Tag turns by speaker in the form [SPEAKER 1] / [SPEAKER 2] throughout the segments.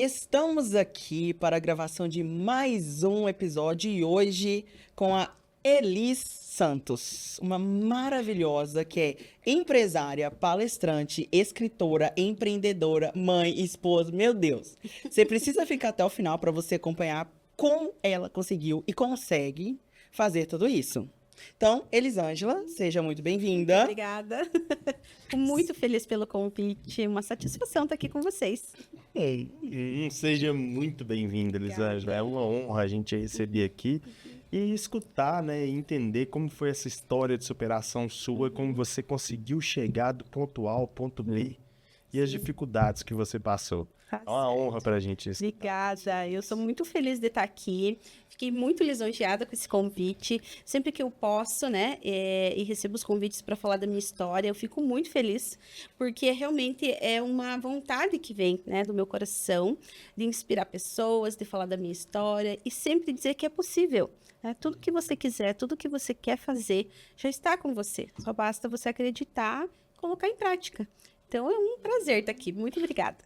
[SPEAKER 1] Estamos aqui para a gravação de mais um episódio e hoje com a Elis Santos, uma maravilhosa que é empresária, palestrante, escritora, empreendedora, mãe, esposa. Meu Deus, você precisa ficar até o final para você acompanhar como ela conseguiu e consegue fazer tudo isso. Então, Elisângela, seja muito bem-vinda.
[SPEAKER 2] Obrigada. Fico muito feliz pelo convite. Uma satisfação estar aqui com vocês.
[SPEAKER 3] Seja muito bem-vindo, Elisângela. É uma honra a gente receber aqui e escutar, né, e entender como foi essa história de superação sua, como você conseguiu chegar do ponto A ao ponto B e as dificuldades que você passou.
[SPEAKER 2] Tá
[SPEAKER 3] É uma
[SPEAKER 2] certo.
[SPEAKER 3] honra pra gente isso.
[SPEAKER 2] Obrigada. Eu sou muito feliz de estar aqui. Fiquei muito lisonjeada com esse convite. Sempre que eu posso, né, e recebo os convites para falar da minha história, eu fico muito feliz, porque realmente é uma vontade que vem, né, do meu coração, de inspirar pessoas, de falar da minha história e sempre dizer que é possível. Né? Tudo que você quiser, tudo que você quer fazer, já está com você. Só basta você acreditar e colocar em prática. Então, é um prazer estar aqui. Muito obrigada.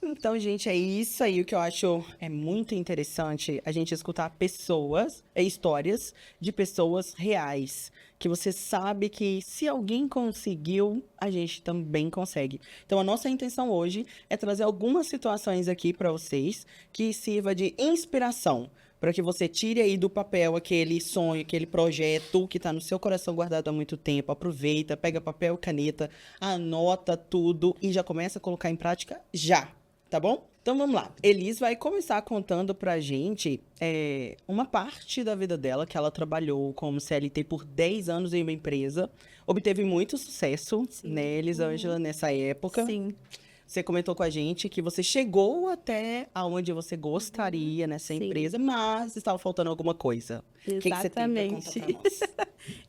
[SPEAKER 1] Então, gente, é isso aí o que eu acho é muito interessante, a gente escutar pessoas, histórias de pessoas reais, que você sabe que se alguém conseguiu, a gente também consegue. Então, a nossa intenção hoje é trazer algumas situações aqui para vocês que sirva de inspiração, para que você tire aí do papel aquele sonho, aquele projeto que está no seu coração guardado há muito tempo. Aproveita, pega papel e caneta, anota tudo e já começa a colocar em prática já. Tá bom? Então vamos lá. Elis vai começar contando pra gente uma parte da vida dela, que ela trabalhou como CLT por 10 anos em uma empresa. Obteve muito sucesso, né, Elisângela, nessa época.
[SPEAKER 2] Sim.
[SPEAKER 1] Você comentou com a gente que você chegou até aonde você gostaria nessa
[SPEAKER 2] Sim.
[SPEAKER 1] empresa, mas estava faltando alguma coisa. O que você tem pra contar pra nós?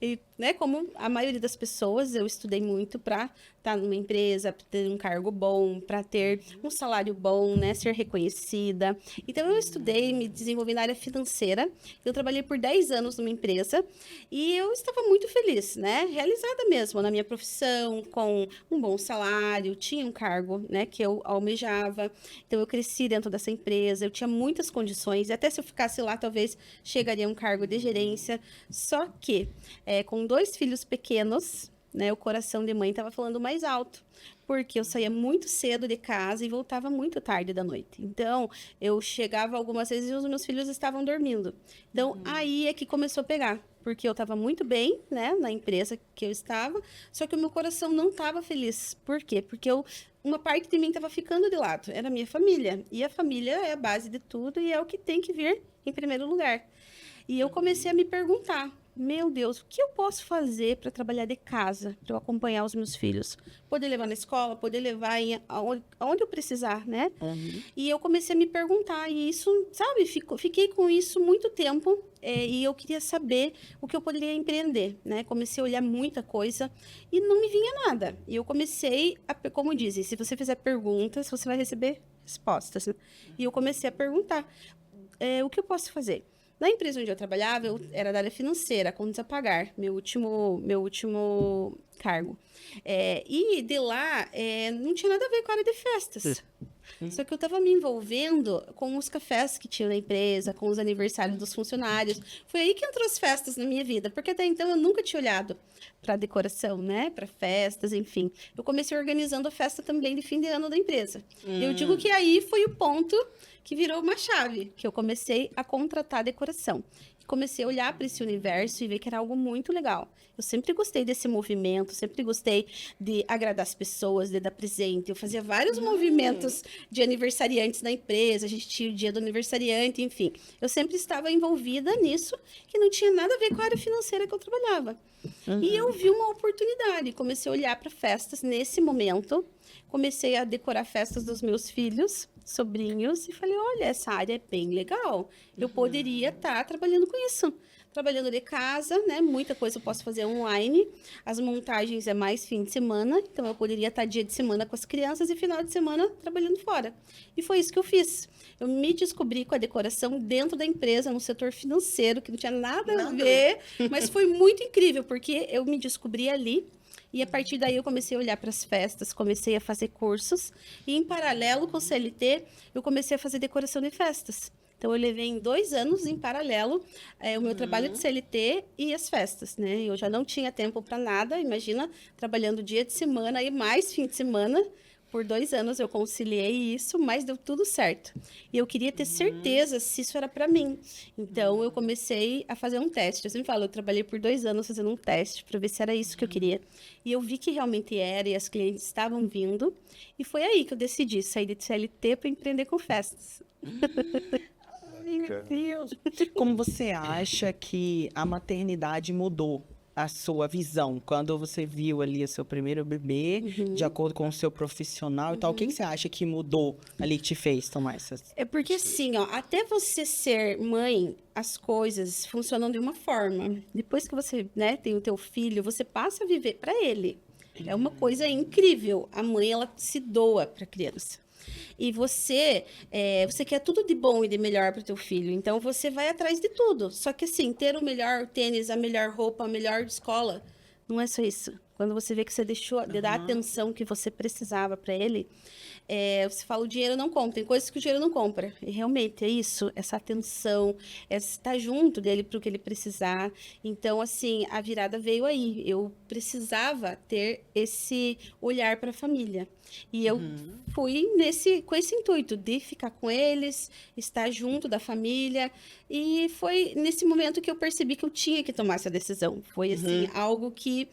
[SPEAKER 2] E, né, como a maioria das pessoas, eu estudei muito para estar numa empresa, para ter um cargo bom, para ter um salário bom, né, ser reconhecida. Então, eu estudei, me desenvolvi na área financeira. Eu trabalhei por 10 anos numa empresa e eu estava muito feliz, né, realizada mesmo na minha profissão, com um bom salário, tinha um cargo, né, que eu almejava. Então, eu cresci dentro dessa empresa, eu tinha muitas condições, e até se eu ficasse lá, talvez chegaria a um cargo de gerência. Só que, com 2 filhos pequenos, né, o coração de mãe estava falando mais alto, porque eu saía muito cedo de casa e voltava muito tarde da noite. Então, eu chegava algumas vezes e os meus filhos estavam dormindo. Então, aí é que começou a pegar, porque eu estava muito bem, né, na empresa que eu estava, só que o meu coração não estava feliz. Por quê? Porque uma parte de mim estava ficando de lado, era a minha família. E a família é a base de tudo e é o que tem que vir em primeiro lugar. E eu comecei a me perguntar, meu Deus, o que eu posso fazer para trabalhar de casa, para eu acompanhar os meus filhos? Poder levar na escola, poder levar aonde eu precisar, né? E eu comecei a me perguntar, e isso, sabe, fiquei com isso muito tempo, e eu queria saber o que eu poderia empreender, né? Comecei a olhar muita coisa e não me vinha nada. E eu comecei como dizem, se você fizer perguntas, você vai receber respostas. E eu comecei a perguntar, o que eu posso fazer? Na empresa onde eu trabalhava, eu era da área financeira, contas a pagar, meu último cargo. E de lá, não tinha nada a ver com a área de festas. Só que eu estava me envolvendo com os cafés que tinha na empresa, com os aniversários dos funcionários. Foi aí que entrou as festas na minha vida, porque até então eu nunca tinha olhado para decoração, né? Para festas, enfim. Eu comecei organizando a festa também de fim de ano da empresa. Eu digo que aí foi o ponto que virou uma chave, que eu comecei a contratar decoração. Comecei a olhar para esse universo e ver que era algo muito legal. Eu sempre gostei desse movimento, sempre gostei de agradar as pessoas, de dar presente. Eu fazia vários movimentos de aniversariantes na empresa, a gente tinha o dia do aniversariante, enfim. Eu sempre estava envolvida nisso, que não tinha nada a ver com a área financeira que eu trabalhava. E eu vi uma oportunidade, comecei a olhar para festas nesse momento, comecei a decorar festas dos meus filhos, sobrinhos, e falei, olha, essa área é bem legal, eu poderia estar trabalhando com isso. Trabalhando de casa, né? Muita coisa eu posso fazer online. As montagens é mais fim de semana, então eu poderia estar dia de semana com as crianças e final de semana trabalhando fora. E foi isso que eu fiz. Eu me descobri com a decoração dentro da empresa, no setor financeiro, que não tinha nada a ver, mas foi muito incrível, porque eu me descobri ali E a partir daí eu comecei a olhar para as festas, comecei a fazer cursos. E em paralelo com o CLT, eu comecei a fazer decoração de festas. Então, eu levei em 2 anos, em paralelo, o meu trabalho de CLT e as festas, né? Eu já não tinha tempo para nada, imagina, trabalhando dia de semana e mais fim de semana. Por 2 anos eu conciliei isso, mas deu tudo certo. E eu queria ter certeza se isso era para mim. Então, eu comecei a fazer um teste. Eu sempre falo, eu trabalhei por 2 anos fazendo um teste para ver se era isso que eu queria. E eu vi que realmente era, e as clientes estavam vindo. E foi aí que eu decidi sair de CLT para empreender com festas.
[SPEAKER 1] Ai, meu Deus. Como você acha que a maternidade mudou a sua visão quando você viu ali o seu primeiro bebê, de acordo com o seu profissional e tal? O que você acha que mudou ali que te fez tomar essas...
[SPEAKER 2] É porque assim, ó, até você ser mãe, as coisas funcionam de uma forma. Depois que você, né, tem o teu filho, você passa a viver para ele. É uma coisa incrível. A mãe, ela se doa para a criança. E você quer tudo de bom e de melhor para o teu filho. Então, você vai atrás de tudo. Só que, assim, ter o melhor tênis, a melhor roupa, a melhor escola, não é só isso. Quando você vê que você deixou de dar a atenção que você precisava para ele, você fala, o dinheiro não compra. Tem coisas que o dinheiro não compra. E realmente é isso, essa atenção, estar junto dele para o que ele precisar. Então, assim, a virada veio aí. Eu precisava ter esse olhar para a família. E eu fui com esse intuito de ficar com eles, estar junto da família. E foi nesse momento que eu percebi que eu tinha que tomar essa decisão. Foi, assim, algo que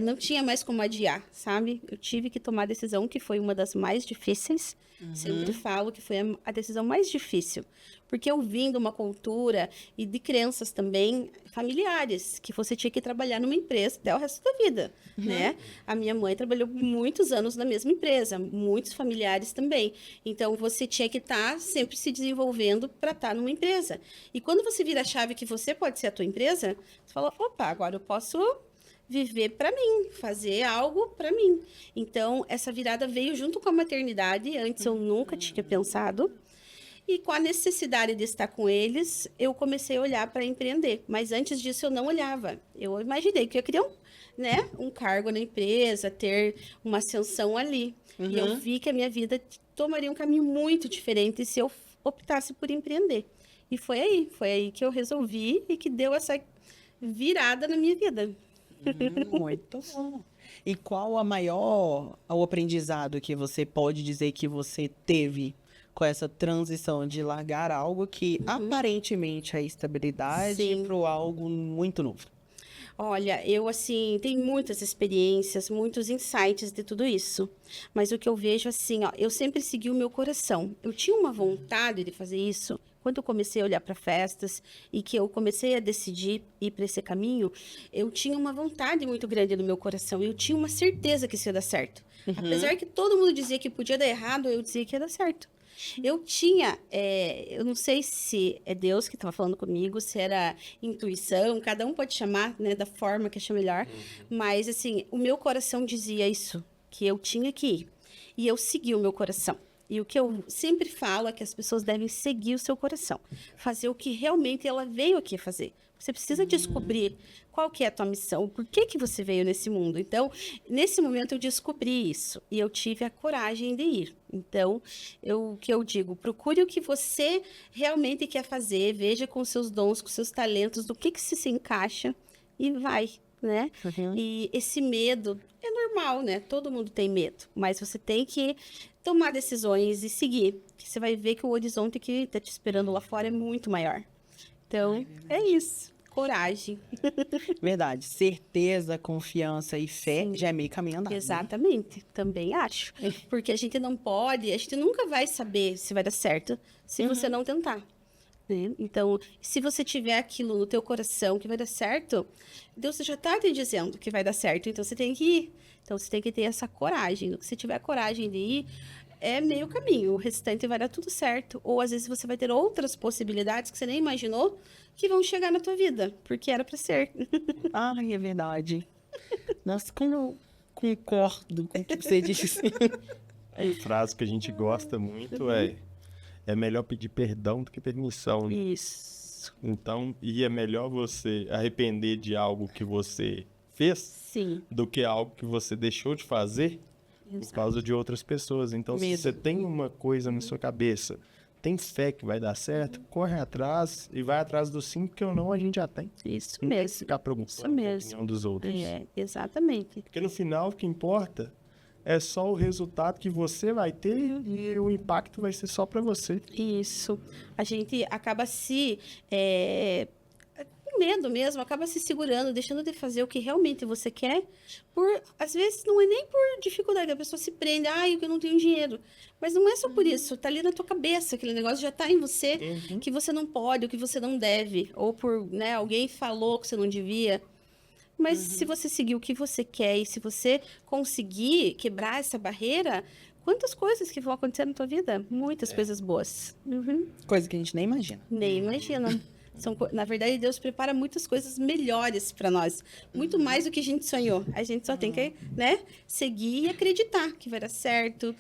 [SPEAKER 2] não tinha mais como adiar, sabe? Eu tive que tomar a decisão, que foi uma das mais difíceis. Sempre falo que foi a decisão mais difícil. Porque eu vim de uma cultura e de crenças também familiares, que você tinha que trabalhar numa empresa até o resto da vida, né? A minha mãe trabalhou muitos anos na mesma empresa, muitos familiares também. Então, você tinha que estar sempre se desenvolvendo para estar numa empresa. E quando você vira a chave que você pode ser a tua empresa, você fala, opa, agora eu posso viver para mim, fazer algo para mim. Então, essa virada veio junto com a maternidade. Antes eu nunca tinha pensado. E com a necessidade de estar com eles, eu comecei a olhar para empreender. Mas antes disso eu não olhava. Eu imaginei que eu queria um cargo na empresa, ter uma ascensão ali. E eu vi que a minha vida tomaria um caminho muito diferente se eu optasse por empreender. E foi aí que eu resolvi e que deu essa virada na minha vida.
[SPEAKER 1] Muito bom. E qual o aprendizado que você pode dizer que você teve com essa transição de largar algo que aparentemente é estabilidade para algo muito novo?
[SPEAKER 2] Olha, eu, assim, tenho muitas experiências, muitos insights de tudo isso. Mas o que eu vejo, assim, ó, eu sempre segui o meu coração. Eu tinha uma vontade de fazer isso. Quando eu comecei a olhar para festas e que eu comecei a decidir ir para esse caminho, eu tinha uma vontade muito grande no meu coração. Eu tinha uma certeza que isso ia dar certo. Apesar que todo mundo dizia que podia dar errado, eu dizia que ia dar certo. Eu tinha, eu não sei se é Deus que estava falando comigo, se era intuição, cada um pode chamar, né, da forma que achar melhor, mas, assim, o meu coração dizia isso, que eu tinha que ir, e eu segui o meu coração. E o que eu sempre falo é que as pessoas devem seguir o seu coração, fazer o que realmente ela veio aqui fazer. Você precisa descobrir qual que é a tua missão, por que que você veio nesse mundo. Então, nesse momento eu descobri isso e eu tive a coragem de ir. Então, o que eu digo, procure o que você realmente quer fazer, veja com seus dons, com seus talentos, do que se encaixa e vai, né? E esse medo é normal, né? Todo mundo tem medo, mas você tem que tomar decisões e seguir, que você vai ver que o horizonte que está te esperando lá fora é muito maior. Então, é isso. Coragem.
[SPEAKER 1] Verdade. Certeza, confiança e fé já é meio caminho andado.
[SPEAKER 2] Exatamente. Também acho. Porque a gente nunca vai saber se vai dar certo se você não tentar. Né? Então, se você tiver aquilo no teu coração que vai dar certo, Deus já está te dizendo que vai dar certo, então você tem que ir. Então, você tem que ter essa coragem. Se tiver coragem de ir, é meio caminho. O restante vai dar tudo certo. Ou, às vezes, você vai ter outras possibilidades que você nem imaginou que vão chegar na tua vida, porque era para ser.
[SPEAKER 1] Ai, é verdade. Nossa, como eu concordo com o que você disse.
[SPEAKER 3] A frase que a gente gosta muito é melhor pedir perdão do que permissão.
[SPEAKER 2] Isso.
[SPEAKER 3] Então, é melhor você arrepender de algo que você fez
[SPEAKER 2] Sim.
[SPEAKER 3] do que algo que você deixou de fazer por
[SPEAKER 2] Exato.
[SPEAKER 3] causa de outras pessoas. Então, se
[SPEAKER 1] Medo.
[SPEAKER 3] você tem uma coisa na sua cabeça, tem fé que vai dar certo, corre atrás e vai atrás do sim, porque ou não a gente já tem.
[SPEAKER 2] Isso
[SPEAKER 3] Não tem que
[SPEAKER 2] mesmo.
[SPEAKER 3] ficar
[SPEAKER 2] Isso
[SPEAKER 3] preocupando com a
[SPEAKER 2] mesmo.
[SPEAKER 3] opinião dos outros.
[SPEAKER 2] Exatamente.
[SPEAKER 3] Porque no final, o que importa é só o resultado que você vai ter e o impacto vai ser só para você.
[SPEAKER 2] Isso. A gente acaba com medo mesmo, acaba se segurando, deixando de fazer o que realmente você quer, às vezes não é nem por dificuldade, a pessoa se prende, eu não tenho dinheiro. Mas não é só por isso, tá ali na tua cabeça, aquele negócio já tá em você, que você não pode, o que você não deve, ou por, né, alguém falou que você não devia. Mas se você seguir o que você quer e se você conseguir quebrar essa barreira, quantas coisas que vão acontecer na tua vida? Muitas coisas boas. Uhum.
[SPEAKER 1] Coisa que a gente nem imagina.
[SPEAKER 2] Nem imagina. Na verdade, Deus prepara muitas coisas melhores para nós. Muito mais do que a gente sonhou. A gente só tem que, né, seguir e acreditar que vai dar certo.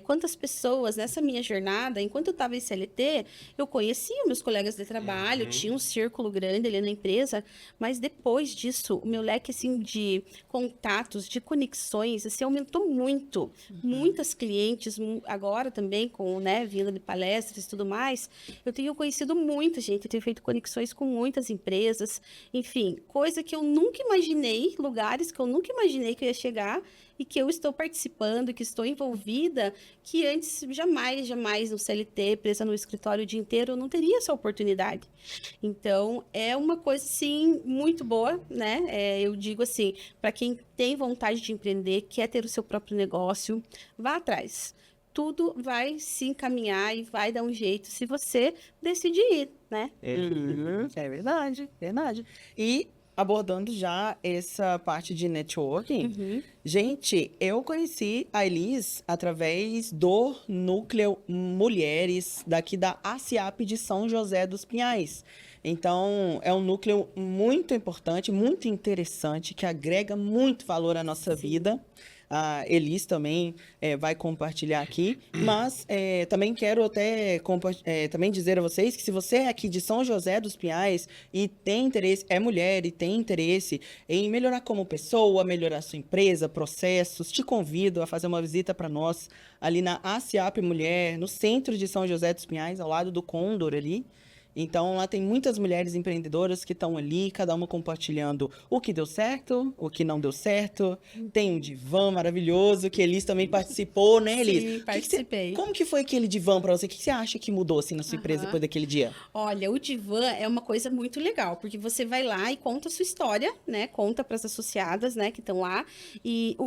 [SPEAKER 2] Quantas pessoas nessa minha jornada, enquanto eu estava em CLT, eu conhecia meus colegas de trabalho, tinha um círculo grande ali na empresa, mas depois disso, o meu leque assim, de contatos, de conexões, assim, aumentou muito. Muitas clientes, agora também com, né, vinda de palestras e tudo mais, eu tenho conhecido muita gente, eu tenho feito conexões com muitas empresas, enfim, coisa que eu nunca imaginei, lugares que eu nunca imaginei que eu ia chegar e que eu estou participando, que estou envolvida, que antes jamais no CLT, presa no escritório o dia inteiro, eu não teria essa oportunidade. Então, é uma coisa, sim, muito boa, né? Eu digo assim, para quem tem vontade de empreender, quer ter o seu próprio negócio, vá atrás. Tudo vai se encaminhar e vai dar um jeito se você decidir ir, né?
[SPEAKER 1] É verdade, verdade. E abordando já essa parte de networking, gente, eu conheci a Elis através do Núcleo Mulheres daqui da ASIAP de São José dos Pinhais. Então, é um núcleo muito importante, muito interessante, que agrega muito valor à nossa vida. A Elis também vai compartilhar aqui, mas também quero até também dizer a vocês que se você é aqui de São José dos Pinhais e tem interesse, é mulher e tem interesse em melhorar como pessoa, melhorar sua empresa, processos, te convido a fazer uma visita para nós ali na ASIAP Mulher, no centro de São José dos Pinhais, ao lado do Condor ali. Então, lá tem muitas mulheres empreendedoras que estão ali, cada uma compartilhando o que deu certo, o que não deu certo. Tem um divã maravilhoso, que a Elis também participou, né, Elis?
[SPEAKER 2] Sim, participei.
[SPEAKER 1] Como que foi aquele divã para você? O que você acha que mudou, assim, na sua empresa depois daquele dia?
[SPEAKER 2] Olha, o divã é uma coisa muito legal, porque você vai lá e conta a sua história, né? Conta para as associadas, né, que estão lá. E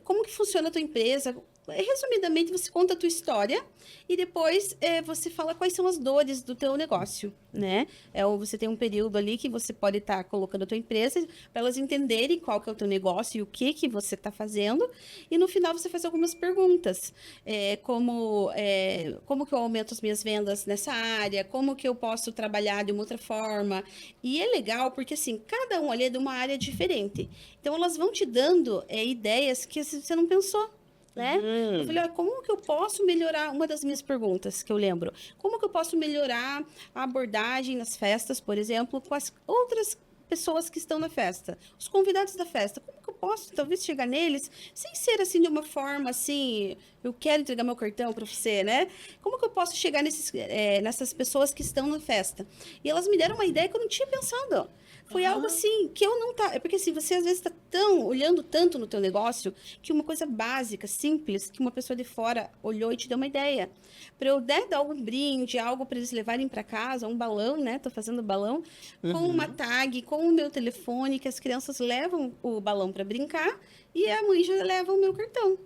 [SPEAKER 2] como que funciona a tua empresa? Resumidamente, você conta a tua história e depois você fala quais são as dores do teu negócio, né? Você tem um período ali que você pode estar colocando a tua empresa para elas entenderem qual que é o teu negócio e o que você está fazendo. E no final você faz algumas perguntas, como que eu aumento as minhas vendas nessa área, como que eu posso trabalhar de uma outra forma. E é legal porque, assim, cada um ali é de uma área diferente. Então, elas vão te dando ideias que você não pensou. Né? Eu falei, como que eu posso melhorar? Uma das minhas perguntas que eu lembro, como que eu posso melhorar a abordagem nas festas, por exemplo, com as outras pessoas que estão na festa, os convidados da festa, como que eu posso talvez chegar neles sem ser assim de uma forma assim, eu quero entregar meu cartão para você, né? Como que eu posso chegar nessas pessoas que estão na festa? E elas me deram uma ideia que eu não tinha pensado. Foi algo assim, que eu não tá... É porque assim, você às vezes está olhando tanto no teu negócio, que uma coisa básica, simples, que uma pessoa de fora olhou e te deu uma ideia. Para eu dar algum brinde, algo para eles levarem para casa, um balão, né? Tô fazendo balão, com uma tag, com o meu telefone, que as crianças levam o balão para brincar, e a mãe já leva o meu cartão.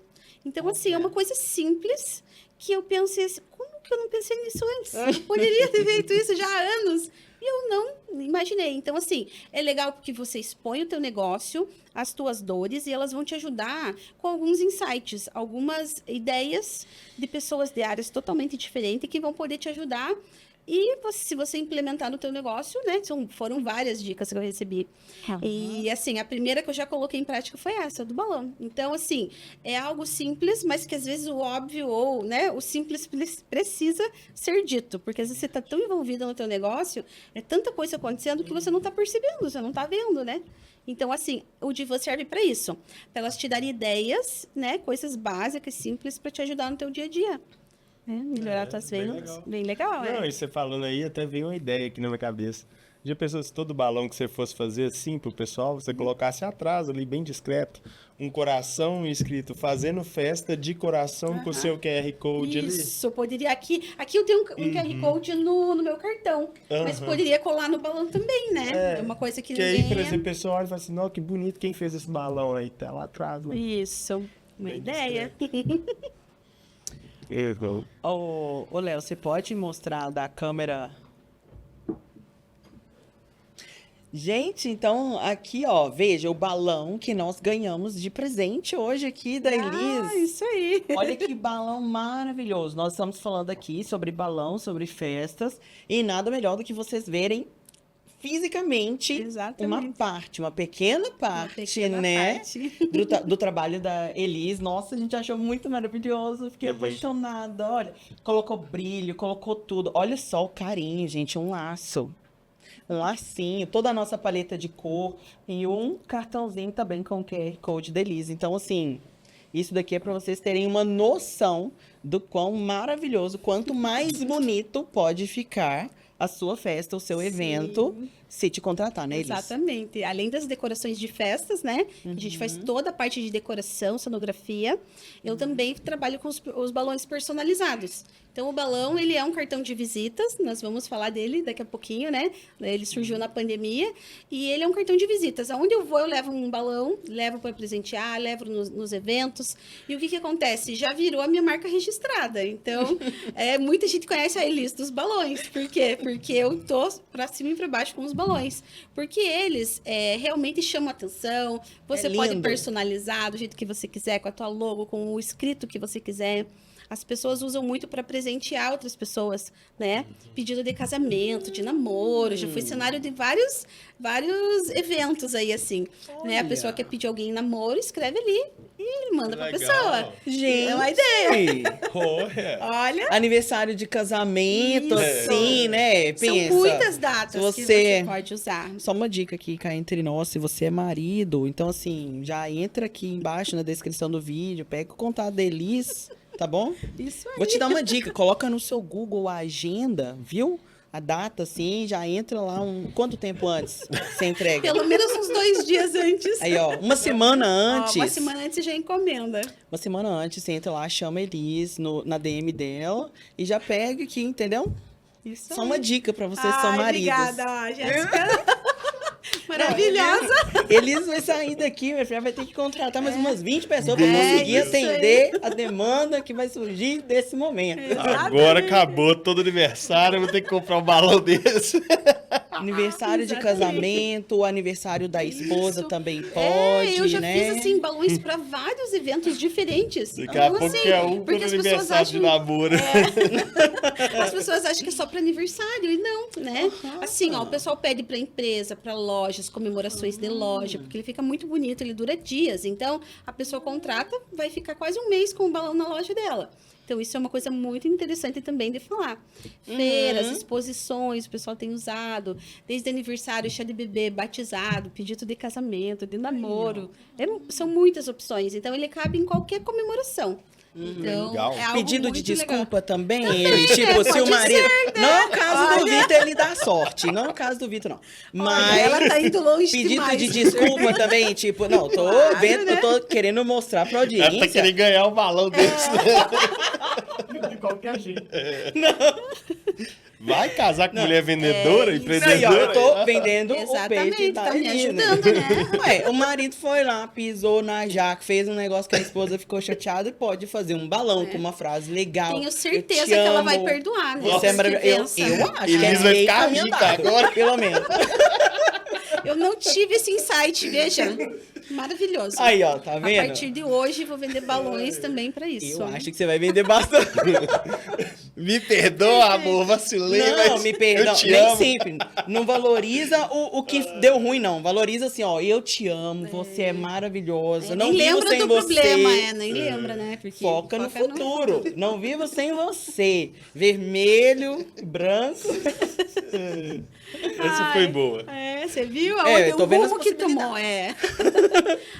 [SPEAKER 2] Então, assim, é uma coisa simples, que eu pensei assim, como que eu não pensei nisso antes? Eu poderia ter feito isso já há anos. E eu não imaginei. Então, assim, é legal porque você expõe o teu negócio, as tuas dores, e elas vão te ajudar com alguns insights, algumas ideias de pessoas de áreas totalmente diferentes que vão poder te ajudar. E se você implementar no teu negócio, né? Foram várias dicas que eu recebi. E, assim, a primeira que eu já coloquei em prática foi essa, do balão. Então, assim, é algo simples, mas que às vezes o óbvio ou, né, o simples precisa ser dito. Porque às vezes você está tão envolvida no teu negócio, é tanta coisa acontecendo que você não está percebendo, você não está vendo, né? Então, assim, o Divã serve para isso, para elas te darem ideias, né, coisas básicas, simples, para te ajudar no teu dia a dia. Melhorar tuas
[SPEAKER 3] bem
[SPEAKER 2] vendas.
[SPEAKER 3] legal.
[SPEAKER 2] Bem legal,
[SPEAKER 3] Não, e você falando aí, até veio uma ideia aqui na minha cabeça. Já pensou se todo balão que você fosse fazer assim pro pessoal, você colocasse atrás ali, bem discreto, um coração escrito fazendo festa de coração com o seu QR Code ali?
[SPEAKER 2] Isso, poderia aqui eu tenho um QR Code no meu cartão, mas poderia colar no balão também, né? É uma coisa que
[SPEAKER 3] Que aí, por
[SPEAKER 2] ninguém...
[SPEAKER 3] exemplo, o pessoal olha e fala assim, não, que bonito, quem fez esse balão aí? Tá lá atrás. Né?
[SPEAKER 2] Isso, uma
[SPEAKER 3] Bem
[SPEAKER 2] ideia.
[SPEAKER 1] Ô, Léo, você pode mostrar da câmera? Gente, então aqui, ó, veja o balão que nós ganhamos de presente hoje aqui da Elis.
[SPEAKER 2] Isso aí.
[SPEAKER 1] Olha que balão maravilhoso. Nós estamos falando aqui sobre balão, sobre festas, e nada melhor do que vocês verem fisicamente
[SPEAKER 2] Exatamente.
[SPEAKER 1] uma pequena parte,
[SPEAKER 2] pequena
[SPEAKER 1] né?
[SPEAKER 2] parte.
[SPEAKER 1] Do trabalho da Elis. Nossa, a gente achou muito maravilhoso. Fiquei apaixonada. Olha, colocou brilho, colocou tudo. Olha só o carinho, gente, um laço. Um lacinho, toda a nossa paleta de cor e um cartãozinho também com o QR Code da Elis. Então, assim, isso daqui é para vocês terem uma noção do quão maravilhoso, quanto mais bonito pode ficar a sua festa, o seu evento, se te contratar, né, Elis?
[SPEAKER 2] Exatamente. Além das decorações de festas, né? A gente faz toda a parte de decoração, cenografia. Eu também trabalho com os balões personalizados. Então, o balão, ele é um cartão de visitas. Nós vamos falar dele daqui a pouquinho, né? Ele surgiu na pandemia. E ele é um cartão de visitas. Aonde eu vou, eu levo um balão, levo para presentear, levo nos eventos. E o que acontece? Já virou a minha marca registrada. Então, muita gente conhece a Elis dos balões. Por quê? Porque eu tô para cima e para baixo com os balões. Porque eles realmente chamam atenção. Você pode personalizar do jeito que você quiser, com a tua logo, com o escrito que você quiser. As pessoas usam muito para presentear outras pessoas, né? Pedido de casamento, de namoro, já foi cenário de vários eventos aí, assim. Né? A pessoa quer pedir alguém em namoro, escreve ali e manda para a pessoa.
[SPEAKER 1] Gente!
[SPEAKER 2] É uma ideia.
[SPEAKER 3] Olha!
[SPEAKER 1] Aniversário de casamento,
[SPEAKER 2] Isso.
[SPEAKER 1] assim, né? Pensa.
[SPEAKER 2] São muitas datas que você pode usar.
[SPEAKER 1] Só uma dica aqui, cá entre nós, se você é marido, então assim, já entra aqui embaixo na descrição do vídeo, pega o contato da Elis, tá bom?
[SPEAKER 2] Isso aí.
[SPEAKER 1] Vou te dar uma dica, coloca no seu Google a agenda, viu? A data, assim, já entra lá quanto tempo antes você entrega?
[SPEAKER 2] Pelo menos uns 2 dias antes.
[SPEAKER 1] Aí, ó, uma semana antes.
[SPEAKER 2] Uma semana antes você já encomenda.
[SPEAKER 1] Uma semana antes, você entra lá, chama a Elis na DM dela e já pega aqui, entendeu?
[SPEAKER 2] Isso
[SPEAKER 1] Só
[SPEAKER 2] aí.
[SPEAKER 1] uma dica pra vocês que são maridos.
[SPEAKER 2] Obrigada, Jéssica. Maravilhosa.
[SPEAKER 1] Eles vai sair daqui, minha filha, vai ter que contratar mais umas 20 pessoas para
[SPEAKER 2] É,
[SPEAKER 1] conseguir
[SPEAKER 2] isso
[SPEAKER 1] atender a demanda que vai surgir desse momento.
[SPEAKER 3] Agora acabou todo aniversário, eu vou ter que comprar um balão desse.
[SPEAKER 1] Aniversário de
[SPEAKER 2] Exatamente.
[SPEAKER 1] casamento, o aniversário da esposa também pode,
[SPEAKER 2] eu já
[SPEAKER 1] né?
[SPEAKER 2] fiz assim balões para vários eventos diferentes.
[SPEAKER 3] Daqui a
[SPEAKER 2] Então,
[SPEAKER 3] pouco
[SPEAKER 2] assim,
[SPEAKER 3] é um
[SPEAKER 2] porque
[SPEAKER 3] por
[SPEAKER 2] as pessoas
[SPEAKER 3] aniversário de
[SPEAKER 2] acham
[SPEAKER 3] namoro.
[SPEAKER 2] as pessoas acham que é só para aniversário e não, né? Assim, ó, o pessoal pede para empresa, para lojas, comemorações de loja, porque ele fica muito bonito, ele dura dias. Então, a pessoa contrata, vai ficar quase um mês com o balão na loja dela. Então, isso é uma coisa muito interessante também de falar. Feiras, exposições, o pessoal tem usado. Desde aniversário, chá de bebê, batizado, pedido de casamento, de namoro. São muitas opções. Então, ele cabe em qualquer comemoração. Então,
[SPEAKER 3] Legal.
[SPEAKER 2] é algo
[SPEAKER 1] Pedido de
[SPEAKER 2] muito legal.
[SPEAKER 1] desculpa também, ele, tipo, se o
[SPEAKER 2] pode
[SPEAKER 1] marido...
[SPEAKER 2] ser, né?
[SPEAKER 1] Não é o caso do
[SPEAKER 2] Olha.
[SPEAKER 1] Vitor, ele dá sorte. Não é o caso do Vitor, não. Mas...
[SPEAKER 2] ela tá indo longe
[SPEAKER 1] pedido
[SPEAKER 2] demais.
[SPEAKER 1] de desculpa também, tipo, não, tô
[SPEAKER 2] Claro,
[SPEAKER 1] vendo,
[SPEAKER 2] né?
[SPEAKER 1] eu tô querendo mostrar pra audiência.
[SPEAKER 3] Ela tá querendo ganhar um balão desse. De qualquer jeito. Vai casar com mulher vendedora,
[SPEAKER 2] isso.
[SPEAKER 1] Aí, ó,
[SPEAKER 3] empreendedora?
[SPEAKER 1] eu tô vendendo o peixe
[SPEAKER 2] Exatamente,
[SPEAKER 1] da
[SPEAKER 2] tá me
[SPEAKER 1] Elis,
[SPEAKER 2] ajudando, né?
[SPEAKER 1] Ué, o marido foi lá, pisou na jaca, fez um negócio que a esposa ficou chateada e pode fazer um balão com uma frase legal.
[SPEAKER 2] Tenho
[SPEAKER 1] Eu
[SPEAKER 2] certeza
[SPEAKER 1] te
[SPEAKER 2] que ela vai
[SPEAKER 1] amo.
[SPEAKER 2] perdoar, né?
[SPEAKER 1] Você é
[SPEAKER 2] Você
[SPEAKER 1] maravilhoso.
[SPEAKER 2] pensa.
[SPEAKER 1] Eu acho
[SPEAKER 3] Elis
[SPEAKER 1] que é
[SPEAKER 3] vai
[SPEAKER 1] meio
[SPEAKER 3] ficar
[SPEAKER 1] caminho
[SPEAKER 3] rica
[SPEAKER 1] andado,
[SPEAKER 3] agora.
[SPEAKER 1] pelo menos.
[SPEAKER 2] Eu não tive esse insight, veja. Maravilhoso.
[SPEAKER 1] Aí, ó, tá vendo?
[SPEAKER 2] A partir de hoje, vou vender balões também para isso.
[SPEAKER 1] Eu acho que você vai vender bastante.
[SPEAKER 3] Me perdoa, amor, vacilei,
[SPEAKER 1] Não,
[SPEAKER 3] mas
[SPEAKER 1] me perdão.
[SPEAKER 3] eu te
[SPEAKER 1] Nem
[SPEAKER 3] amo.
[SPEAKER 1] sempre. Não valoriza o que deu ruim, não. Valoriza assim, ó. Eu te amo, você é maravilhosa. Não
[SPEAKER 2] nem
[SPEAKER 1] vivo
[SPEAKER 2] lembra
[SPEAKER 1] sem
[SPEAKER 2] do
[SPEAKER 1] você.
[SPEAKER 2] problema, nem lembra, né? Porque
[SPEAKER 1] Foca no futuro. Não vivo sem você. Vermelho, branco.
[SPEAKER 3] Essa foi boa.
[SPEAKER 2] Você viu?
[SPEAKER 1] Eu tô vendo as
[SPEAKER 2] rumo que tomou,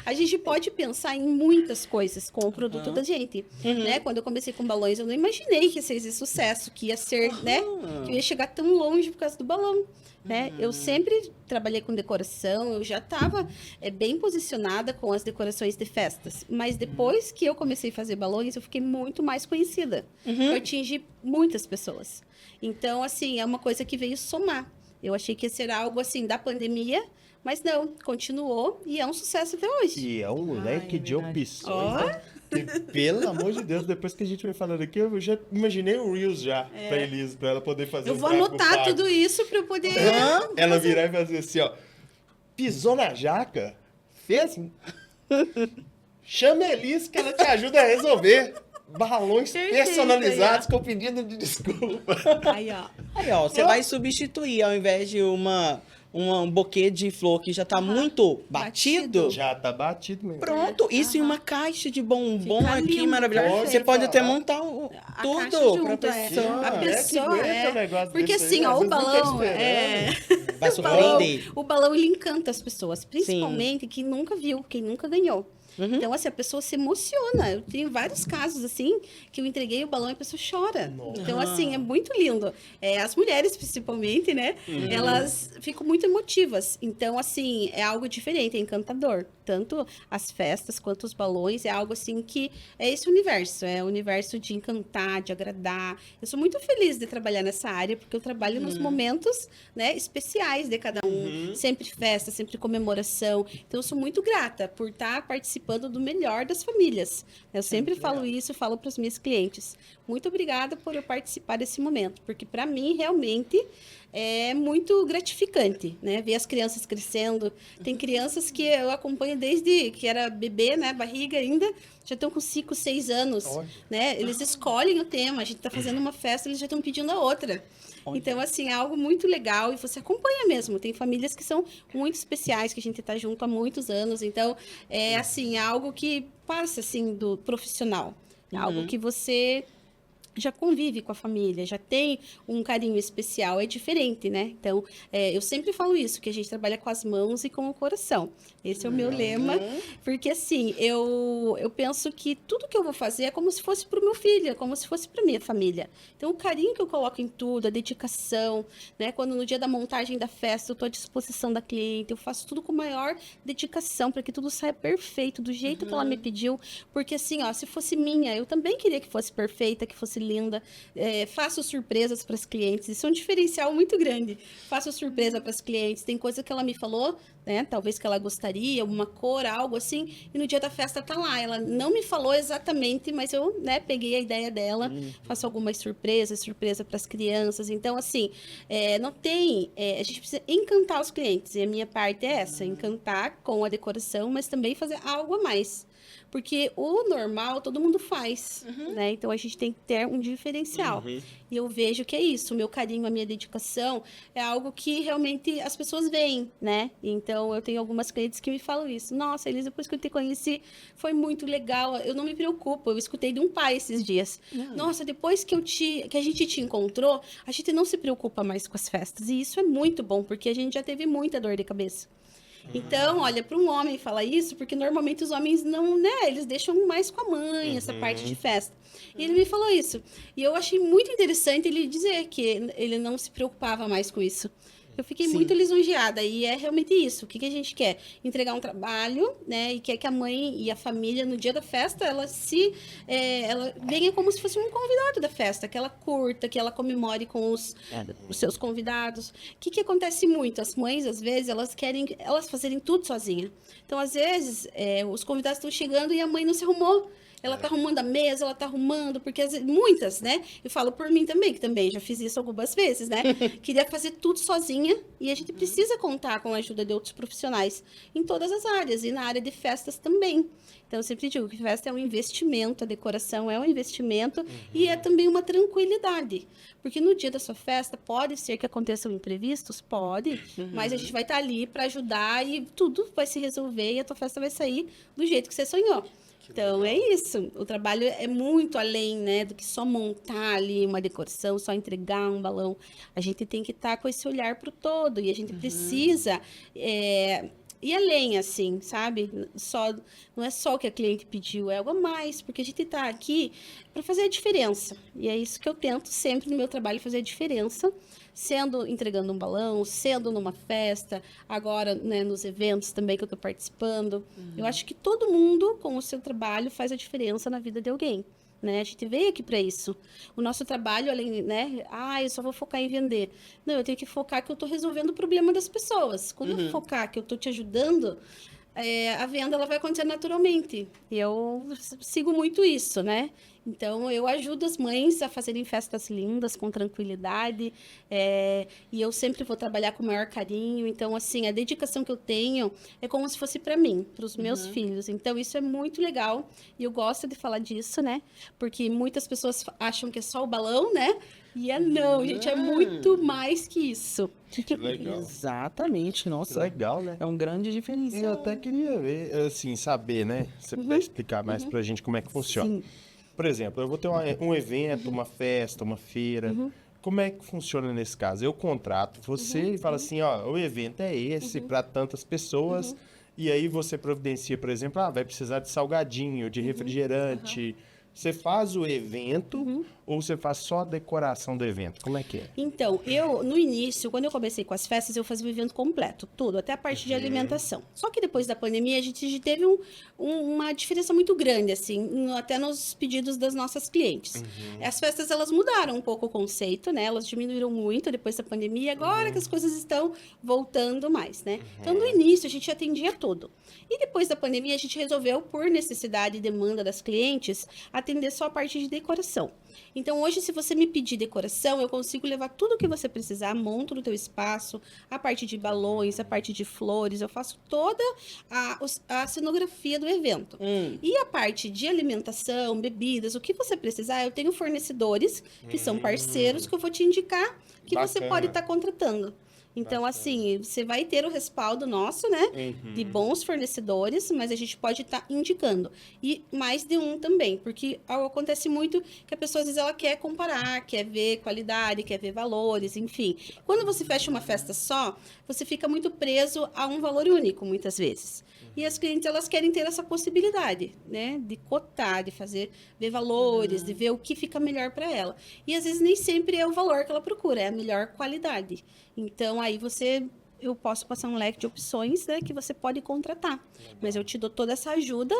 [SPEAKER 2] A gente pode pensar em muitas coisas com o produto da gente, né? Quando eu comecei com balões, eu não imaginei que ia ser esse sucesso, que ia ser, né? Que eu ia chegar tão longe por causa do balão. Né? Eu sempre trabalhei com decoração, eu já estava bem posicionada com as decorações de festas. Mas depois que eu comecei a fazer balões, eu fiquei muito mais conhecida. Eu atingi muitas pessoas. Então, assim, é uma coisa que veio somar. Eu achei que ia ser algo, assim, da pandemia, mas não, continuou e é um sucesso até hoje.
[SPEAKER 3] E é um leque de
[SPEAKER 1] verdade.
[SPEAKER 3] opções, né? E, pelo amor de Deus, depois que a gente vai falando aqui, eu já imaginei um Reels já pra Elisa, pra ela poder fazer
[SPEAKER 2] Eu
[SPEAKER 3] um
[SPEAKER 2] vou
[SPEAKER 3] tráfego
[SPEAKER 2] anotar
[SPEAKER 3] pago.
[SPEAKER 2] tudo isso para eu poder...
[SPEAKER 3] Ela virar e fazer assim, ó. Pisou na jaca? Fez? Chama a Elisa que ela te ajuda a resolver. Balões
[SPEAKER 2] Perfeito,
[SPEAKER 3] personalizados com pedido de desculpa.
[SPEAKER 2] Aí, ó.
[SPEAKER 1] Aí, ó, você vai substituir ao invés de um buquê de flor que já tá muito batido.
[SPEAKER 3] Já tá batido mesmo.
[SPEAKER 1] Pronto, isso em uma caixa de bombom
[SPEAKER 2] Fica
[SPEAKER 1] aqui,
[SPEAKER 2] lindo,
[SPEAKER 1] maravilhoso.
[SPEAKER 2] perfeito.
[SPEAKER 1] Você pode até montar
[SPEAKER 2] A caixa
[SPEAKER 1] tudo pra
[SPEAKER 2] junto,
[SPEAKER 1] pessoa.
[SPEAKER 2] A pessoa
[SPEAKER 3] aguenta um negócio
[SPEAKER 2] Porque
[SPEAKER 3] desse aí,
[SPEAKER 2] assim,
[SPEAKER 3] às
[SPEAKER 2] ó, o
[SPEAKER 3] vezes não tá
[SPEAKER 2] balão
[SPEAKER 3] esperando.
[SPEAKER 1] Vai
[SPEAKER 2] o balão,
[SPEAKER 1] surpreender.
[SPEAKER 2] o balão ele encanta as pessoas, principalmente quem nunca viu, quem nunca ganhou. Então, assim, a pessoa se emociona. Eu tenho vários casos, assim, que eu entreguei o balão e a pessoa chora. Então, assim, é muito lindo. As mulheres, principalmente, né? Elas ficam muito emotivas. Então, assim, é algo diferente, é encantador. Tanto as festas quanto os balões, é algo, assim, que é esse universo. É o universo de encantar, de agradar. Eu sou muito feliz de trabalhar nessa área, porque eu trabalho nos momentos, né, especiais de cada um. Sempre festa, sempre comemoração. Então, eu sou muito grata por estar participando do melhor das famílias. Eu sempre falo isso, falo para os meus clientes. Muito obrigada por eu participar desse momento, porque para mim realmente é muito gratificante, né? Ver as crianças crescendo. Tem crianças que eu acompanho desde que era bebê, né? Barriga ainda, já estão com 5, 6 anos, né? Eles escolhem o tema, a gente está fazendo uma festa, eles já estão pedindo a outra. Então, assim, é algo muito legal e você acompanha mesmo. Tem famílias que são muito especiais, que a gente está junto há muitos anos. Então, é assim, é algo que passa, assim, do profissional. É algo que você já convive com a família, já tem um carinho especial, é diferente, né? Então, eu sempre falo isso, que a gente trabalha com as mãos e com o coração. Esse é o meu lema, porque assim, eu penso que tudo que eu vou fazer é como se fosse para o meu filho, é como se fosse para minha família. Então, o carinho que eu coloco em tudo, a dedicação, né? Quando no dia da montagem da festa eu estou à disposição da cliente, eu faço tudo com maior dedicação para que tudo saia perfeito, do jeito que ela me pediu, porque assim, ó, se fosse minha, eu também queria que fosse perfeita, que fosse linda. Faço surpresas para as clientes. Isso é um diferencial muito grande. Faço surpresa para as clientes. Tem coisa que ela me falou, né? Talvez que ela gostaria, uma cor, algo assim. E no dia da festa tá lá. Ela não me falou exatamente, mas eu, né, peguei a ideia dela. Faço algumas surpresas, surpresa para as crianças. Então, assim, não tem... a gente precisa encantar os clientes. E a minha parte é essa. Encantar com a decoração, mas também fazer algo a mais. Porque o normal todo mundo faz, né? Então a gente tem que ter um diferencial. E eu vejo que é isso, o meu carinho, a minha dedicação é algo que realmente as pessoas veem, né? Então eu tenho algumas clientes que me falam isso. Nossa, Elisa, depois que eu te conheci, foi muito legal. Eu não me preocupo. Eu escutei de um pai esses dias. Nossa, depois que a gente te encontrou, a gente não se preocupa mais com as festas. E isso é muito bom, porque a gente já teve muita dor de cabeça. Então, olha, para um homem falar isso, porque normalmente os homens não, né? Eles deixam mais com a mãe essa parte de festa. E ele me falou isso. E eu achei muito interessante ele dizer que ele não se preocupava mais com isso. Eu fiquei muito lisonjeada e é realmente isso. O que a gente quer? Entregar um trabalho, né? E quer que a mãe e a família, no dia da festa, ela venha como se fosse um convidado da festa, que ela curta, que ela comemore com os seus convidados. O que acontece muito? As mães, às vezes, elas querem fazerem tudo sozinha. Então, às vezes, os convidados estão chegando e a mãe não se arrumou. Ela tá arrumando a mesa, ela tá arrumando, porque muitas, né? Eu falo por mim também, que também já fiz isso algumas vezes, né? Queria fazer tudo sozinha e a gente precisa contar com a ajuda de outros profissionais em todas as áreas e na área de festas também. Então, eu sempre digo que festa é um investimento, a decoração é um investimento e é também uma tranquilidade. Porque no dia da sua festa, pode ser que aconteçam imprevistos? Pode, mas a gente vai estar ali para ajudar e tudo vai se resolver e a tua festa vai sair do jeito que você sonhou. Então, é isso. O trabalho é muito além, né, do que só montar ali uma decoração, só entregar um balão. A gente tem que estar com esse olhar para o todo e a gente precisa ir além, assim, sabe? Não é só o que a cliente pediu, é algo a mais, porque a gente está aqui para fazer a diferença. E é isso que eu tento sempre no meu trabalho, fazer a diferença, sendo entregando um balão, sendo numa festa, agora, né, nos eventos também que eu estou participando. Eu acho que todo mundo, com o seu trabalho, faz a diferença na vida de alguém. Né? A gente veio aqui para isso. O nosso trabalho, além, né? Eu só vou focar em vender. Não, eu tenho que focar que eu estou resolvendo o problema das pessoas. Quando eu focar que eu estou te ajudando, a venda ela vai acontecer naturalmente. E eu sigo muito isso, né? Então, eu ajudo as mães a fazerem festas lindas, com tranquilidade, e eu sempre vou trabalhar com o maior carinho. Então, assim, a dedicação que eu tenho é como se fosse para mim, para os meus filhos. Então, isso é muito legal, e eu gosto de falar disso, né? Porque muitas pessoas acham que é só o balão, né? E não, gente, é muito mais que isso.
[SPEAKER 3] Legal.
[SPEAKER 1] Exatamente, nossa.
[SPEAKER 3] Legal, né?
[SPEAKER 1] É um grande diferencial.
[SPEAKER 3] Eu até queria ver, assim, saber, né? Se você puder explicar mais pra gente como é que funciona.
[SPEAKER 1] Sim.
[SPEAKER 3] Por exemplo, eu vou ter um evento, uma festa, uma feira. Como é que funciona nesse caso? Eu contrato você e falo assim, ó, o evento é esse para tantas pessoas. E aí você providencia, por exemplo, vai precisar de salgadinho, de refrigerante. Você faz o evento ou você faz só a decoração do evento? Como é que é?
[SPEAKER 2] Então, no início, quando eu comecei com as festas, eu fazia o evento completo, tudo, até a parte de alimentação. Só que depois da pandemia, a gente teve uma diferença muito grande, assim, até nos pedidos das nossas clientes. As festas, elas mudaram um pouco o conceito, né? Elas diminuíram muito depois da pandemia, agora que as coisas estão voltando mais, né? Então, no início, a gente atendia tudo. E depois da pandemia, a gente resolveu, por necessidade e demanda das clientes, atender só a parte de decoração. Então, hoje, se você me pedir decoração, eu consigo levar tudo o que você precisar, monto no teu espaço, a parte de balões, a parte de flores, eu faço toda a cenografia do evento. E a parte de alimentação, bebidas, o que você precisar, eu tenho fornecedores que são parceiros que eu vou te indicar que você pode estar contratando. Então, assim, você vai ter o respaldo nosso, né? De bons fornecedores, mas a gente pode estar indicando. E mais de um também, porque acontece muito que a pessoa, às vezes, ela quer comparar, quer ver qualidade, quer ver valores, enfim. Quando você fecha uma festa só, você fica muito preso a um valor único, muitas vezes. E as clientes, elas querem ter essa possibilidade, né? De cotar, de ver valores, de ver o que fica melhor para ela. E, às vezes, nem sempre é o valor que ela procura, é a melhor qualidade. Então, aí eu posso passar um leque de opções, né, que você pode contratar. Mas eu te dou toda essa ajuda,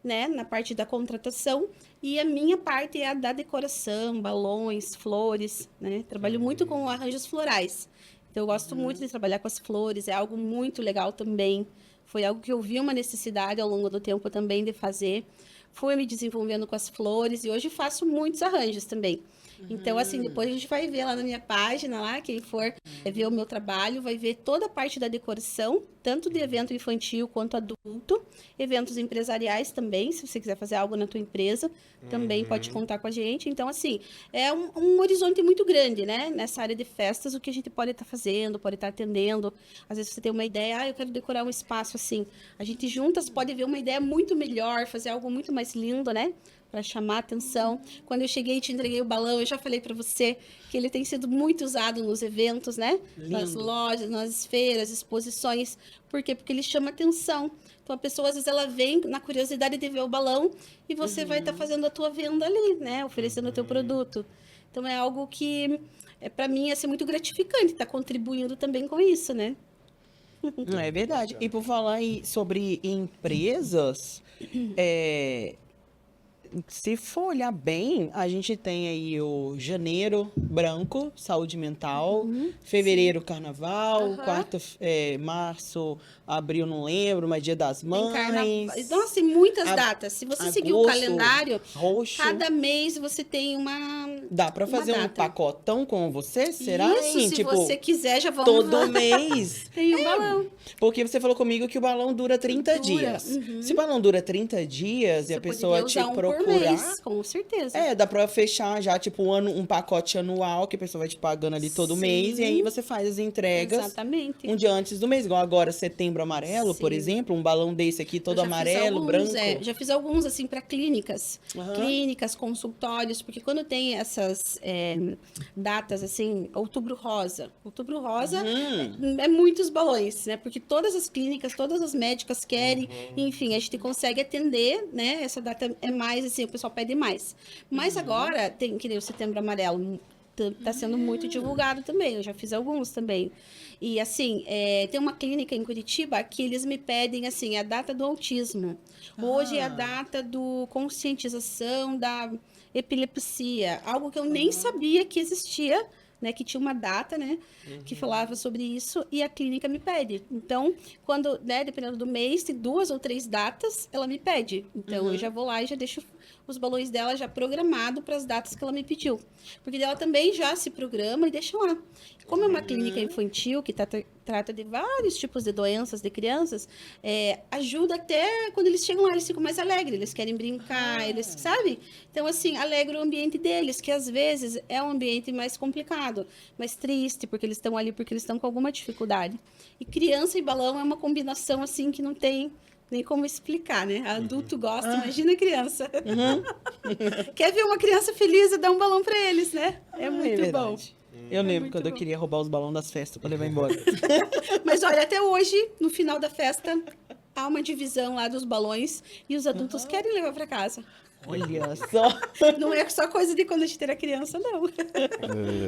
[SPEAKER 2] né, na parte da contratação. E a minha parte é a da decoração, balões, flores, né? Trabalho muito com arranjos florais. Então, eu gosto muito de trabalhar com as flores, é algo muito legal também. Foi algo que eu vi uma necessidade ao longo do tempo também de fazer. Fui me desenvolvendo com as flores e hoje faço muitos arranjos também. Então, assim, depois a gente vai ver lá na minha página, lá, quem for ver o meu trabalho, vai ver toda a parte da decoração, tanto de evento infantil quanto adulto, eventos empresariais também, se você quiser fazer algo na tua empresa, também pode contar com a gente. Então, assim, é um horizonte muito grande, né? Nessa área de festas, o que a gente pode estar fazendo, pode estar atendendo. Às vezes você tem uma ideia, eu quero decorar um espaço assim. A gente juntas pode ver uma ideia muito melhor, fazer algo muito mais lindo, né? Para chamar a atenção. Quando eu cheguei e te entreguei o balão, eu já falei para você que ele tem sido muito usado nos eventos, né?
[SPEAKER 1] Lindo.
[SPEAKER 2] Nas lojas, nas feiras, exposições. Por quê? Porque ele chama atenção. Então, a pessoa, às vezes, ela vem na curiosidade de ver o balão e você vai estar fazendo a tua venda ali, né? Oferecendo o teu produto. Então, é algo que, para mim, é muito gratificante estar contribuindo também com isso, né?
[SPEAKER 1] É verdade. E por falar sobre empresas, se for olhar bem, a gente tem aí o janeiro branco, saúde mental, fevereiro carnaval, março, abril não lembro, mas dia das mães.
[SPEAKER 2] Nossa, tem muitas datas. Se você seguir o calendário,
[SPEAKER 1] roxo.
[SPEAKER 2] cada mês você tem uma.
[SPEAKER 1] Dá pra fazer um pacotão com você? Será?
[SPEAKER 2] Isso,
[SPEAKER 1] hein?
[SPEAKER 2] se
[SPEAKER 1] Tipo,
[SPEAKER 2] você quiser, já vamos
[SPEAKER 1] todo
[SPEAKER 2] lá.
[SPEAKER 1] mês.
[SPEAKER 2] Tem um balão.
[SPEAKER 1] Porque você falou comigo que o balão dura 30 dias. Se o balão dura 30 dias e a pessoa te procurar.
[SPEAKER 2] Por mês, com certeza.
[SPEAKER 1] Dá pra fechar já, tipo, um pacote anual que a pessoa vai te pagando ali todo mês. E aí você faz as entregas.
[SPEAKER 2] Exatamente.
[SPEAKER 1] Um dia antes do mês. Igual agora, setembro amarelo, por exemplo. Um balão desse aqui, todo amarelo, branco.
[SPEAKER 2] Já fiz alguns, assim, pra clínicas. Clínicas, consultórios. Porque quando tem essas datas, assim, outubro rosa. Outubro rosa é muitos balões, né? Porque todas as clínicas, todas as médicas querem. Enfim, a gente consegue atender, né? Essa data é mais, assim, o pessoal pede mais. Mas agora, tem que nem o setembro amarelo, tá sendo muito divulgado também. Eu já fiz alguns também. E, assim, tem uma clínica em Curitiba que eles me pedem, assim, a data do autismo. Hoje é a data do conscientização da epilepsia. Algo que eu nem sabia que existia, né, que tinha uma data, né, que falava sobre isso, e a clínica me pede. Então, quando, né, dependendo do mês, tem 2 ou 3 datas, ela me pede. Então, eu já vou lá e já deixo os balões dela já programado para as datas que ela me pediu. Porque ela também já se programa e deixa lá. Como é uma clínica infantil que trata de vários tipos de doenças de crianças, ajuda até quando eles chegam lá, eles ficam mais alegres, eles querem brincar, eles, sabe? Então, assim, alegra o ambiente deles, que às vezes é um ambiente mais complicado, mais triste, porque eles estão ali, porque eles estão com alguma dificuldade. E criança e balão é uma combinação, assim, que não tem nem como explicar, né? Adulto gosta, imagina criança. Quer ver uma criança feliz e dar um balão para eles, né? É muito bom.
[SPEAKER 1] Eu lembro quando eu queria roubar os balões das festas para levar embora.
[SPEAKER 2] Mas olha, até hoje, no final da festa, há uma divisão lá dos balões e os adultos querem levar para casa.
[SPEAKER 1] Olha só.
[SPEAKER 2] Não é só coisa de quando a gente era criança, não.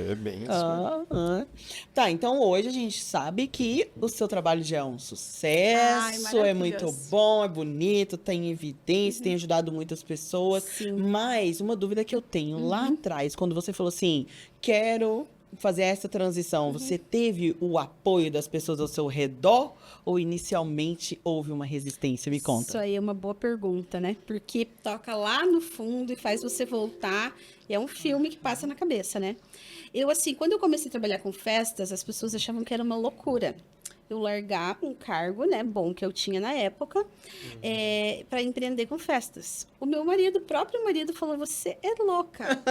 [SPEAKER 3] É bem isso.
[SPEAKER 1] Tá, então hoje a gente sabe que o seu trabalho já é um sucesso, é muito bom, é bonito, tem evidência, tem ajudado muitas pessoas.
[SPEAKER 2] Sim.
[SPEAKER 1] Mas uma dúvida que eu tenho lá atrás, quando você falou assim, quero fazer essa transição, você teve o apoio das pessoas ao seu redor ou inicialmente houve uma resistência? Me conta.
[SPEAKER 2] Isso aí é uma boa pergunta, né? Porque toca lá no fundo e faz você voltar. É um filme que passa na cabeça, né? Eu, assim, quando eu comecei a trabalhar com festas, as pessoas achavam que era uma loucura eu largar um cargo, né, bom que eu tinha na época, para empreender com festas. O meu marido, o próprio marido, falou: você é louca.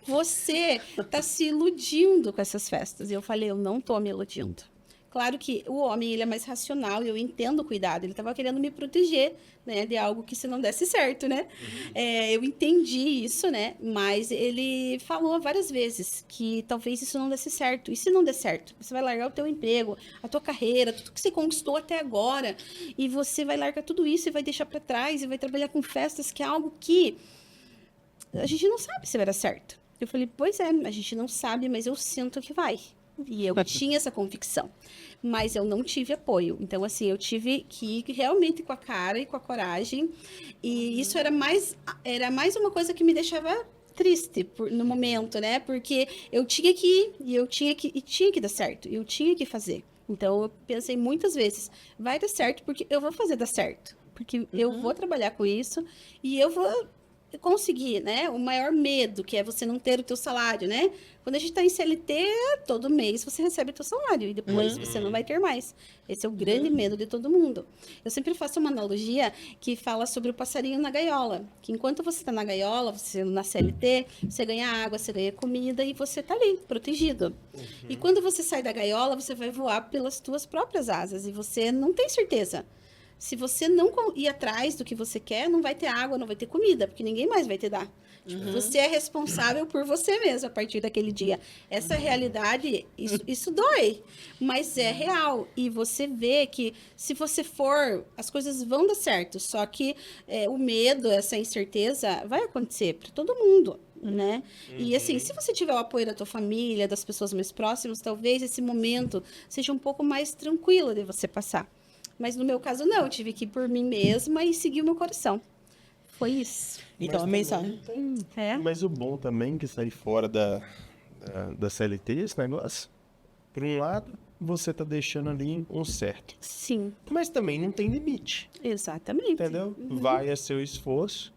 [SPEAKER 2] Você tá se iludindo com essas festas. E eu falei: eu não tô me iludindo. Claro que o homem, ele é mais racional e eu entendo o cuidado. Ele estava querendo me proteger, né, de algo que se não desse certo, né? Eu entendi isso, né? Mas ele falou várias vezes que talvez isso não desse certo. E se não der certo? Você vai largar o teu emprego, a tua carreira, tudo que você conquistou até agora. E você vai largar tudo isso e vai deixar para trás e vai trabalhar com festas, que é algo que a gente não sabe se vai dar certo. Eu falei: pois é, a gente não sabe, mas eu sinto que vai. E eu tinha essa convicção, mas eu não tive apoio. Então, assim, eu tive que ir realmente com a cara e com a coragem. E isso era mais uma coisa que me deixava triste no momento, né? Porque eu tinha que ir e tinha que dar certo. Eu tinha que fazer. Então, eu pensei muitas vezes: vai dar certo porque eu vou fazer dar certo. Porque eu vou trabalhar com isso e eu vou conseguir, né? O maior medo, que é você não ter o teu salário, né? Quando a gente tá em CLT, todo mês você recebe o teu salário e depois você não vai ter mais. Esse é o grande medo de todo mundo. Eu sempre faço uma analogia que fala sobre o passarinho na gaiola, que enquanto você tá na gaiola, você na CLT, você ganha água, você ganha comida e você tá ali, protegido. E quando você sai da gaiola, você vai voar pelas tuas próprias asas e você não tem certeza. Se você não ir atrás do que você quer, não vai ter água, não vai ter comida, porque ninguém mais vai te dar. Tipo, você é responsável por você mesmo a partir daquele dia. Essa realidade, isso dói, mas é real. E você vê que se você for, as coisas vão dar certo. Só que o medo, essa incerteza vai acontecer para todo mundo, né? E assim, se você tiver o apoio da tua família, das pessoas mais próximas, talvez esse momento seja um pouco mais tranquilo de você passar. Mas no meu caso, não. Eu tive que ir por mim mesma e seguir o meu coração. Foi isso.
[SPEAKER 1] Então, a mensagem...
[SPEAKER 2] É.
[SPEAKER 3] Mas o bom também que sair fora da CLT, esse negócio, por um lado, você tá deixando ali um certo.
[SPEAKER 2] Sim,
[SPEAKER 3] Mas também não tem limite,
[SPEAKER 2] exatamente.
[SPEAKER 3] entendeu? Vai a seu esforço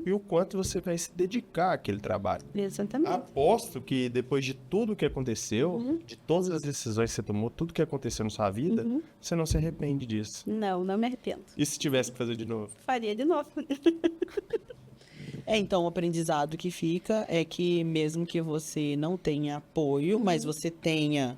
[SPEAKER 3] e o quanto você vai se dedicar àquele trabalho.
[SPEAKER 2] Exatamente.
[SPEAKER 3] Aposto que depois de tudo que aconteceu, de todas as decisões que você tomou, tudo que aconteceu na sua vida, você não se arrepende disso.
[SPEAKER 2] Não, não me arrependo.
[SPEAKER 3] E se tivesse que fazer de novo?
[SPEAKER 2] Faria de novo.
[SPEAKER 1] Então, o aprendizado que fica é que mesmo que você não tenha apoio, mas você tenha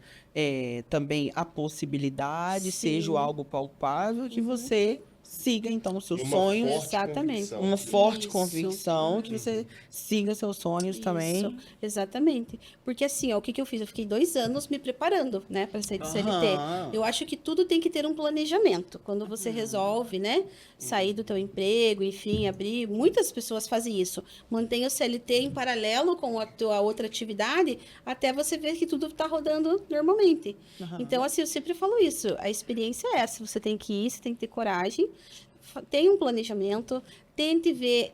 [SPEAKER 1] também a possibilidade,
[SPEAKER 2] Sim.
[SPEAKER 1] seja algo palpável, que você siga, então, os seus
[SPEAKER 3] Uma
[SPEAKER 1] sonhos.
[SPEAKER 3] forte
[SPEAKER 2] Exatamente.
[SPEAKER 3] convicção.
[SPEAKER 1] Uma forte
[SPEAKER 2] Isso.
[SPEAKER 1] convicção, que você siga seus sonhos também.
[SPEAKER 2] Isso, exatamente. Porque assim, ó, o que que eu fiz? Eu fiquei 2 anos me preparando, né, para sair do CLT.
[SPEAKER 1] Aham.
[SPEAKER 2] Eu acho que tudo tem que ter um planejamento. Quando você resolve, né, sair do teu emprego, enfim, abrir, muitas pessoas fazem isso. Mantém o CLT em paralelo com a tua outra atividade, até você ver que tudo está rodando normalmente.
[SPEAKER 1] Aham.
[SPEAKER 2] Então, assim, eu sempre falo isso. A experiência é essa. Você tem que ir, você tem que ter coragem. Tenha um planejamento, tente ver,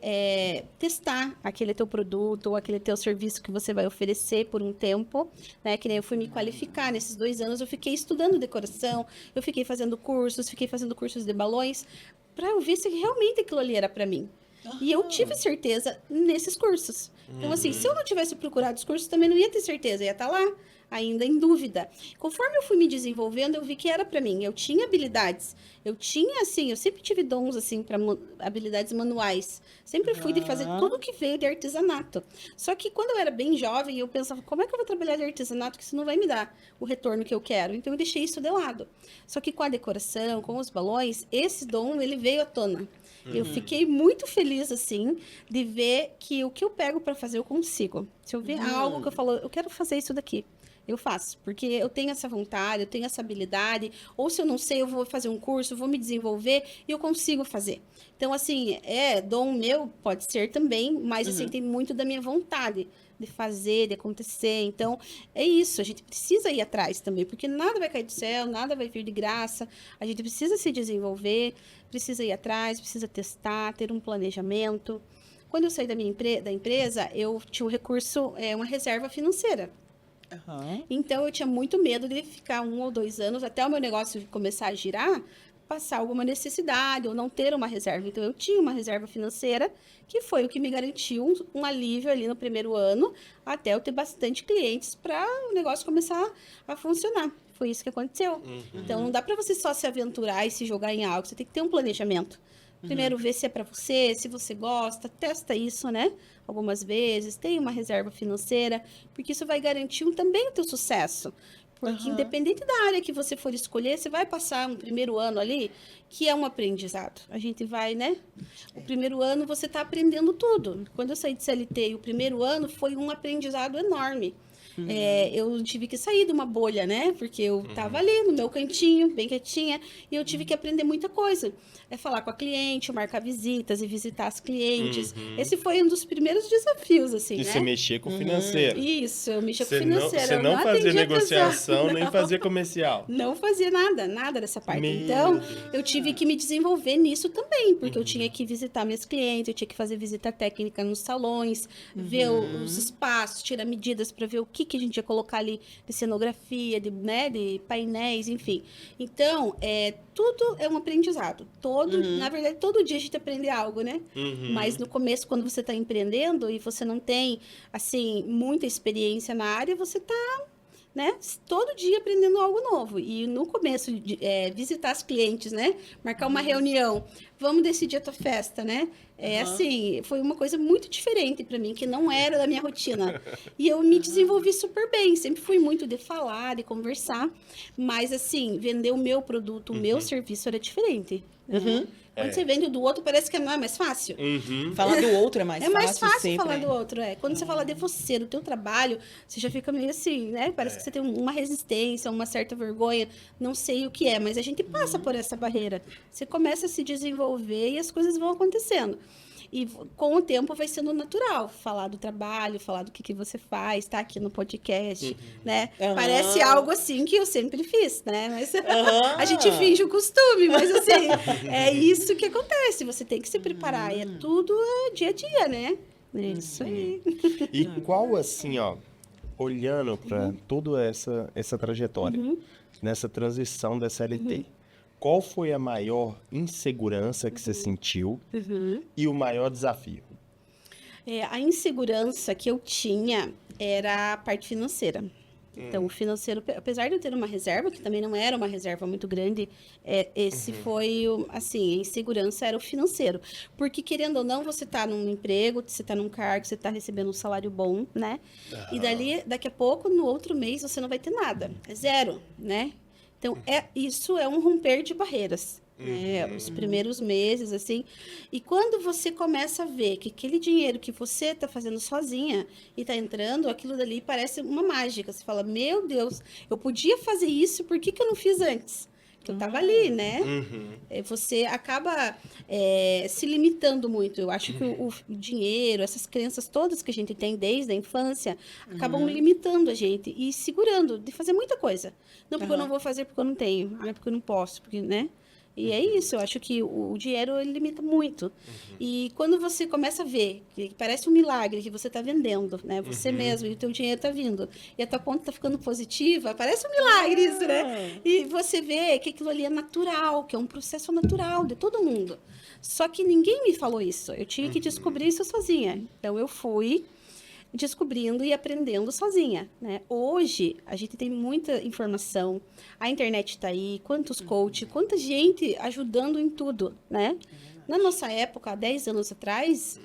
[SPEAKER 2] testar aquele teu produto ou aquele teu serviço que você vai oferecer por um tempo, né? Que nem eu fui me qualificar nesses 2 anos, eu fiquei estudando decoração, eu fiquei fazendo cursos de balões, para eu ver se realmente aquilo ali era para mim. E eu tive certeza nesses cursos. Então, assim, se eu não tivesse procurado os cursos, também não ia ter certeza, ia estar lá, ainda em dúvida. Conforme eu fui me desenvolvendo, eu vi que era para mim. Eu tinha habilidades. Eu tinha, assim, eu sempre tive dons, assim, para habilidades manuais. Sempre fui de fazer tudo que veio de artesanato. Só que quando eu era bem jovem, eu pensava, como é que eu vou trabalhar de artesanato que isso não vai me dar o retorno que eu quero? Então, eu deixei isso de lado. Só que com a decoração, com os balões, esse dom, ele veio à tona. Eu fiquei muito feliz, assim, de ver que o que eu pego para fazer, eu consigo. Se eu ver algo que eu falo, eu quero fazer isso daqui, eu faço. Porque eu tenho essa vontade, eu tenho essa habilidade. Ou se eu não sei, eu vou fazer um curso, vou me desenvolver e eu consigo fazer. Então, assim, dom meu, pode ser também, mas, assim, tem muito da minha vontade de fazer, de acontecer. Então, é isso. A gente precisa ir atrás também, porque nada vai cair do céu, nada vai vir de graça. A gente precisa se desenvolver, precisa ir atrás, precisa testar, ter um planejamento. Quando eu saí da minha da empresa, eu tinha um recurso, uma reserva financeira.
[SPEAKER 1] Aham.
[SPEAKER 2] Então, eu tinha muito medo de ficar 1 ou 2 anos, até o meu negócio começar a girar, passar alguma necessidade ou não ter uma reserva. Então, eu tinha uma reserva financeira, que foi o que me garantiu um alívio ali no primeiro ano, até eu ter bastante clientes para o negócio começar a funcionar. Foi isso que aconteceu. Então, não dá para você só se aventurar e se jogar em algo. Você tem que ter um planejamento. Primeiro, ver se é para você, se você gosta, testa isso, né? Algumas vezes, tem uma reserva financeira, porque isso vai garantir também o teu sucesso. Porque independente da área que você for escolher, você vai passar um primeiro ano ali, que é um aprendizado. A gente vai, né? O primeiro ano você está aprendendo tudo. Quando eu saí de CLT, o primeiro ano foi um aprendizado enorme. Eu tive que sair de uma bolha, né? Porque eu estava ali no meu cantinho, bem quietinha, e eu tive que aprender muita coisa. Falar com a cliente, marcar visitas e visitar as clientes. Esse foi um dos primeiros desafios, assim,
[SPEAKER 3] E
[SPEAKER 2] né?
[SPEAKER 3] você mexer com o financeiro.
[SPEAKER 2] Isso, eu mexia com o
[SPEAKER 3] Você não,
[SPEAKER 2] financeiro.
[SPEAKER 3] você
[SPEAKER 2] eu
[SPEAKER 3] não fazia
[SPEAKER 2] atendia
[SPEAKER 3] negociação,
[SPEAKER 2] pessoa.
[SPEAKER 3] nem
[SPEAKER 2] Não.
[SPEAKER 3] fazia comercial.
[SPEAKER 2] Não fazia nada dessa parte.
[SPEAKER 3] Meu
[SPEAKER 2] Então,
[SPEAKER 3] Deus.
[SPEAKER 2] eu tive que me desenvolver nisso também, porque eu tinha que visitar minhas clientes, eu tinha que fazer visita técnica nos salões, ver os espaços, tirar medidas para ver o que a gente ia colocar ali de cenografia, de painéis, enfim. Então, tudo é um aprendizado. Na verdade, todo dia a gente aprende algo, né? Mas no começo, quando você está empreendendo e você não tem, assim, muita experiência na área, você está, né, todo dia aprendendo algo novo. E no começo, visitar as clientes, né? Marcar uma reunião. Vamos decidir a tua festa, né? Assim, foi uma coisa muito diferente para mim, que não era da minha rotina. E eu me desenvolvi super bem. Sempre fui muito de falar, de conversar. Mas, assim, vender o meu produto, o meu serviço era diferente. Né? Quando você vende o do outro, parece que não é mais fácil.
[SPEAKER 1] Falar do outro é mais fácil.
[SPEAKER 2] É mais fácil
[SPEAKER 1] sempre,
[SPEAKER 2] falar
[SPEAKER 1] né?
[SPEAKER 2] do outro, Quando você fala de você, do teu trabalho, você já fica meio assim, né? Parece que você tem uma resistência, uma certa vergonha, não sei o que é, mas a gente passa por essa barreira. Você começa a se desenvolver e as coisas vão acontecendo. E com o tempo vai sendo natural falar do trabalho, falar do que você faz, tá aqui no podcast, né?
[SPEAKER 1] Aham.
[SPEAKER 2] Parece algo assim que eu sempre fiz, né? Mas
[SPEAKER 1] Aham.
[SPEAKER 2] a gente finge o costume, mas assim, é isso que acontece. Você tem que se preparar. E é tudo dia a dia, né? É isso aí.
[SPEAKER 3] E qual, assim, ó, olhando para toda essa trajetória, nessa transição da CLT, qual foi a maior insegurança que você sentiu e o maior desafio?
[SPEAKER 2] A insegurança que eu tinha era a parte financeira. Então, o financeiro, apesar de eu ter uma reserva, que também não era uma reserva muito grande, esse foi, assim, a insegurança era o financeiro. Porque, querendo ou não, você está num emprego, você está num cargo, você está recebendo um salário bom, né? E daqui a pouco, no outro mês, você não vai ter nada. É zero, né? Então, isso é um romper de barreiras. Os primeiros meses, assim. E quando você começa a ver que aquele dinheiro que você está fazendo sozinha e está entrando, aquilo dali parece uma mágica. Você fala, meu Deus, eu podia fazer isso, por que eu não fiz antes? Que eu estava ali, né? Você acaba se limitando muito. Eu acho que o dinheiro, essas crenças todas que a gente tem desde a infância, acabam limitando a gente e segurando de fazer muita coisa. Não, porque eu não vou fazer porque eu não tenho. Não é porque eu não posso, porque, né? E é isso, eu acho que o dinheiro ele limita muito. E quando você começa a ver que parece um milagre que você está vendendo, né? Você mesmo, e o teu dinheiro está vindo, e a tua conta está ficando positiva, parece um milagre isso, né? E você vê que aquilo ali é natural, que é um processo natural de todo mundo. Só que ninguém me falou isso, eu tive que descobrir isso sozinha. Então, eu fui descobrindo e aprendendo sozinha, né? Hoje, a gente tem muita informação, a internet está aí, quantos coaches, quanta gente ajudando em tudo, né? Na nossa época, há 10 anos atrás,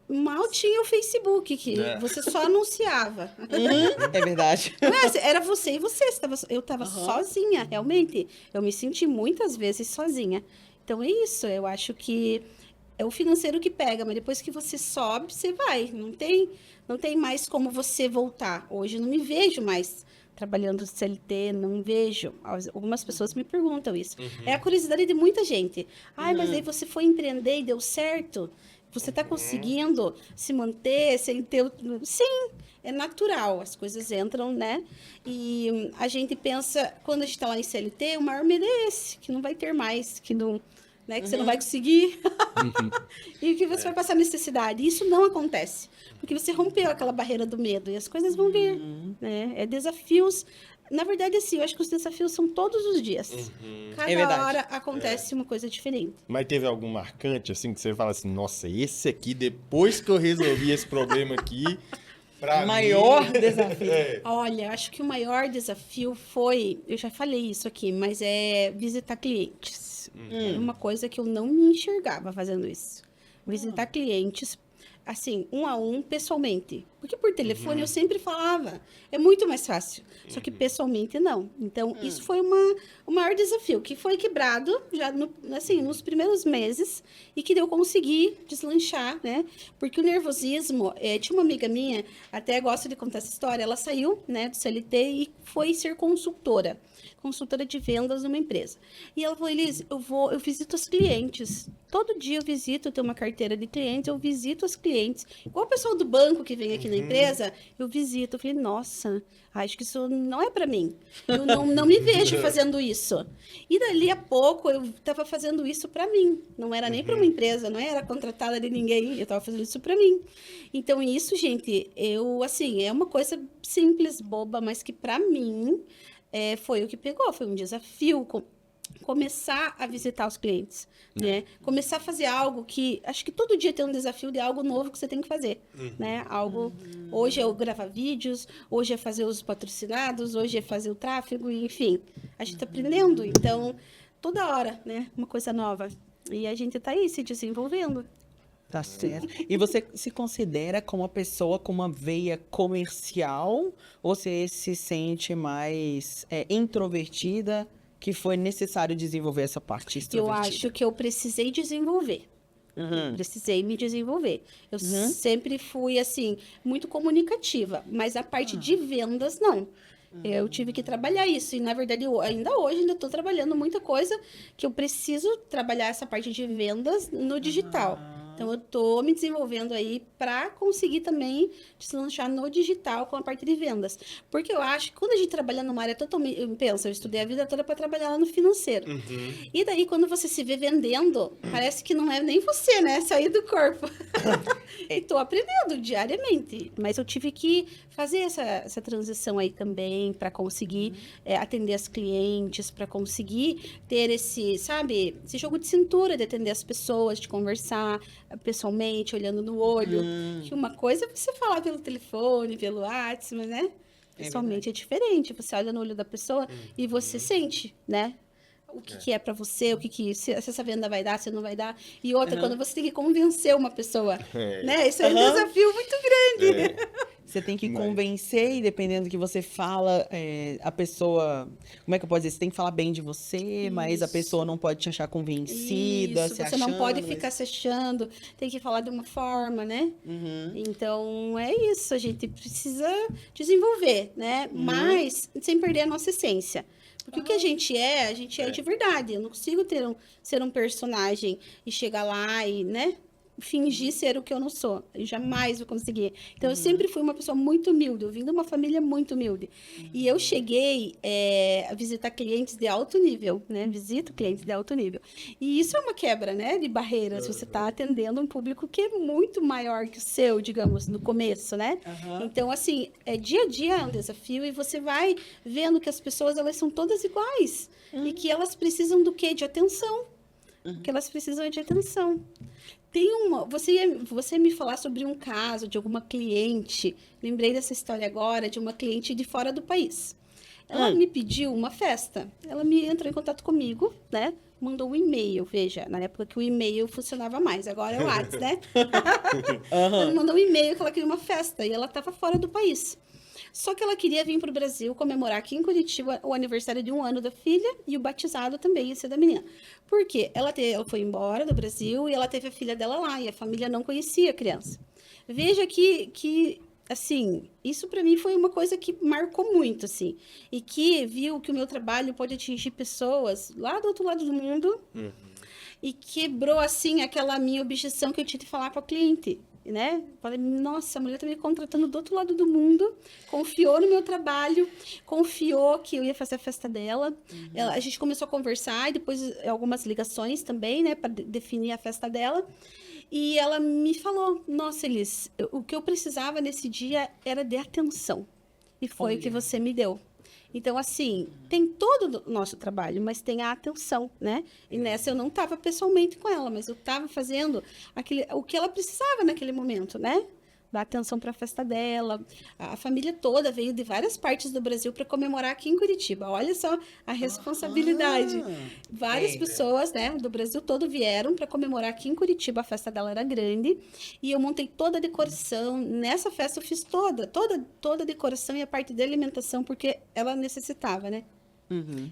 [SPEAKER 2] mal tinha o Facebook, que você só anunciava.
[SPEAKER 1] É verdade.
[SPEAKER 2] Mas era você e você, eu estava sozinha, realmente. Eu me senti muitas vezes sozinha. Então, é isso, eu acho que é o financeiro que pega, mas depois que você sobe, você vai. Não tem mais como você voltar. Hoje eu não me vejo mais trabalhando CLT, não me vejo. Algumas pessoas me perguntam isso. É a curiosidade de muita gente. Ai, mas aí você foi empreender e deu certo? Você está conseguindo se manter sem ter... Sim, é natural, as coisas entram, né? E a gente pensa, quando a gente está lá em CLT, o maior medo é esse, que não vai ter mais, que não... Né, que você não vai conseguir e que você vai passar necessidade. Isso não acontece, porque você rompeu aquela barreira do medo e as coisas vão vir. Né? É desafios. Na verdade, assim, eu acho que os desafios são todos os dias. Cada hora acontece uma coisa diferente.
[SPEAKER 3] Mas teve algum marcante, assim, que você fala assim, nossa, esse aqui, depois que eu resolvi esse problema aqui, pra
[SPEAKER 1] Maior
[SPEAKER 3] mim...
[SPEAKER 1] desafio.
[SPEAKER 2] Olha, acho que o maior desafio foi, eu já falei isso aqui, mas é visitar clientes. Era uma coisa que eu não me enxergava fazendo isso. Visitar clientes, assim, um a um, pessoalmente. Porque por telefone eu sempre falava, é muito mais fácil. Só que pessoalmente não. Então, isso foi o maior desafio, que foi quebrado já nos primeiros meses e que eu consegui deslanchar, né? Porque o nervosismo, tinha uma amiga minha, até gosto de contar essa história, ela saiu, né, do CLT e foi ser consultora de vendas numa empresa. E ela falou, Elis, eu visito os clientes. Todo dia eu visito, eu tenho uma carteira de clientes, eu visito os clientes. Igual o pessoal do banco que vem aqui na empresa, eu visito. Eu falei, nossa, acho que isso não é para mim. Eu não me vejo fazendo isso. E dali a pouco eu estava fazendo isso para mim. Não era nem para uma empresa, não era contratada de ninguém. Eu estava fazendo isso para mim. Então, isso, gente, assim, é uma coisa simples, boba, mas que para mim... foi o que pegou, foi um desafio começar a visitar os clientes, né? Começar a fazer algo que, acho que todo dia tem um desafio de algo novo que você tem que fazer, né? Hoje é gravar vídeos, hoje é fazer os patrocinados, hoje é fazer o tráfego, enfim, a gente tá aprendendo, então, toda hora, né? Uma coisa nova, e a gente tá aí se desenvolvendo.
[SPEAKER 1] Tá certo. E você se considera como uma pessoa com uma veia comercial ou você se sente mais introvertida, que foi necessário desenvolver essa parte extrovertida?
[SPEAKER 2] Eu acho que eu precisei desenvolver. Precisei me desenvolver. Eu sempre fui, assim, muito comunicativa, mas a parte de vendas, não. Eu tive que trabalhar isso. E, na verdade, ainda hoje, estou trabalhando muita coisa que eu preciso trabalhar essa parte de vendas no digital. Então, eu tô me desenvolvendo aí para conseguir também deslanchar no digital com a parte de vendas. Porque eu acho que quando a gente trabalha numa área totalmente... Eu estudei a vida toda para trabalhar lá no financeiro. E daí, quando você se vê vendendo, parece que não é nem você, né? Sair do corpo. E tô aprendendo diariamente. Mas eu tive que fazer essa transição aí também para conseguir atender as clientes, para conseguir ter esse, sabe, esse jogo de cintura de atender as pessoas, de conversar pessoalmente, olhando no olho. Que uma coisa é você falar pelo telefone, pelo WhatsApp, né? Pessoalmente é diferente. Você olha no olho da pessoa e você sente, né? O que é para você, se essa venda vai dar, se não vai dar. E outra, quando você tem que convencer uma pessoa, né? Isso é um desafio muito grande.
[SPEAKER 1] Você tem que convencer e dependendo do que você fala, a pessoa... Como é que eu posso dizer? Você tem que falar bem de você, mas a pessoa não pode te achar convencida,
[SPEAKER 2] Isso,
[SPEAKER 1] se
[SPEAKER 2] você não
[SPEAKER 1] achando,
[SPEAKER 2] pode
[SPEAKER 1] mas-
[SPEAKER 2] ficar se achando, tem que falar de uma forma, né? Então, é isso, a gente precisa desenvolver, né? Mas sem perder a nossa essência. Porque o que a gente é de verdade. Eu não consigo ser um personagem e chegar lá e, né? Fingir ser o que eu não sou. Eu jamais vou conseguir. Então, eu sempre fui uma pessoa muito humilde. Eu vim de uma família muito humilde. E eu cheguei a visitar clientes de alto nível, né? Visito clientes de alto nível. E isso é uma quebra, né? De barreiras. Você está atendendo um público que é muito maior que o seu, digamos, no começo, né? Então, assim, dia a dia é um desafio e você vai vendo que as pessoas, elas são todas iguais. E que elas precisam do quê? De atenção. Que elas precisam de atenção. Você me falar sobre um caso de alguma cliente. Lembrei dessa história agora de uma cliente de fora do país. Ela me pediu uma festa. Ela me entrou em contato comigo, né? Mandou um e-mail, veja, na época que o e-mail funcionava mais, agora é o WhatsApp, né? Ela me mandou um e-mail que ela queria uma festa e ela estava fora do país. Só que ela queria vir para o Brasil comemorar aqui em Curitiba o aniversário de 1 ano da filha e o batizado também ia ser da menina. Por quê? Ela foi embora do Brasil e ela teve a filha dela lá e a família não conhecia a criança. Veja que assim, isso para mim foi uma coisa que marcou muito, assim. E que viu que o meu trabalho pode atingir pessoas lá do outro lado do mundo e quebrou, assim, aquela minha objeção que eu tinha de falar para o cliente. Né? Falei, nossa, a mulher tá me contratando do outro lado do mundo, confiou no meu trabalho, confiou que eu ia fazer a festa dela. A gente começou a conversar e depois algumas ligações também, né, para definir a festa dela. E ela me falou, nossa, Elis, o que eu precisava nesse dia era de atenção. E foi o que você me deu. Então, assim, tem todo o nosso trabalho, mas tem a atenção, né? E nessa eu não estava pessoalmente com ela, mas eu estava fazendo o que ela precisava naquele momento, né? Dar atenção para a festa dela. A família toda veio de várias partes do Brasil para comemorar aqui em Curitiba. Olha só a responsabilidade. Várias pessoas, né, do Brasil todo vieram para comemorar aqui em Curitiba. A festa dela era grande e eu montei toda a decoração. Nessa festa eu fiz toda a decoração e a parte de alimentação porque ela necessitava, né?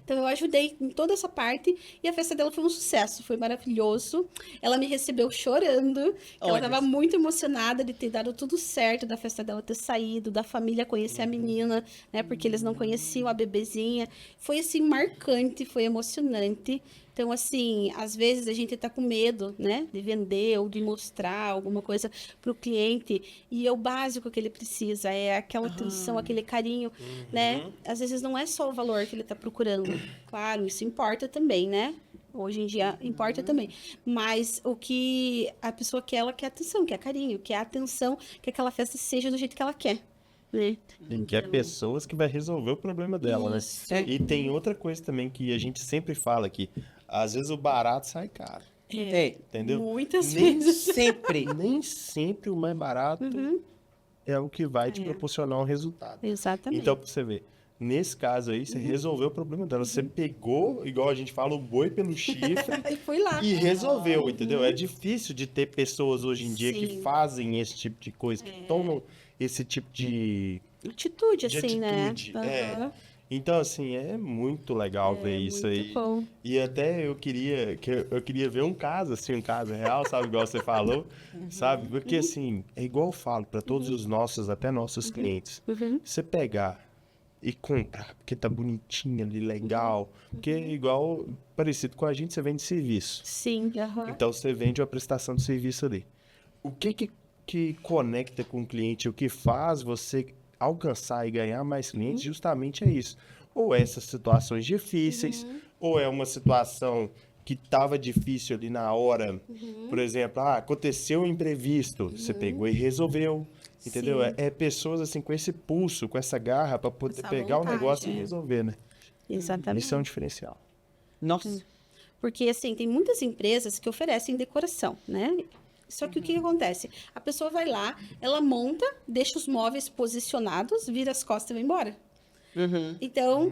[SPEAKER 2] Então eu ajudei em toda essa parte e a festa dela foi um sucesso, foi maravilhoso. Ela me recebeu chorando, ela estava muito emocionada de ter dado tudo certo, da festa dela ter saído, da família conhecer a menina, né? Porque eles não conheciam a bebezinha. Foi assim marcante, foi emocionante. Então, assim, às vezes a gente tá com medo, né, de vender ou de mostrar alguma coisa para o cliente e é o básico que ele precisa, é aquela atenção, aquele carinho, né? Às vezes não é só o valor que ele tá procurando. Claro, isso importa também, né? Hoje em dia importa também. Mas o que a pessoa quer, ela quer atenção, quer carinho, quer atenção, que aquela festa seja do jeito que ela quer. Né?
[SPEAKER 3] E quer pessoas que vai resolver o problema dela,
[SPEAKER 2] Isso.
[SPEAKER 3] né? E tem outra coisa também que a gente sempre fala aqui. Às vezes o barato sai caro, entendeu?
[SPEAKER 2] Muitas
[SPEAKER 3] Nem
[SPEAKER 2] vezes.
[SPEAKER 1] Sempre.
[SPEAKER 3] Nem sempre o mais barato é o que vai te proporcionar um resultado.
[SPEAKER 2] Exatamente.
[SPEAKER 3] Então, pra você ver, nesse caso aí, você resolveu o problema dela. Você pegou, igual a gente fala, o boi pelo chifre
[SPEAKER 2] E fui lá.
[SPEAKER 3] e resolveu, entendeu? É difícil de ter pessoas hoje em dia que
[SPEAKER 2] Sim.
[SPEAKER 3] fazem esse tipo de coisa, que tomam esse tipo de
[SPEAKER 2] Atitude,
[SPEAKER 3] de
[SPEAKER 2] assim,
[SPEAKER 3] atitude,
[SPEAKER 2] né?
[SPEAKER 3] é. Então, assim, é muito legal ver isso
[SPEAKER 2] muito
[SPEAKER 3] aí.
[SPEAKER 2] bom.
[SPEAKER 3] E até eu queria ver um caso, assim, um caso real, sabe? Igual você falou, sabe? Porque, assim, é igual eu falo para todos os nossos, até nossos clientes. Você pegar e comprar, porque tá bonitinho ali, legal. Porque é igual, parecido com a gente, você vende serviço.
[SPEAKER 2] Sim,
[SPEAKER 3] Então, você vende uma prestação de serviço ali. O que conecta com o cliente, o que faz você alcançar e ganhar mais clientes, justamente é isso. Ou essas situações difíceis, ou é uma situação que estava difícil ali na hora. Por exemplo, aconteceu um imprevisto, você pegou e resolveu. Entendeu?
[SPEAKER 2] Sim.
[SPEAKER 3] É pessoas assim com esse pulso, com essa garra para poder
[SPEAKER 2] Essa
[SPEAKER 3] pegar o
[SPEAKER 2] vontade,
[SPEAKER 3] negócio e
[SPEAKER 2] é.
[SPEAKER 3] resolver, né?
[SPEAKER 2] Exatamente.
[SPEAKER 3] Isso é um diferencial.
[SPEAKER 1] Nossa.
[SPEAKER 2] Porque, assim, tem muitas empresas que oferecem decoração, né? Só que o que acontece? A pessoa vai lá, ela monta, deixa os móveis posicionados, vira as costas e vai embora. Então,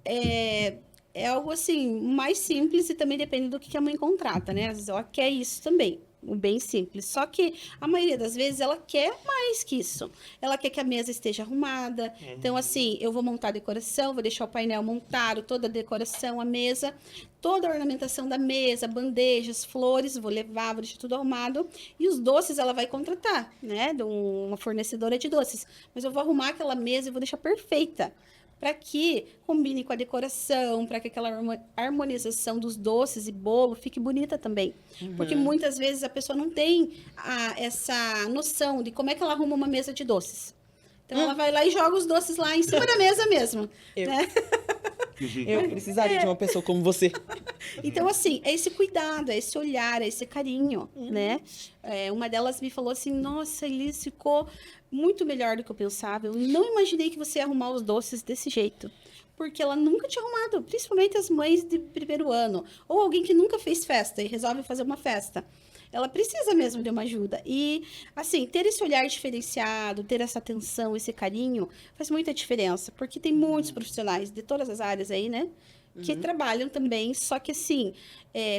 [SPEAKER 2] é algo assim, mais simples e também depende do que a mãe contrata, né? Às vezes ela quer isso também, o bem simples. Só que a maioria das vezes ela quer mais que isso. Ela quer que a mesa esteja arrumada. Então, assim, eu vou montar a decoração, vou deixar o painel montado, toda a decoração, a mesa, toda a ornamentação da mesa, bandejas, flores, vou levar, vou deixar tudo arrumado. E os doces ela vai contratar, né? De uma fornecedora de doces. Mas eu vou arrumar aquela mesa e vou deixar perfeita, para que combine com a decoração, para que aquela harmonização dos doces e bolo fique bonita também. Porque muitas vezes a pessoa não tem essa noção de como é que ela arruma uma mesa de doces. Então, ela vai lá e joga os doces lá em cima da mesa mesmo.
[SPEAKER 1] Eu.
[SPEAKER 2] Né?
[SPEAKER 1] Eu precisaria de uma pessoa como você.
[SPEAKER 2] Então, assim, é esse cuidado, é esse olhar, é esse carinho, né? Uma delas me falou assim, nossa, Elis, ficou muito melhor do que eu pensava. Eu não imaginei que você ia arrumar os doces desse jeito. Porque ela nunca tinha arrumado, principalmente as mães de primeiro ano. Ou alguém que nunca fez festa e resolve fazer uma festa. Ela precisa mesmo de uma ajuda. E, assim, ter esse olhar diferenciado, ter essa atenção, esse carinho, faz muita diferença. Porque tem muitos profissionais de todas as áreas aí, né? Que trabalham também, só que assim,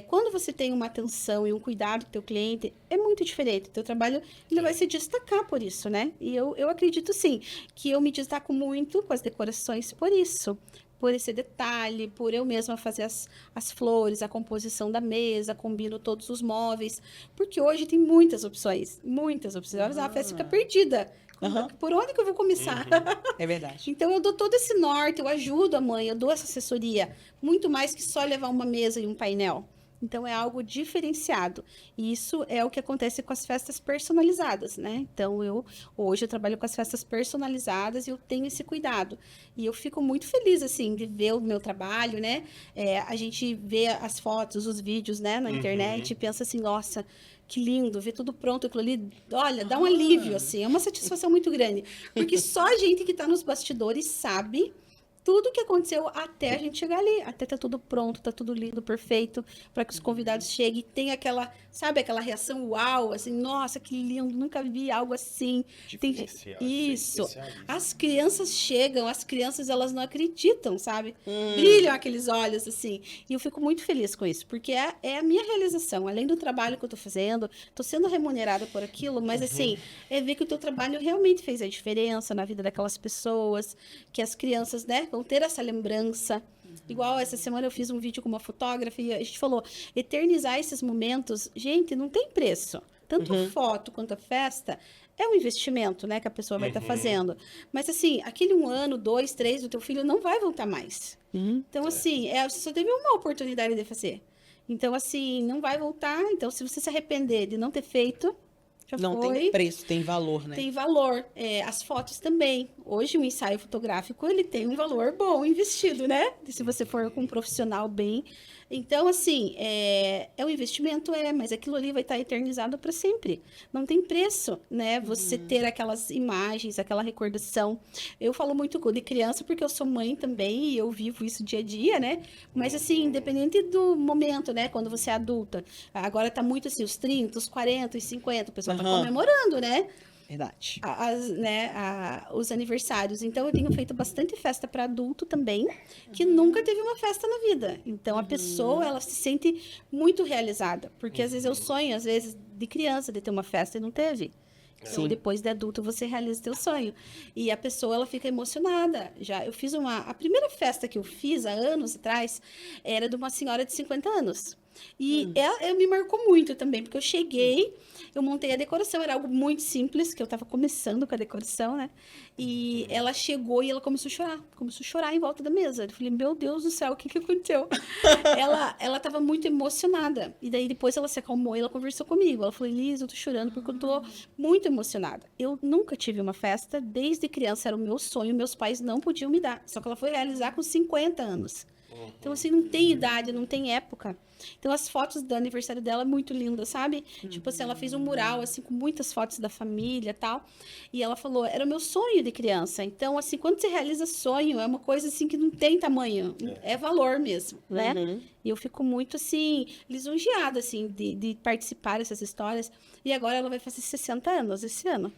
[SPEAKER 2] quando você tem uma atenção e um cuidado com o teu cliente, é muito diferente. O teu trabalho ele vai se destacar por isso, né? E eu acredito sim, que eu me destaco muito com as decorações por isso. Por esse detalhe, por eu mesma fazer as flores, a composição da mesa, combino todos os móveis. Porque hoje tem muitas opções, muitas opções. A festa fica perdida. Por onde que eu vou começar?
[SPEAKER 1] É verdade.
[SPEAKER 2] Então, eu dou todo esse norte, eu ajudo a mãe, eu dou essa assessoria. Muito mais que só levar uma mesa e um painel. Então, é algo diferenciado. E isso é o que acontece com as festas personalizadas, né? Então, hoje eu trabalho com as festas personalizadas e eu tenho esse cuidado. E eu fico muito feliz, assim, de ver o meu trabalho, né? A gente vê as fotos, os vídeos, né, na internet e pensa assim, nossa, que lindo, ver tudo pronto, aquilo ali, olha, dá um alívio, assim, é uma satisfação muito grande. Porque só a gente que está nos bastidores sabe tudo o que aconteceu até a gente chegar ali, até tá tudo pronto, tá tudo lindo, perfeito, para que os convidados cheguem e tenham aquela, sabe, aquela reação uau, assim, nossa, que lindo, nunca vi algo assim.
[SPEAKER 3] Diferencial,
[SPEAKER 2] Isso.
[SPEAKER 3] especialista.
[SPEAKER 2] As crianças chegam, as crianças elas não acreditam, sabe? Brilham aqueles olhos assim. E eu fico muito feliz com isso, porque é a minha realização, além do trabalho que eu tô fazendo, tô sendo remunerada por aquilo, mas assim, é ver que o teu trabalho realmente fez a diferença na vida daquelas pessoas, que as crianças, né, vão ter essa lembrança. Igual essa semana eu fiz um vídeo com uma fotógrafa e a gente falou, eternizar esses momentos, gente, não tem preço. Tanto a foto quanto a festa é um investimento, né, que a pessoa vai estar fazendo. Mas assim, aquele 1 ano, 2, 3 do teu filho não vai voltar mais. Então, assim, você só teve uma oportunidade de fazer. Então, assim, não vai voltar. Então, se você se arrepender de não ter feito, já
[SPEAKER 1] Não
[SPEAKER 2] foi.
[SPEAKER 1] tem preço, tem valor, né?
[SPEAKER 2] Tem valor. As fotos também. Hoje, o ensaio fotográfico, ele tem um valor bom investido, né? Se você for com um profissional bem. Então, assim, é um investimento, mas aquilo ali vai estar eternizado para sempre. Não tem preço, né? Você ter aquelas imagens, aquela recordação. Eu falo muito de criança porque eu sou mãe também e eu vivo isso dia a dia, né? Mas, assim, independente do momento, né? Quando você é adulta. Agora tá muito assim, os 30, os 40, os 50, o pessoal tá comemorando, né?
[SPEAKER 1] Verdade.
[SPEAKER 2] Os aniversários. Então, eu tenho feito bastante festa para adulto também, que nunca teve uma festa na vida. Então, a pessoa, ela se sente muito realizada. Porque, às vezes, eu sonho, às vezes, de criança, de ter uma festa e não teve. Então, depois de adulto, você realiza o teu sonho. E a pessoa, ela fica emocionada. Eu fiz a primeira festa que eu fiz, há anos atrás, era de uma senhora de 50 anos. E ela me marcou muito também, porque eu cheguei, eu montei a decoração, era algo muito simples, que eu tava começando com a decoração, né? E ela chegou e ela começou a chorar em volta da mesa. Eu falei, meu Deus do céu, o que aconteceu? ela tava muito emocionada. E daí depois ela se acalmou e ela conversou comigo. Ela falou, Elis, eu tô chorando porque eu tô muito emocionada. Eu nunca tive uma festa, desde criança era o meu sonho, meus pais não podiam me dar. Só que ela foi realizar com 50 anos. Então, assim, não tem idade, não tem época. Então, as fotos do aniversário dela é muito linda, sabe? Tipo assim, ela fez um mural, assim, com muitas fotos da família e tal. E ela falou, era o meu sonho de criança. Então, assim, quando você realiza sonho, é uma coisa, assim, que não tem tamanho. É valor mesmo, né? E eu fico muito, assim, lisonjeada, assim, de participar dessas histórias. E agora ela vai fazer 60 anos esse ano.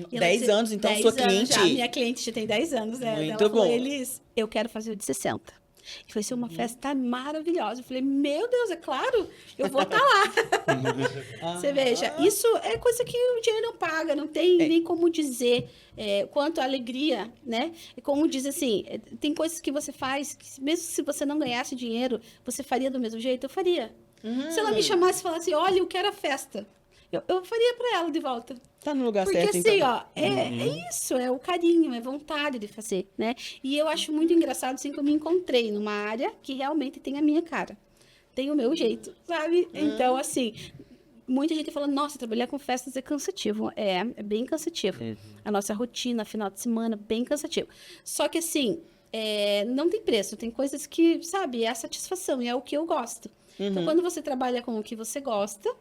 [SPEAKER 1] 10 anos, então,
[SPEAKER 2] 10
[SPEAKER 1] sua
[SPEAKER 2] anos
[SPEAKER 1] cliente.
[SPEAKER 2] Já. Minha cliente já tem 10 anos, né?
[SPEAKER 1] Muito
[SPEAKER 2] Ela falou,
[SPEAKER 1] bom.
[SPEAKER 2] Elis, eu quero fazer o de 60. E vai ser uma festa maravilhosa. Eu falei, meu Deus, é claro, eu vou estar lá. Você veja, isso é coisa que o dinheiro não paga, não tem nem como dizer quanto a alegria, né? E como diz assim, tem coisas que você faz, que mesmo se você não ganhasse dinheiro, você faria do mesmo jeito? Eu faria. Se ela me chamasse e falasse, olha, eu quero a festa, eu faria para ela de volta.
[SPEAKER 1] Tá no lugar
[SPEAKER 2] Porque
[SPEAKER 1] certo,
[SPEAKER 2] assim,
[SPEAKER 1] então.
[SPEAKER 2] ó, é isso, é o carinho, é vontade de fazer, né? E eu acho muito engraçado, assim, que eu me encontrei numa área que realmente tem a minha cara. Tem o meu jeito, sabe? Então, assim, muita gente fala, nossa, trabalhar com festas é cansativo. É bem cansativo. A nossa rotina, final de semana, bem cansativo. Só que, assim, não tem preço. Tem coisas que, sabe, é a satisfação e é o que eu gosto. Então, quando você trabalha com o que você gosta,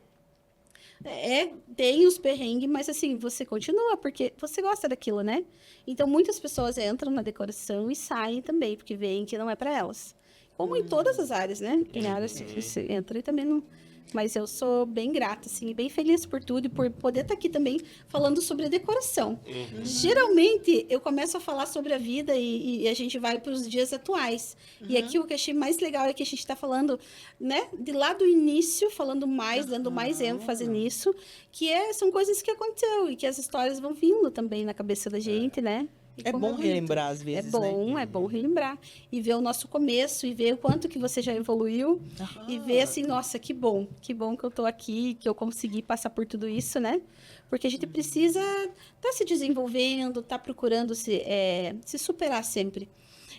[SPEAKER 2] tem os perrengues, mas assim, você continua, porque você gosta daquilo, né? Então, muitas pessoas entram na decoração e saem também, porque veem que não é para elas. Como em todas as áreas, né? Tem áreas que você entra e também não... Mas eu sou bem grata, assim, e bem feliz por tudo e por poder estar aqui também falando sobre a decoração. Geralmente, eu começo a falar sobre a vida e a gente vai para os dias atuais. E aqui o que eu achei mais legal é que a gente está falando, né, de lá do início, falando mais, dando mais ênfase nisso, que são coisas que aconteceu e que as histórias vão vindo também na cabeça da gente, né? E
[SPEAKER 1] É
[SPEAKER 2] como
[SPEAKER 1] bom
[SPEAKER 2] bonito.
[SPEAKER 1] relembrar às vezes, né?
[SPEAKER 2] É bom relembrar. E ver o nosso começo, e ver o quanto que você já evoluiu. E ver assim, nossa, que bom que eu tô aqui, que eu consegui passar por tudo isso, né? Porque a gente precisa estar se desenvolvendo, estar procurando se superar sempre.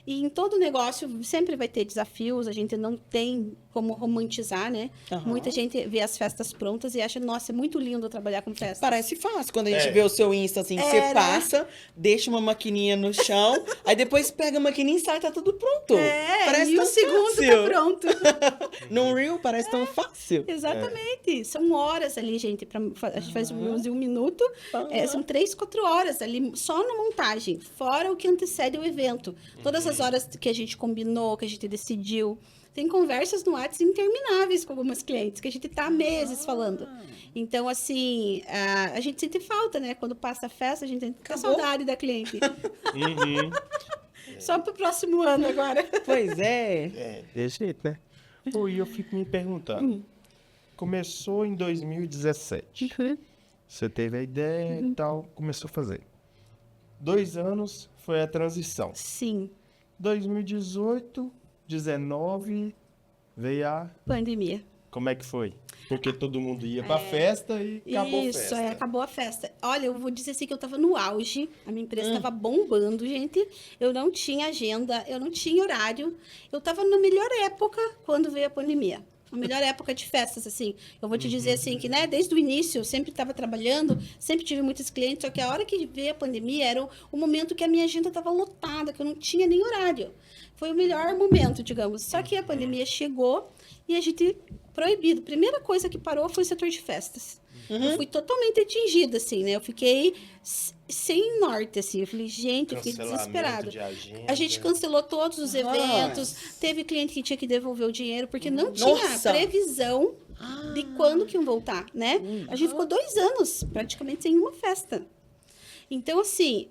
[SPEAKER 2] E em todo negócio sempre vai ter desafios, a gente não tem como romantizar, né? Muita gente vê as festas prontas e acha, nossa, é muito lindo trabalhar com festa.
[SPEAKER 1] Parece fácil. Quando a gente vê o seu Insta, assim, que você passa, deixa uma maquininha no chão, aí depois pega a maquininha e sai, tá tudo pronto. Parece
[SPEAKER 2] e
[SPEAKER 1] tão
[SPEAKER 2] o segundo
[SPEAKER 1] fácil.
[SPEAKER 2] tá pronto.
[SPEAKER 1] Num Reel parece tão fácil.
[SPEAKER 2] Exatamente. São horas ali, gente. A gente faz um de 1 minuto. São 3, 4 horas ali, só na montagem. Fora o que antecede o evento. Todas as horas que a gente combinou, que a gente decidiu. Tem conversas no WhatsApp intermináveis com algumas clientes, que a gente tá há meses falando. Então, assim, a gente sente falta, né? Quando passa a festa, a gente tem saudade da cliente. Só pro próximo ano agora.
[SPEAKER 1] Pois é.
[SPEAKER 3] Desse jeito, né? Pô, e eu fico me perguntando. Começou em 2017. Você teve a ideia e tal, começou a fazer. 2 anos foi a transição.
[SPEAKER 2] Sim.
[SPEAKER 3] 2018, 19, veio a...
[SPEAKER 2] Pandemia.
[SPEAKER 3] Como é que foi? Porque todo mundo ia pra festa e acabou a festa.
[SPEAKER 2] Isso, acabou a festa. Olha, eu vou dizer assim que eu tava no auge, a minha empresa tava bombando, gente. Eu não tinha agenda, eu não tinha horário. Eu tava na melhor época quando veio a pandemia. A melhor época de festas, assim. Eu vou te dizer assim que, né, desde o início eu sempre estava trabalhando, sempre tive muitos clientes, só que a hora que veio a pandemia era o momento que a minha agenda estava lotada, que eu não tinha nem horário. Foi o melhor momento, digamos. Só que a pandemia chegou e a gente proibido. Primeira coisa que parou foi o setor de festas. Eu fui totalmente atingida, assim, né? Eu fiquei sem norte, assim. Eu falei, gente, eu fiquei desesperada. A gente cancelou todos os eventos. Teve cliente que tinha que devolver o dinheiro, porque não tinha previsão de quando que iam voltar, né? A gente ficou 2 anos, praticamente, sem uma festa. Então, assim,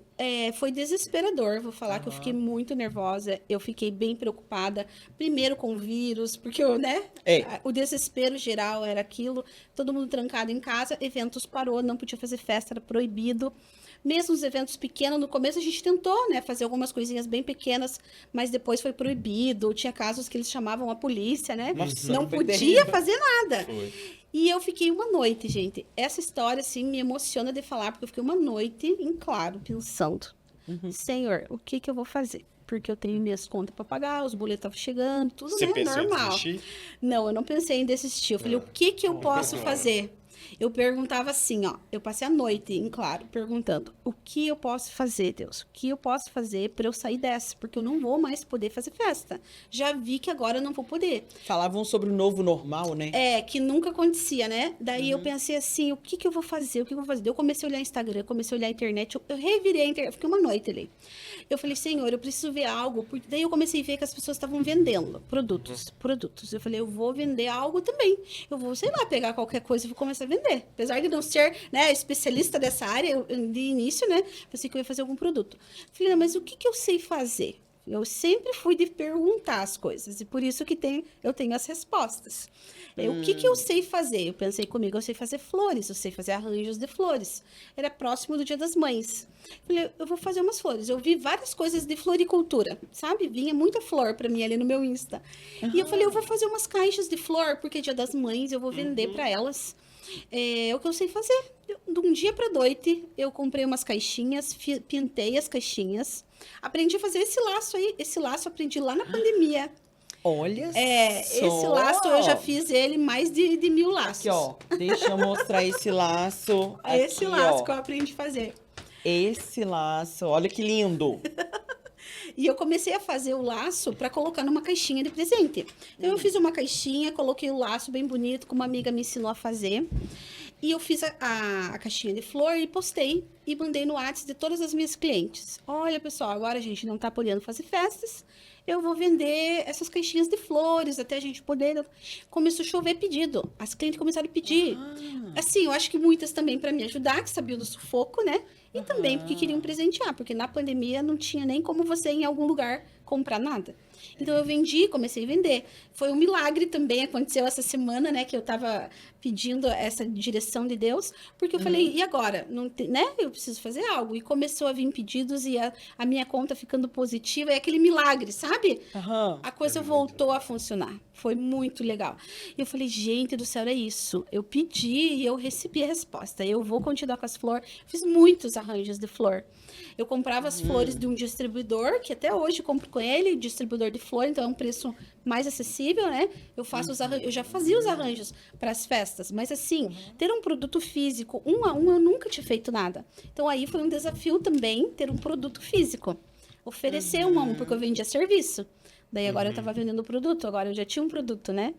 [SPEAKER 2] foi desesperador. Vou falar que eu fiquei muito nervosa. Eu fiquei bem preocupada. Primeiro com o vírus, porque o desespero geral era aquilo. Todo mundo trancado em casa. Eventos parou, não podia fazer festa, era proibido. Mesmo os eventos pequenos, no começo a gente tentou, né, fazer algumas coisinhas bem pequenas, mas depois foi proibido. Tinha casos que eles chamavam a polícia, né?
[SPEAKER 1] Nossa,
[SPEAKER 2] Não
[SPEAKER 1] foi
[SPEAKER 2] podia
[SPEAKER 1] terrível.
[SPEAKER 2] fazer nada.
[SPEAKER 3] Foi.
[SPEAKER 2] E eu fiquei uma noite, gente. Essa história, assim, me emociona de falar, porque eu fiquei uma noite em claro, pensando. Senhor, o que que eu vou fazer? Porque eu tenho minhas contas para pagar, os boletos estavam chegando, tudo,
[SPEAKER 3] Você
[SPEAKER 2] né,
[SPEAKER 3] pensou em
[SPEAKER 2] normal.
[SPEAKER 3] desistir?
[SPEAKER 2] Não, eu não pensei em desistir. Eu falei, o que que eu posso fazer? Eu perguntava assim, ó, eu passei a noite, em claro, perguntando, o que eu posso fazer, Deus? O que eu posso fazer para eu sair dessa? Porque eu não vou mais poder fazer festa. Já vi que agora eu não vou poder.
[SPEAKER 1] Falavam sobre o novo normal, né?
[SPEAKER 2] É, que nunca acontecia, né? Daí eu pensei assim, o que que eu vou fazer? O que que eu vou fazer? Daí eu comecei a olhar Instagram, comecei a olhar a internet, eu revirei a internet, fiquei uma noite ali. Eu falei, Senhor, eu preciso ver algo, porque daí eu comecei a ver que as pessoas estavam vendendo produtos. Eu falei, eu vou vender algo também. Eu vou, sei lá, pegar qualquer coisa e vou começar a vender. Apesar de não ser, né, especialista dessa área, de início, né, pensei que eu ia fazer algum produto. Falei, não, mas o que que eu sei fazer? Eu sempre fui de perguntar as coisas, e por isso que eu tenho as respostas. O que que eu sei fazer? Eu pensei comigo, eu sei fazer flores, eu sei fazer arranjos de flores. Era próximo do Dia das Mães. Falei, eu vou fazer umas flores. Eu vi várias coisas de floricultura, sabe? Vinha muita flor para mim ali no meu Insta. E eu falei, eu vou fazer umas caixas de flor, porque Dia das Mães eu vou vender para elas. É o que eu sei fazer. De um dia para noite, eu comprei umas caixinhas, pintei as caixinhas, aprendi a fazer esse laço aí. Esse laço eu aprendi lá na pandemia.
[SPEAKER 1] Olha só.
[SPEAKER 2] Esse laço eu já fiz ele mais de 1000 laços.
[SPEAKER 1] Aqui, ó. Deixa eu mostrar esse laço.
[SPEAKER 2] Esse
[SPEAKER 1] Aqui,
[SPEAKER 2] laço
[SPEAKER 1] ó.
[SPEAKER 2] que eu aprendi a fazer.
[SPEAKER 1] Esse laço. Olha que lindo.
[SPEAKER 2] E eu comecei a fazer o laço para colocar numa caixinha de presente. Então, eu fiz uma caixinha, coloquei o laço bem bonito, como uma amiga me ensinou a fazer. E eu fiz a caixinha de flor e postei e mandei no WhatsApp de todas as minhas clientes. Olha, pessoal, agora a gente não tá podendo fazer festas. Eu vou vender essas caixinhas de flores até a gente poder. Começou a chover pedido. As clientes começaram a pedir. Assim, eu acho que muitas também para me ajudar, que sabiam do sufoco, né? E também porque queriam presentear, porque na pandemia não tinha nem como você ir em algum lugar comprar nada. Então eu vendi, comecei a vender. Foi um milagre também, aconteceu essa semana, né, que eu tava pedindo essa direção de Deus, porque eu falei, e agora? Não né? Eu preciso fazer algo. E começou a vir pedidos e a minha conta ficando positiva, é aquele milagre, sabe?
[SPEAKER 1] Aham.
[SPEAKER 2] A coisa voltou a funcionar. Foi muito legal. E eu falei, gente do céu, é isso. Eu pedi e eu recebi a resposta. Eu vou continuar com as flores. Fiz muitos arranjos de flor. Eu comprava as flores de um distribuidor, que até hoje eu compro com ele, distribuidor de flor, então é um preço mais acessível, né? Eu faço os arranjos, eu já fazia os arranjos para as festas, mas assim, ter um produto físico, um a um, eu nunca tinha feito nada. Então aí foi um desafio também ter um produto físico. Oferecer um a um, porque eu vendia serviço. Daí agora eu estava vendendo o produto, agora eu já tinha um produto, né?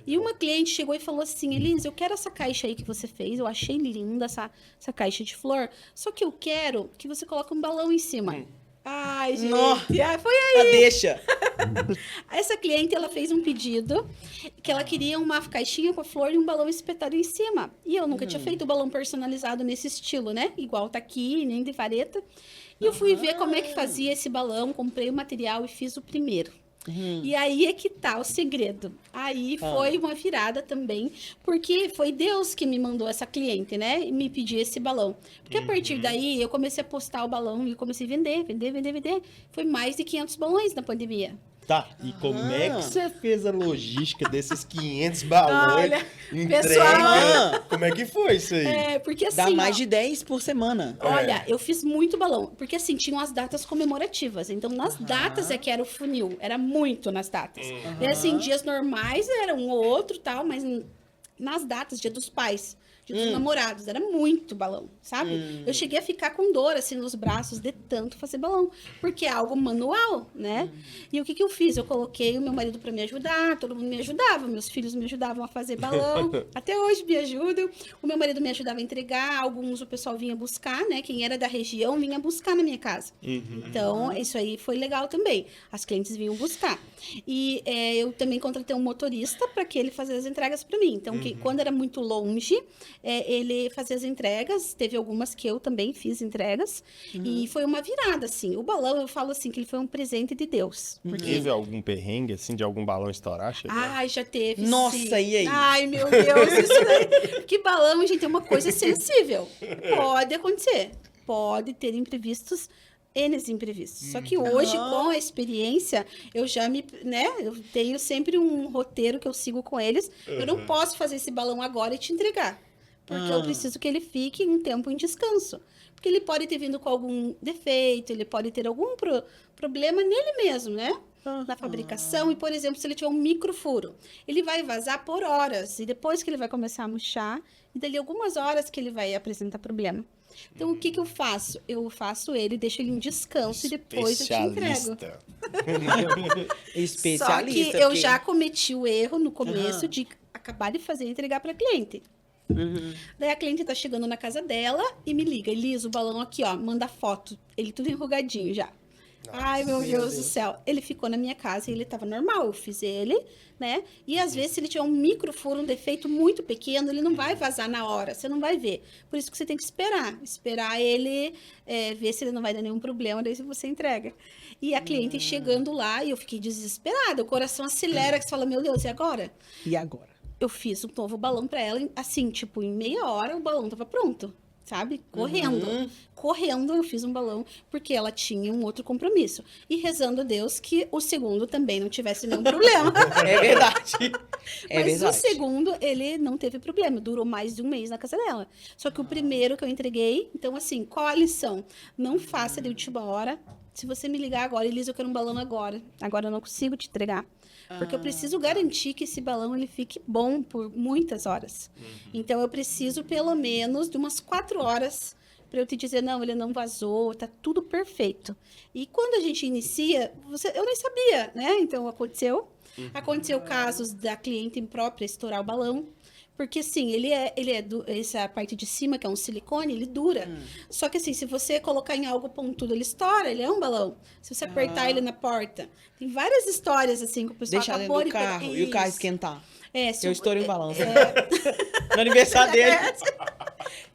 [SPEAKER 2] E uma cliente chegou e falou assim, Elisa, eu quero essa caixa aí que você fez, eu achei linda essa caixa de flor, só que eu quero que você coloque um balão em cima. Ai, gente, foi aí.
[SPEAKER 1] Deixa.
[SPEAKER 2] Essa cliente, ela fez um pedido que ela queria uma caixinha com a flor e um balão espetado em cima. E eu nunca tinha feito balão personalizado nesse estilo, né? Igual tá aqui, nem de vareta. E eu fui ver como é que fazia esse balão, comprei o material e fiz o primeiro. E aí é que tá o segredo. Aí foi uma virada também, porque foi Deus que me mandou essa cliente, né? E me pediu esse balão. Porque a partir daí eu comecei a postar o balão e comecei a vender. Foi mais de 500 balões na pandemia.
[SPEAKER 3] Tá, e como é que você fez a logística desses 500 balões?
[SPEAKER 2] Olha,
[SPEAKER 3] entrega?
[SPEAKER 2] pessoal.
[SPEAKER 3] Como é que foi isso aí?
[SPEAKER 2] É, porque assim.
[SPEAKER 1] Dá mais
[SPEAKER 2] ó,
[SPEAKER 1] de 10 por semana.
[SPEAKER 2] Olha, eu fiz muito balão, porque assim, tinham as datas comemorativas. Então, nas datas é que era o funil, era muito nas datas. E assim, dias normais era um ou outro tal, mas nas datas, dia dos pais, dia dos namorados, era muito balão, sabe? Eu cheguei a ficar com dor, assim, nos braços de tanto fazer balão, porque é algo manual, né? E o que que eu fiz? Eu coloquei o meu marido para me ajudar, todo mundo me ajudava, meus filhos me ajudavam a fazer balão, até hoje me ajudam. O meu marido me ajudava a entregar, alguns o pessoal vinha buscar, né? Quem era da região vinha buscar na minha casa. Então, isso aí foi legal também. As clientes vinham buscar. E eu também contratei um motorista para que ele fizesse as entregas para mim. Então, quando era muito longe, ele fazia as entregas. Teve algumas que eu também fiz entregas. E foi uma virada, assim. O balão, eu falo assim, que ele foi um presente de Deus. Porque...
[SPEAKER 3] Teve algum perrengue, assim, de algum balão estourar? Chegou?
[SPEAKER 2] Ai, já teve,
[SPEAKER 1] Nossa,
[SPEAKER 2] sim.
[SPEAKER 1] e aí?
[SPEAKER 2] Ai, meu Deus, isso daí. Que balão, gente, é uma coisa sensível. Pode acontecer. pode ter imprevistos, N imprevistos. Só que hoje, com a experiência, eu já eu tenho sempre um roteiro que eu sigo com eles. Eu não posso fazer esse balão agora e te entregar. Porque eu preciso que ele fique um tempo em descanso. Porque ele pode ter vindo com algum defeito, ele pode ter algum problema nele mesmo, né? Na fabricação. E, por exemplo, se ele tiver um microfuro, ele vai vazar por horas. E depois que ele vai começar a murchar, e dali algumas horas que ele vai apresentar problema. Então, o que eu faço? Eu faço ele, deixo ele em descanso e depois eu te entrego.
[SPEAKER 1] Especialista.
[SPEAKER 2] Só que eu já cometi o erro no começo de acabar de fazer e entregar para cliente. Daí a cliente tá chegando na casa dela e me liga, Elis, o balão aqui, ó, manda foto. Ele tudo enrugadinho já. Ai, meu Deus do céu. Ele ficou na minha casa e ele tava normal. Eu fiz ele, né? E às vezes, se ele tiver um microfuro, um defeito muito pequeno, ele não vai vazar na hora. Você não vai ver. Por isso que você tem que esperar. Esperar ele ver se ele não vai dar nenhum problema, daí você entrega. E a cliente chegando lá, e eu fiquei desesperada. O coração acelera, que você fala, meu Deus, e agora?
[SPEAKER 1] E agora?
[SPEAKER 2] Eu fiz um novo balão pra ela, assim, tipo, em meia hora o balão tava pronto. Sabe? Correndo. Correndo, eu fiz um balão, porque ela tinha um outro compromisso. E rezando a Deus que o segundo também não tivesse nenhum problema.
[SPEAKER 1] É verdade.
[SPEAKER 2] Mas o segundo, ele não teve problema. Durou mais de um mês na casa dela. Só que o primeiro que eu entreguei... Então, assim, qual a lição? Não faça de última hora. Se você me ligar agora, Elisa, eu quero um balão agora. Agora eu não consigo te entregar. Porque eu preciso garantir que esse balão ele fique bom por muitas horas. Então, eu preciso, pelo menos, de umas 4 horas para eu te dizer, não, ele não vazou, tá tudo perfeito. E quando a gente inicia, eu nem sabia, né? Então, aconteceu. Aconteceu casos da cliente própria estourar o balão. Porque, assim, essa parte de cima, que é um silicone, ele dura. Só que, assim, se você colocar em algo pontudo, ele estoura, ele é um balão. Se você apertar ele na porta. Tem várias histórias, assim, que o pessoal
[SPEAKER 1] deixar dentro do carro e o carro esquentar. Eu estourei um balão. No aniversário dele.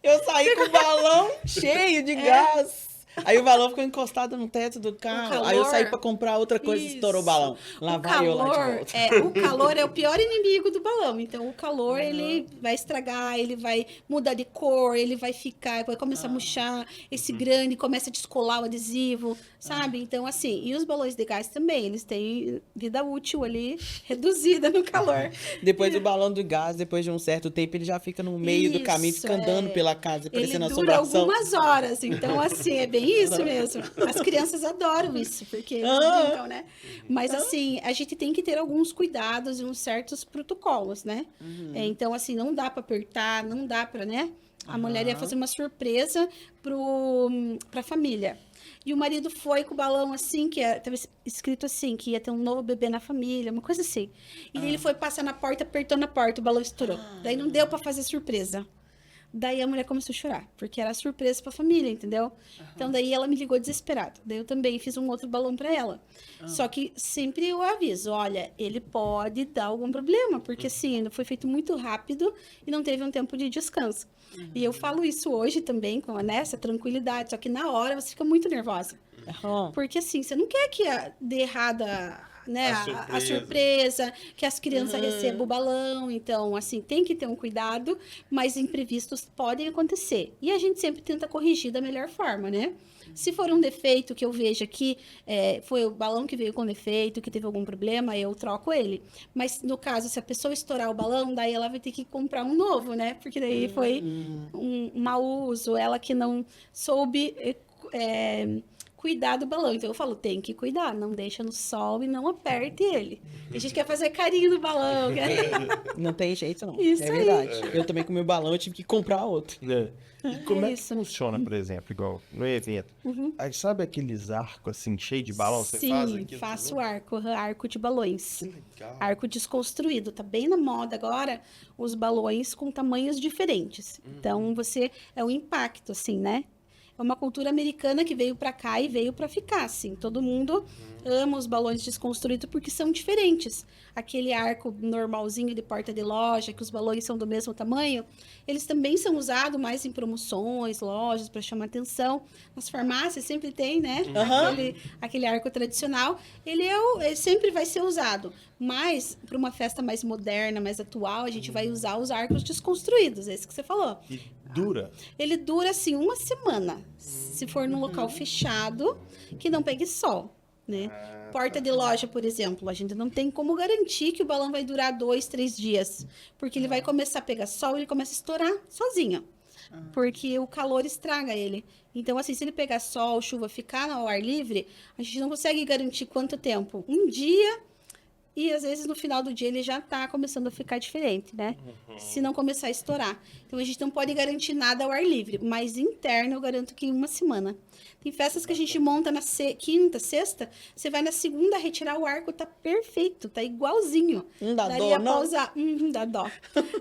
[SPEAKER 1] Eu saí com o balão cheio de gás. Aí o balão ficou encostado no teto do carro. Aí eu saí pra comprar outra coisa e estourou o balão. Lá vai eu lá de volta.
[SPEAKER 2] O calor é o pior inimigo do balão. Então, o calor, ele vai estragar, ele vai mudar de cor, ele vai ficar, vai começar a murchar. Esse grande começa a descolar o adesivo, sabe? Então, assim, e os balões de gás também, eles têm vida útil ali, reduzida no calor.
[SPEAKER 1] Depois o balão do gás, depois de um certo tempo, ele já fica no meio do caminho, fica andando pela casa, parecendo assombração.
[SPEAKER 2] Ele dura algumas horas. Então, assim, é bem isso mesmo. As crianças adoram isso, porque brincam, né? Mas, assim, a gente tem que ter alguns cuidados e uns certos protocolos, né? Então, assim, não dá para apertar, não dá para, né? A mulher ia fazer uma surpresa pra família. E o marido foi com o balão assim, que estava escrito assim, que ia ter um novo bebê na família, uma coisa assim. E ele foi passar na porta, apertou na porta, o balão estourou. Daí não deu para fazer surpresa. Daí a mulher começou a chorar, porque era surpresa pra família, entendeu? Então, daí ela me ligou desesperada. Daí eu também fiz um outro balão pra ela. Só que sempre eu aviso, olha, ele pode dar algum problema, porque assim, foi feito muito rápido e não teve um tempo de descanso. E eu falo isso hoje também, com essa tranquilidade, só que na hora você fica muito nervosa. Porque assim, você não quer que dê errada... Né, a surpresa, que as crianças recebam o balão. Então, assim, tem que ter um cuidado, mas imprevistos podem acontecer. E a gente sempre tenta corrigir da melhor forma, né? Se for um defeito que eu veja que foi o balão que veio com defeito, que teve algum problema, eu troco ele. Mas, no caso, se a pessoa estourar o balão, daí ela vai ter que comprar um novo, né? Porque daí foi um mau uso, ela que não soube... cuidar do balão. Então, eu falo, tem que cuidar. Não deixa no sol e não aperte ele. A gente quer fazer carinho no balão.
[SPEAKER 1] Não tem jeito, não.
[SPEAKER 2] Isso
[SPEAKER 1] é verdade. Eu também com o meu balão, eu tive que comprar outro.
[SPEAKER 3] E como é que funciona, por exemplo, igual no evento? Aí, sabe aqueles arcos, assim, cheios de balão? Você faz
[SPEAKER 2] Sim,
[SPEAKER 3] aquilo
[SPEAKER 2] faço
[SPEAKER 3] também?
[SPEAKER 2] arco de balões.
[SPEAKER 3] Que legal.
[SPEAKER 2] Arco desconstruído. Tá bem na moda agora os balões com tamanhos diferentes. Então, é um impacto, assim, né? É uma cultura americana que veio para cá e veio para ficar, assim. Todo mundo ama os balões desconstruídos porque são diferentes. Aquele arco normalzinho de porta de loja, que os balões são do mesmo tamanho, eles também são usados mais em promoções, lojas, para chamar atenção. Nas farmácias sempre tem, né? Aquele arco tradicional. Ele sempre vai ser usado. Mas, para uma festa mais moderna, mais atual, a gente vai usar os arcos desconstruídos, esse que você falou.
[SPEAKER 3] dura?
[SPEAKER 2] Ele dura, assim, uma semana. Se for num local fechado, que não pegue sol, né? Porta de loja, por exemplo, a gente não tem como garantir que o balão vai durar 2, 3 dias. Porque ele vai começar a pegar sol e ele começa a estourar sozinho. Porque o calor estraga ele. Então, assim, se ele pegar sol, chuva, ficar ao ar livre, a gente não consegue garantir quanto tempo. Um dia, e às vezes no final do dia ele já tá começando a ficar diferente, né? Se não começar a estourar. Então, a gente não pode garantir nada ao ar livre. Mas interno, eu garanto que em uma semana. Tem festas que a gente monta na quinta, sexta, você vai na segunda retirar o arco, tá perfeito, tá igualzinho.
[SPEAKER 1] Não dá
[SPEAKER 2] Daria
[SPEAKER 1] dó,
[SPEAKER 2] pra
[SPEAKER 1] não?
[SPEAKER 2] usar. Dá dó.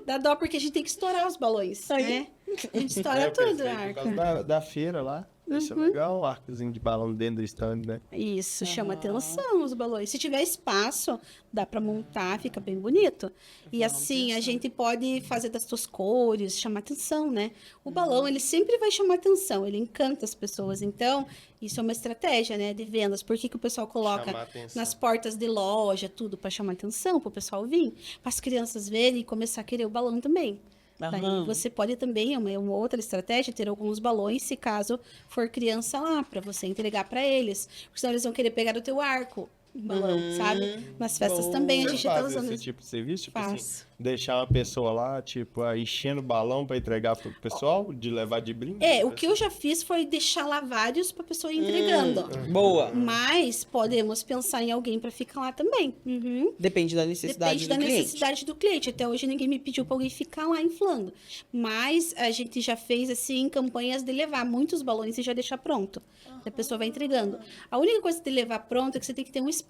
[SPEAKER 2] Dá dó porque a gente tem que estourar os balões, né? A gente estoura
[SPEAKER 3] Eu
[SPEAKER 2] tudo,
[SPEAKER 3] pensei
[SPEAKER 2] o
[SPEAKER 3] por
[SPEAKER 2] arco.
[SPEAKER 3] causa da feira lá. Isso é legal, o arcozinho de balão dentro do stand, né?
[SPEAKER 2] Isso, chama atenção os balões. Se tiver espaço, dá pra montar, fica bem bonito. E assim, a gente pode fazer das suas cores, chamar atenção, né? O balão, ele sempre vai chamar atenção, ele encanta as pessoas. Então, isso é uma estratégia, né, de vendas. Por que que o pessoal coloca
[SPEAKER 3] Chamar atenção.
[SPEAKER 2] nas portas de loja, tudo pra chamar atenção, pro pessoal vir, para as crianças verem e começar a querer o balão também. Daí
[SPEAKER 1] Aham.
[SPEAKER 2] você pode também, é uma outra estratégia, ter alguns balões, se caso for criança lá, para você entregar para eles. Porque senão eles vão querer pegar o teu arco, o balão, sabe? Nas festas
[SPEAKER 1] Boa.
[SPEAKER 2] também a
[SPEAKER 3] Você
[SPEAKER 2] gente tá
[SPEAKER 3] faz
[SPEAKER 2] usando
[SPEAKER 3] esse
[SPEAKER 2] isso.
[SPEAKER 3] tipo de serviço? Tipo assim,
[SPEAKER 2] Faço.
[SPEAKER 3] deixar uma pessoa lá, tipo, enchendo o balão pra entregar pro pessoal, de levar de brinde?
[SPEAKER 2] O que eu já fiz foi deixar lá vários para pessoa ir entregando.
[SPEAKER 1] Boa.
[SPEAKER 2] Mas podemos pensar em alguém para ficar lá também. Uhum.
[SPEAKER 1] Depende da necessidade
[SPEAKER 2] Depende da
[SPEAKER 1] do cliente.
[SPEAKER 2] necessidade do cliente. Até hoje ninguém me pediu para alguém ficar lá inflando. Mas a gente já fez assim campanhas de levar muitos balões e já deixar pronto. A pessoa vai entregando. A única coisa de levar pronto é que você tem que ter um espaço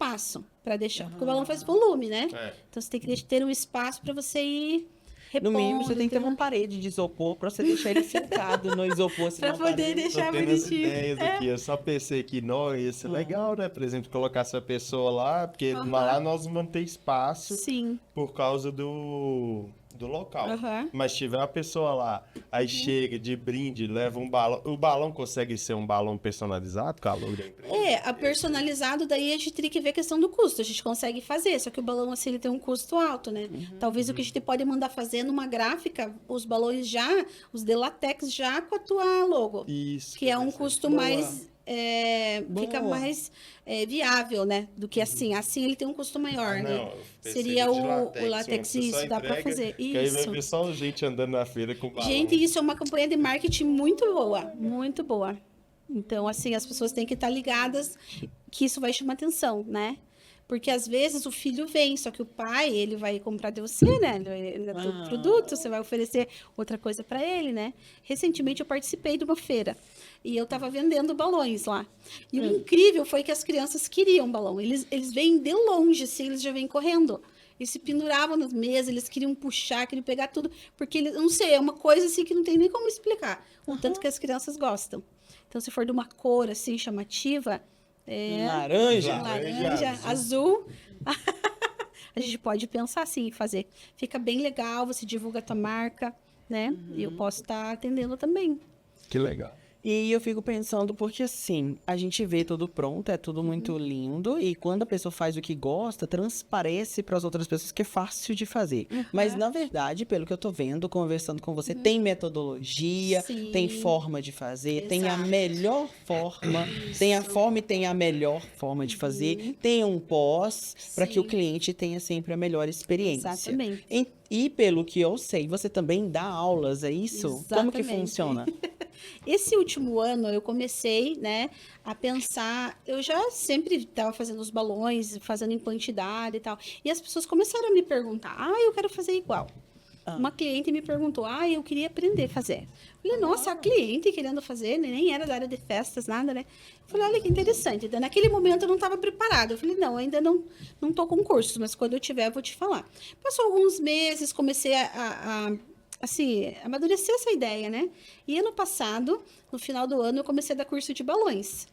[SPEAKER 2] para deixar, porque o balão faz volume, né?
[SPEAKER 3] É.
[SPEAKER 2] Então você tem que ter um espaço para você ir
[SPEAKER 1] No
[SPEAKER 2] repondo.
[SPEAKER 1] mínimo, você tem que ter
[SPEAKER 2] entendeu?
[SPEAKER 1] uma parede de isopor pra você deixar ele fincado no isopor.
[SPEAKER 2] Pra
[SPEAKER 1] senão
[SPEAKER 2] poder
[SPEAKER 1] parede.
[SPEAKER 2] deixar
[SPEAKER 3] Tô tendo as
[SPEAKER 2] bonitinho.
[SPEAKER 3] ideias aqui, eu só pensei que, não, ia ser legal, né? Por exemplo, colocar essa pessoa lá, porque lá nós vamos ter espaço
[SPEAKER 2] Sim.
[SPEAKER 3] por causa do local.
[SPEAKER 2] Aham.
[SPEAKER 3] Mas se tiver uma pessoa lá, aí chega de brinde, leva um balão. O balão consegue ser um balão personalizado, calor da empresa?
[SPEAKER 2] A personalizado, daí a gente teria que ver a questão do custo. A gente consegue fazer, só que o balão assim ele tem um custo alto, né? Talvez o que a gente pode mandar fazer numa gráfica, os balões já, os de látex já com a tua logo.
[SPEAKER 3] Isso.
[SPEAKER 2] Que é um custo
[SPEAKER 1] Boa.
[SPEAKER 2] mais. Fica
[SPEAKER 1] Boa.
[SPEAKER 2] mais viável, né? Do que assim. Assim ele tem um custo maior, né?
[SPEAKER 3] eu pensei
[SPEAKER 2] Seria
[SPEAKER 3] de
[SPEAKER 2] o látex,
[SPEAKER 3] você só
[SPEAKER 2] isso, dá pra
[SPEAKER 3] entrega,
[SPEAKER 2] fazer.
[SPEAKER 3] Que aí vai
[SPEAKER 2] Isso.
[SPEAKER 3] ver só gente andando na feira com balão.
[SPEAKER 2] Gente, isso é uma campanha de marketing muito boa, muito boa. Então, assim, as pessoas têm que estar ligadas que isso vai chamar atenção, né? Porque às vezes o filho vem, só que o pai, ele vai comprar de você, né? Ele é teu produto, você vai oferecer outra coisa para ele, né? Recentemente eu participei de uma feira e eu tava vendendo balões lá. E o incrível foi que as crianças queriam balão. Eles vêm de longe, assim, eles já vêm correndo. Eles se penduravam nas mesas, eles queriam puxar, queriam pegar tudo, porque eles, não sei, é uma coisa assim que não tem nem como explicar, o tanto que as crianças gostam. Então, se for de uma cor assim chamativa,
[SPEAKER 1] Laranja.
[SPEAKER 2] laranja, azul, a gente pode pensar assim, em fazer. Fica bem legal, você divulga a tua marca, né? E eu posso estar atendendo também.
[SPEAKER 3] Que legal.
[SPEAKER 1] E eu fico pensando, porque assim, a gente vê tudo pronto, é tudo muito lindo, e quando a pessoa faz o que gosta, transparece para as outras pessoas que é fácil de fazer. Mas, na verdade, pelo que eu tô vendo, conversando com você, tem metodologia,
[SPEAKER 2] Sim.
[SPEAKER 1] tem forma de fazer, tem a
[SPEAKER 2] Exato.
[SPEAKER 1] melhor forma, tem a forma e tem a melhor forma de fazer, tem um pós, para que o
[SPEAKER 2] Sim.
[SPEAKER 1] cliente tenha sempre a melhor experiência.
[SPEAKER 2] Exatamente.
[SPEAKER 1] E pelo que eu sei, você também dá aulas, é isso? Como que
[SPEAKER 2] Exatamente.
[SPEAKER 1] funciona?
[SPEAKER 2] Esse último ano eu comecei, né, a pensar. Eu já sempre estava fazendo os balões, fazendo em quantidade e tal. E as pessoas começaram a me perguntar: eu quero fazer igual. Uma cliente me perguntou: eu queria aprender a fazer. Eu falei: nossa, a cliente querendo fazer, né? Nem era da área de festas, nada, né? Eu falei: olha que interessante. Então, naquele momento eu não estava preparada. Eu falei: não, ainda não tô com curso, mas quando eu tiver eu vou te falar. Passou alguns meses, comecei assim, amadurecer essa ideia, né? E ano passado, no final do ano, eu comecei a dar curso de balões.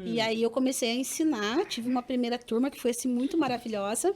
[SPEAKER 2] E aí eu comecei a ensinar, tive uma primeira turma que foi assim muito maravilhosa.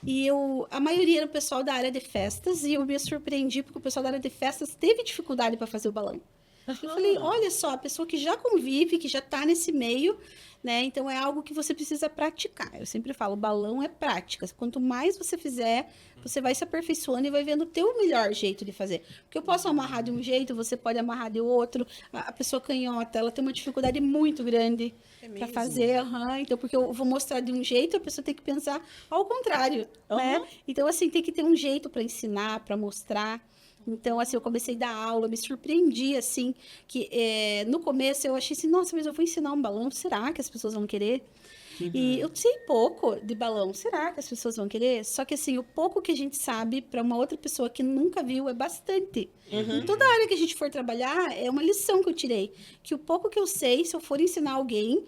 [SPEAKER 2] E a maioria era o pessoal da área de festas, e eu me surpreendi porque o pessoal da área de festas teve dificuldade para fazer o balão. Eu falei, olha só, a pessoa que já convive, que já está nesse meio, né? Então é algo que você precisa praticar. Eu sempre falo, balão é prática. Quanto mais você fizer, você vai se aperfeiçoando e vai vendo o teu melhor jeito de fazer. Porque eu posso amarrar de um jeito, você pode amarrar de outro. A pessoa canhota, ela tem uma dificuldade muito grande para fazer. Então, porque eu vou mostrar de um jeito, a pessoa tem que pensar ao contrário, né? Então, assim, tem que ter um jeito para ensinar, para mostrar. Então, assim, eu comecei a dar aula, me surpreendi, assim, que no começo eu achei assim, nossa, mas eu vou ensinar um balão, será que as pessoas vão querer? E eu sei pouco de balão, será que as pessoas vão querer? Só que, assim, o pouco que a gente sabe para uma outra pessoa que nunca viu é bastante. Em toda área que a gente for trabalhar, é uma lição que eu tirei, que o pouco que eu sei, se eu for ensinar alguém,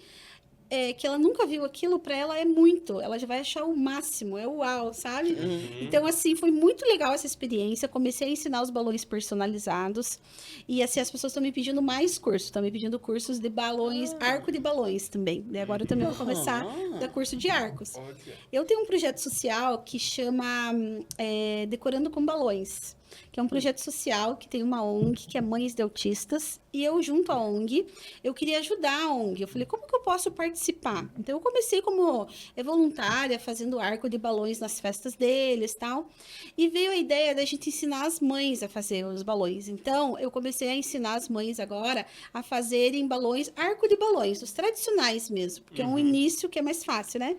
[SPEAKER 2] que ela nunca viu aquilo, para ela é muito. Ela já vai achar o máximo, é o uau, sabe? Então, assim, foi muito legal essa experiência. Comecei a ensinar os balões personalizados. E, assim, as pessoas estão me pedindo mais cursos. Estão me pedindo cursos de balões, arco de balões também. E agora eu também vou começar a dar curso de arcos. Eu tenho um projeto social que chama Decorando com Balões, que é um projeto social que tem uma ONG, que é Mães de Autistas, e eu, junto à ONG, eu queria ajudar a ONG. Eu falei, como que eu posso participar? Então, eu comecei como voluntária, fazendo arco de balões nas festas deles e tal, e veio a ideia da gente ensinar as mães a fazer os balões. Então, eu comecei a ensinar as mães agora a fazerem balões, arco de balões, os tradicionais mesmo, porque é um início que é mais fácil, né?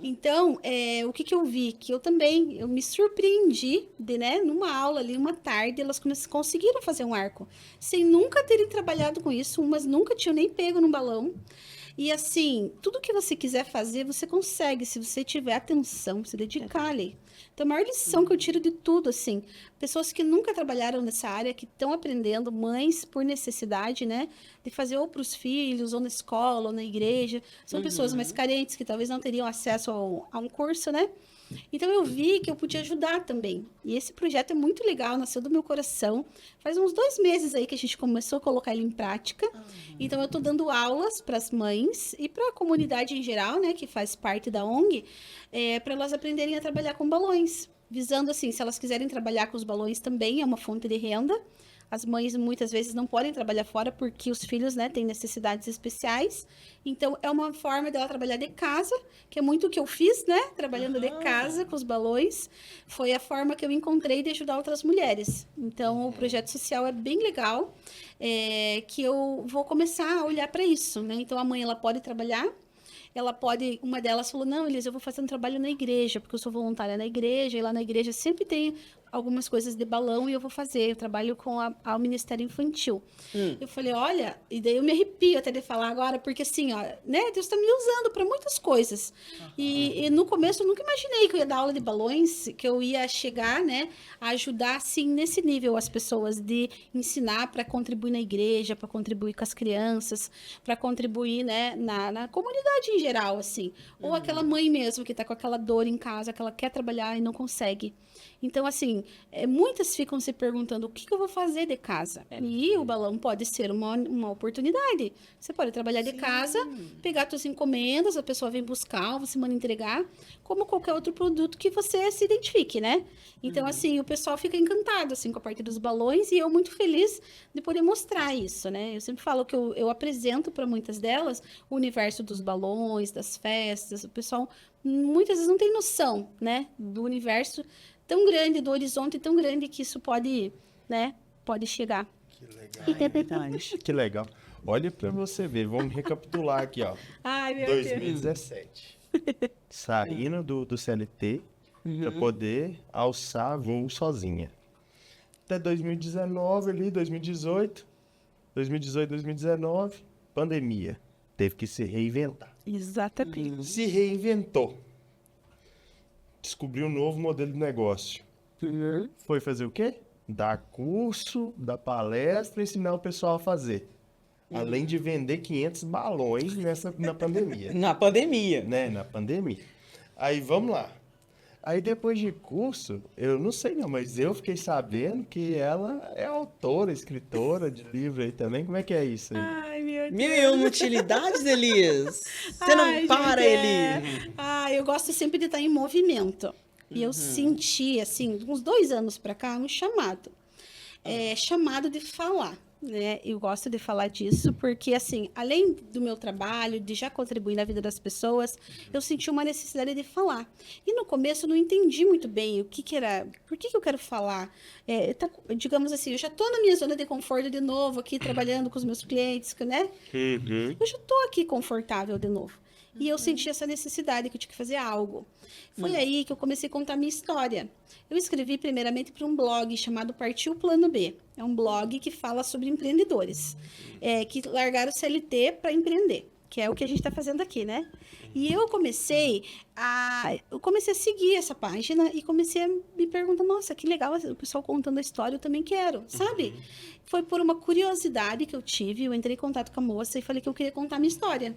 [SPEAKER 2] Então, o que eu vi? Que eu me surpreendi de, né, numa aula ali, uma tarde, elas conseguiram fazer um arco, sem nunca terem trabalhado com isso, umas nunca tinham nem pego no balão. E assim, tudo que você quiser fazer, você consegue, se você tiver atenção, se dedicar ali. Então, a maior lição que eu tiro de tudo, assim, pessoas que nunca trabalharam nessa área, que estão aprendendo, mães por necessidade, né, de fazer ou para os filhos, ou na escola, ou na igreja, são pessoas mais carentes, que talvez não teriam acesso a um curso, né? Então, eu vi que eu podia ajudar também. E esse projeto é muito legal, nasceu do meu coração. Faz uns 2 meses aí que a gente começou a colocar ele em prática. Então, eu estou dando aulas para as mães e para a comunidade em geral, né, que faz parte da ONG, para elas aprenderem a trabalhar com balões. Visando, assim, se elas quiserem trabalhar com os balões também, é uma fonte de renda. As mães muitas vezes não podem trabalhar fora porque os filhos, né, têm necessidades especiais. Então, é uma forma dela trabalhar de casa, que é muito o que eu fiz, né? Trabalhando de casa com os balões. Foi a forma que eu encontrei de ajudar outras mulheres. Então, o projeto social é bem legal, que eu vou começar a olhar para isso, né? Então, a mãe, ela pode trabalhar. Ela pode, uma delas falou, não, Elisa, eu vou fazer um trabalho na igreja, porque eu sou voluntária na igreja, e lá na igreja sempre tem algumas coisas de balão e eu vou fazer. Eu trabalho com ao Ministério Infantil. Eu falei, olha, e daí eu me arrepio até de falar agora, porque assim, ó, né, Deus está me usando para muitas coisas. E no começo eu nunca imaginei que eu ia dar aula de balões, que eu ia chegar, né, a ajudar assim nesse nível as pessoas, de ensinar para contribuir na igreja, para contribuir com as crianças, para contribuir, né, na comunidade em geral, assim. Ou aquela mãe mesmo que está com aquela dor em casa, que ela quer trabalhar e não consegue. Então, assim, muitas ficam se perguntando o que eu vou fazer de casa. E o balão pode ser uma oportunidade. Você pode trabalhar de casa, pegar suas encomendas, a pessoa vem buscar, você manda entregar, como qualquer outro produto que você se identifique, né? Então, assim, o pessoal fica encantado, assim, com a parte dos balões, e eu muito feliz de poder mostrar isso, né? Eu sempre falo que eu apresento para muitas delas o universo dos balões, das festas. O pessoal muitas vezes não tem noção, né, do universo tão grande, do horizonte tão grande que isso pode, né, pode chegar.
[SPEAKER 3] Que legal.
[SPEAKER 1] É verdade.
[SPEAKER 3] Que legal. Olha para você ver, vamos recapitular aqui, ó.
[SPEAKER 2] Ai, meu
[SPEAKER 3] 2017. Saindo do CLT para poder alçar voo sozinha. Até 2019 ali, 2018, 2019, pandemia. Teve que se reinventar.
[SPEAKER 1] Exatamente.
[SPEAKER 3] Se reinventou. Descobriu um novo modelo de negócio. Foi fazer o quê? Dar curso, dar palestra, ensinar o pessoal a fazer. Além de vender 500 balões na pandemia.
[SPEAKER 1] Na pandemia.
[SPEAKER 3] Né? Na pandemia. Aí, vamos lá. Aí, depois de curso, eu não sei não, mas eu fiquei sabendo que ela é autora, escritora de livro aí também. Como é que é isso aí?
[SPEAKER 2] Ai, meu Deus.
[SPEAKER 1] Mil e uma utilidades, Elias. Você não
[SPEAKER 2] Ai,
[SPEAKER 1] para,
[SPEAKER 2] gente,
[SPEAKER 1] Eli.
[SPEAKER 2] Eu gosto sempre de estar em movimento. E eu senti, assim, uns 2 anos para cá, um chamado. Chamado de falar. né? Eu gosto de falar disso porque, assim, além do meu trabalho, de já contribuir na vida das pessoas, eu senti uma necessidade de falar. E no começo eu não entendi muito bem o que era, por que eu quero falar. Digamos assim, eu já estou na minha zona de conforto de novo, aqui trabalhando com os meus clientes, né? Eu já estou aqui confortável de novo. E eu senti essa necessidade que eu tinha que fazer algo. Foi aí que eu comecei a contar a minha história. Eu escrevi primeiramente para um blog chamado Partiu Plano B. É um blog que fala sobre empreendedores, que largaram o CLT para empreender, que é o que a gente está fazendo aqui, né? E eu comecei a seguir essa página e comecei a me perguntar, nossa, que legal o pessoal contando a história, eu também quero, sabe? Foi por uma curiosidade que eu tive, eu entrei em contato com a moça e falei que eu queria contar a minha história.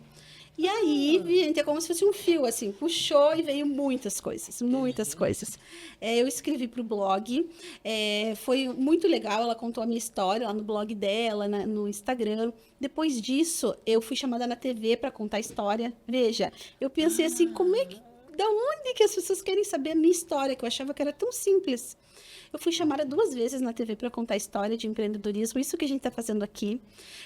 [SPEAKER 2] E aí, gente, é como se fosse um fio, assim, puxou e veio muitas coisas, muitas coisas. Eu escrevi para o blog, foi muito legal, ela contou a minha história lá no blog dela, no Instagram. Depois disso, eu fui chamada na TV para contar a história. Veja, eu pensei assim, da onde que as pessoas querem saber a minha história, que eu achava que era tão simples. Eu fui chamada 2 vezes na TV para contar a história de empreendedorismo, isso que a gente está fazendo aqui.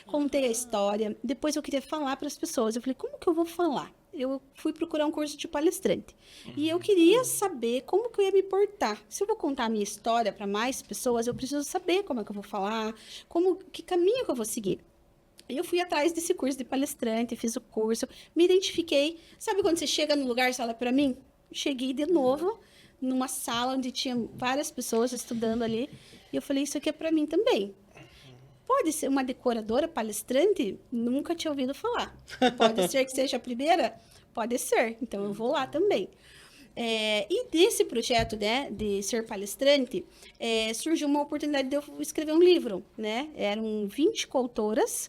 [SPEAKER 2] Contei a história, depois eu queria falar para as pessoas. Eu falei, como que eu vou falar? Eu fui procurar um curso de palestrante. E eu queria saber como que eu ia me portar. Se eu vou contar a minha história para mais pessoas, eu preciso saber como é que eu vou falar, que caminho que eu vou seguir. Eu fui atrás desse curso de palestrante, fiz o curso, me identifiquei. Sabe quando você chega no lugar e fala para mim? Cheguei de novo numa sala onde tinha várias pessoas estudando ali. E eu falei, isso aqui é para mim também. Pode ser uma decoradora, palestrante? Nunca tinha ouvido falar. Pode ser que seja a primeira? Pode ser. Então, eu vou lá também. E desse projeto, né, de ser palestrante, surgiu uma oportunidade de eu escrever um livro, né? Eram 20 coautoras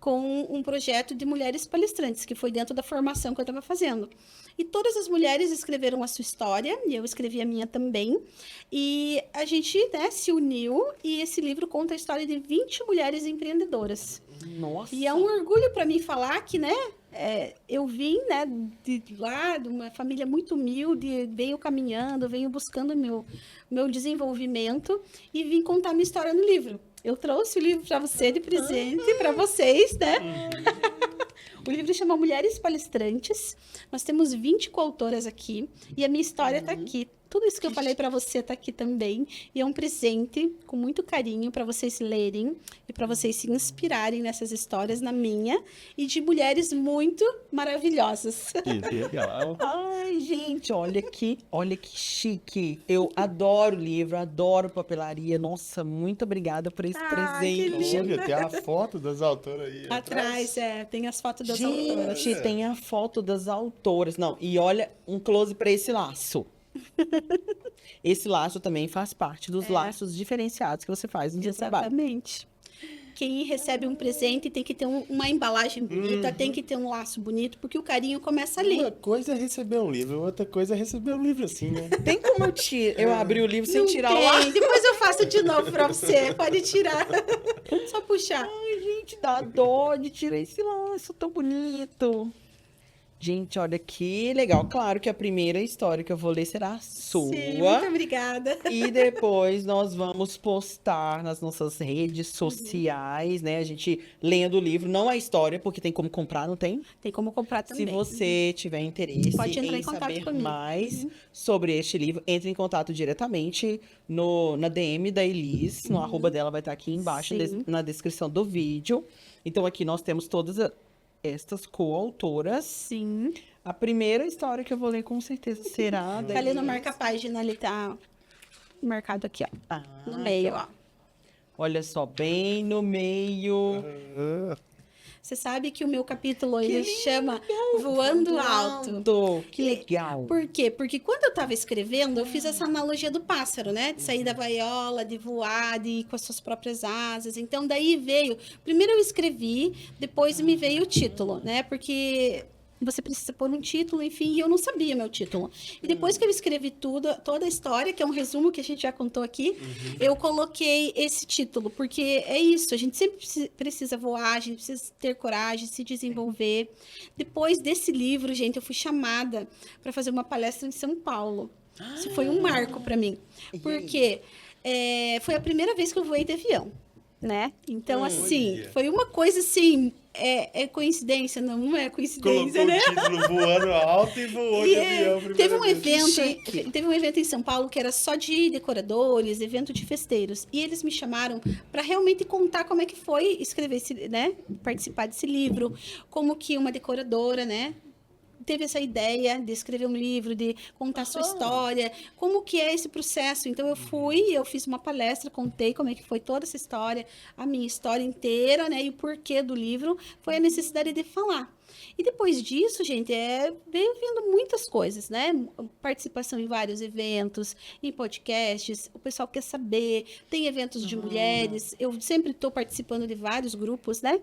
[SPEAKER 2] com um projeto de mulheres palestrantes, que foi dentro da formação que eu estava fazendo. E todas as mulheres escreveram a sua história, e eu escrevi a minha também. E a gente, né, se uniu, e esse livro conta a história de 20 mulheres empreendedoras.
[SPEAKER 1] Nossa!
[SPEAKER 2] E é um orgulho para mim falar que, né, eu vim, né, de lá, de uma família muito humilde, venho caminhando, venho buscando meu desenvolvimento e vim contar minha história no livro. Eu trouxe o livro para você de presente, para vocês, né? O livro chama Mulheres Palestrantes. Nós temos 20 coautoras aqui e a minha história está aqui. Tudo isso que eu falei para você está aqui também. E é um presente com muito carinho para vocês lerem e para vocês se inspirarem nessas histórias, na minha, e de mulheres muito maravilhosas.
[SPEAKER 3] Que legal.
[SPEAKER 1] Ai, gente, olha que chique. Eu adoro livro, adoro papelaria. Nossa, muito obrigada por esse presente.
[SPEAKER 3] Olha, tem a foto das autoras aí.
[SPEAKER 2] Atrás, tem as fotos das autoras.
[SPEAKER 1] Gente, tem a foto das autoras. Não, e olha, um close para esse laço. Esse laço também faz parte dos laços diferenciados que você faz no seu trabalho.
[SPEAKER 2] Exatamente. Quem recebe um presente tem que ter uma embalagem bonita, tem que ter um laço bonito, porque o carinho começa ali.
[SPEAKER 3] Uma coisa é receber um livro, outra coisa é receber um livro assim, né?
[SPEAKER 1] Tem como eu abrir o livro sem
[SPEAKER 2] Não
[SPEAKER 1] tirar
[SPEAKER 2] tem.
[SPEAKER 1] o laço?
[SPEAKER 2] Depois eu faço de novo pra você. Pode tirar. Só puxar.
[SPEAKER 1] Ai, gente, dá dó de tirar esse laço tão bonito. Gente, olha que legal. Claro que a primeira história que eu vou ler será a sua.
[SPEAKER 2] Sim, muito obrigada.
[SPEAKER 1] E depois nós vamos postar nas nossas redes sociais, né? A gente lendo o livro, não a história, porque tem como comprar, não tem?
[SPEAKER 2] Tem como comprar também.
[SPEAKER 1] Se você tiver interesse
[SPEAKER 2] Pode entrar
[SPEAKER 1] em
[SPEAKER 2] em contato
[SPEAKER 1] saber
[SPEAKER 2] comigo.
[SPEAKER 1] mais sobre este livro, entre em contato diretamente na DM da Elis, no arroba dela vai estar aqui embaixo
[SPEAKER 2] Sim.
[SPEAKER 1] na descrição do vídeo. Então aqui nós temos todas estas coautoras.
[SPEAKER 2] Sim.
[SPEAKER 1] A primeira história que eu vou ler com certeza será da
[SPEAKER 2] Tá ali no
[SPEAKER 1] Elis.
[SPEAKER 2] marca-página, ali tá marcado aqui, ó.
[SPEAKER 1] Ah,
[SPEAKER 2] No meio, ó.
[SPEAKER 1] olha só, bem no meio.
[SPEAKER 2] Você sabe que o meu capítulo, ele chama Voando Alto.
[SPEAKER 1] Que legal.
[SPEAKER 2] Por quê? Porque quando eu estava escrevendo, eu fiz essa analogia do pássaro, né? De sair da gaiola, de voar, de ir com as suas próprias asas. Então, daí veio... Primeiro eu escrevi, depois me veio o título, né? Porque você precisa pôr um título, enfim, e eu não sabia meu título. E depois que eu escrevi toda a história, que é um resumo que a gente já contou aqui, eu coloquei esse título, porque é isso, a gente sempre precisa voar, a gente precisa ter coragem, se desenvolver. Depois desse livro, gente, eu fui chamada para fazer uma palestra em São Paulo. Isso foi um marco para mim, porque foi a primeira vez que eu voei de avião. né? Então, assim, foi uma coisa assim, é coincidência, não é coincidência,
[SPEAKER 3] Colocou
[SPEAKER 2] né?
[SPEAKER 3] o título voando alto e voou de avião.
[SPEAKER 2] Teve um evento em São Paulo que era só de decoradores, evento de festeiros, e eles me chamaram para realmente contar como é que foi escrever né, participar desse livro, como que uma decoradora, né, teve essa ideia de escrever um livro, de contar a sua história, como que é esse processo. Então, eu fiz uma palestra, contei como é que foi toda essa história, a minha história inteira, né? E o porquê do livro, foi a necessidade de falar. E depois disso, gente, veio vindo muitas coisas, né? Participação em vários eventos, em podcasts, o pessoal quer saber, tem eventos de mulheres, eu sempre estou participando de vários grupos, né?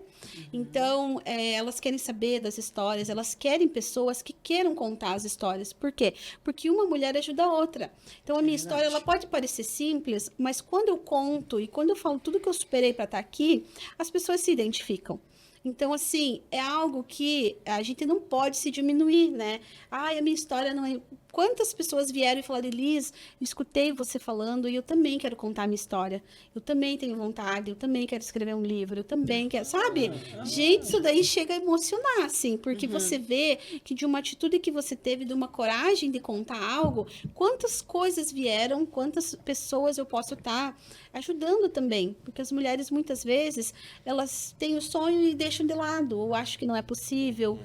[SPEAKER 2] Então, elas querem saber das histórias, elas querem pessoas que queiram contar as histórias. Por quê? Porque uma mulher ajuda a outra. Então, a minha história, ela pode parecer simples, mas quando eu conto e quando eu falo tudo que eu superei para estar aqui, as pessoas se identificam. Então, assim, é algo que a gente não pode se diminuir, né? Ai, a minha história não é... Quantas pessoas vieram e falaram, Elis, eu escutei você falando e eu também quero contar a minha história. Eu também tenho vontade, eu também quero escrever um livro, eu também quero... Sabe? Gente, isso daí chega a emocionar, assim, porque você vê que de uma atitude que você teve, de uma coragem de contar algo, quantas coisas vieram, quantas pessoas eu posso estar ajudando também. Porque as mulheres, muitas vezes, elas têm o sonho e deixam de lado, ou acham que não é possível.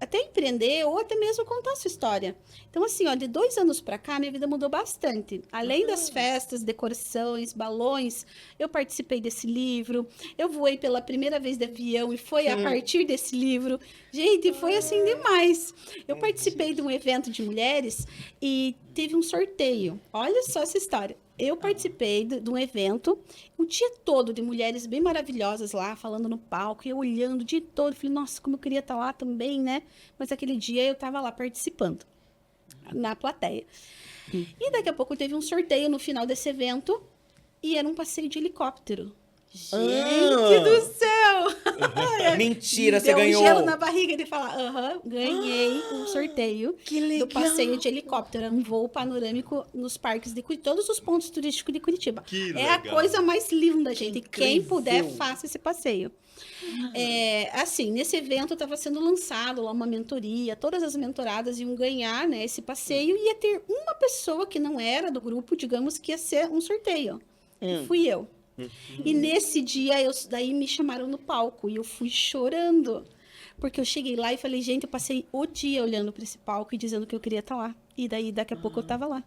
[SPEAKER 2] Até empreender ou até mesmo contar a sua história. Então, assim, ó, de 2 anos para cá, minha vida mudou bastante. Além das festas, decorações, balões, eu participei desse livro, eu voei pela primeira vez de avião e foi a partir desse livro. Gente, foi assim demais. Eu participei de um evento de mulheres e teve um sorteio. Olha só essa história. Eu participei de um evento, o dia todo de mulheres bem maravilhosas lá, falando no palco, e eu olhando o dia todo, falei, nossa, como eu queria estar lá também, né? Mas aquele dia eu estava lá participando, na plateia. E daqui a pouco teve um sorteio no final desse evento, e era um passeio de helicóptero. Gente do céu!
[SPEAKER 1] Mentira, você
[SPEAKER 2] Deu
[SPEAKER 1] ganhou.
[SPEAKER 2] um gelo na barriga de falar, ganhei um sorteio
[SPEAKER 1] Que legal.
[SPEAKER 2] do passeio de helicóptero, um voo panorâmico nos parques de Curitiba, todos os pontos turísticos de Curitiba.
[SPEAKER 3] Que
[SPEAKER 2] É a
[SPEAKER 3] legal.
[SPEAKER 2] coisa mais linda, gente. Quem
[SPEAKER 1] incrível.
[SPEAKER 2] puder, faça esse passeio. Assim, nesse evento estava sendo lançado lá uma mentoria, todas as mentoradas iam ganhar, né, esse passeio e ia ter uma pessoa que não era do grupo, digamos, que ia ser um sorteio. E fui eu. E nesse dia, daí me chamaram no palco e eu fui chorando. Porque eu cheguei lá e falei, gente, eu passei o dia olhando para esse palco e dizendo que eu queria estar lá. E daí, daqui a pouco, eu estava lá.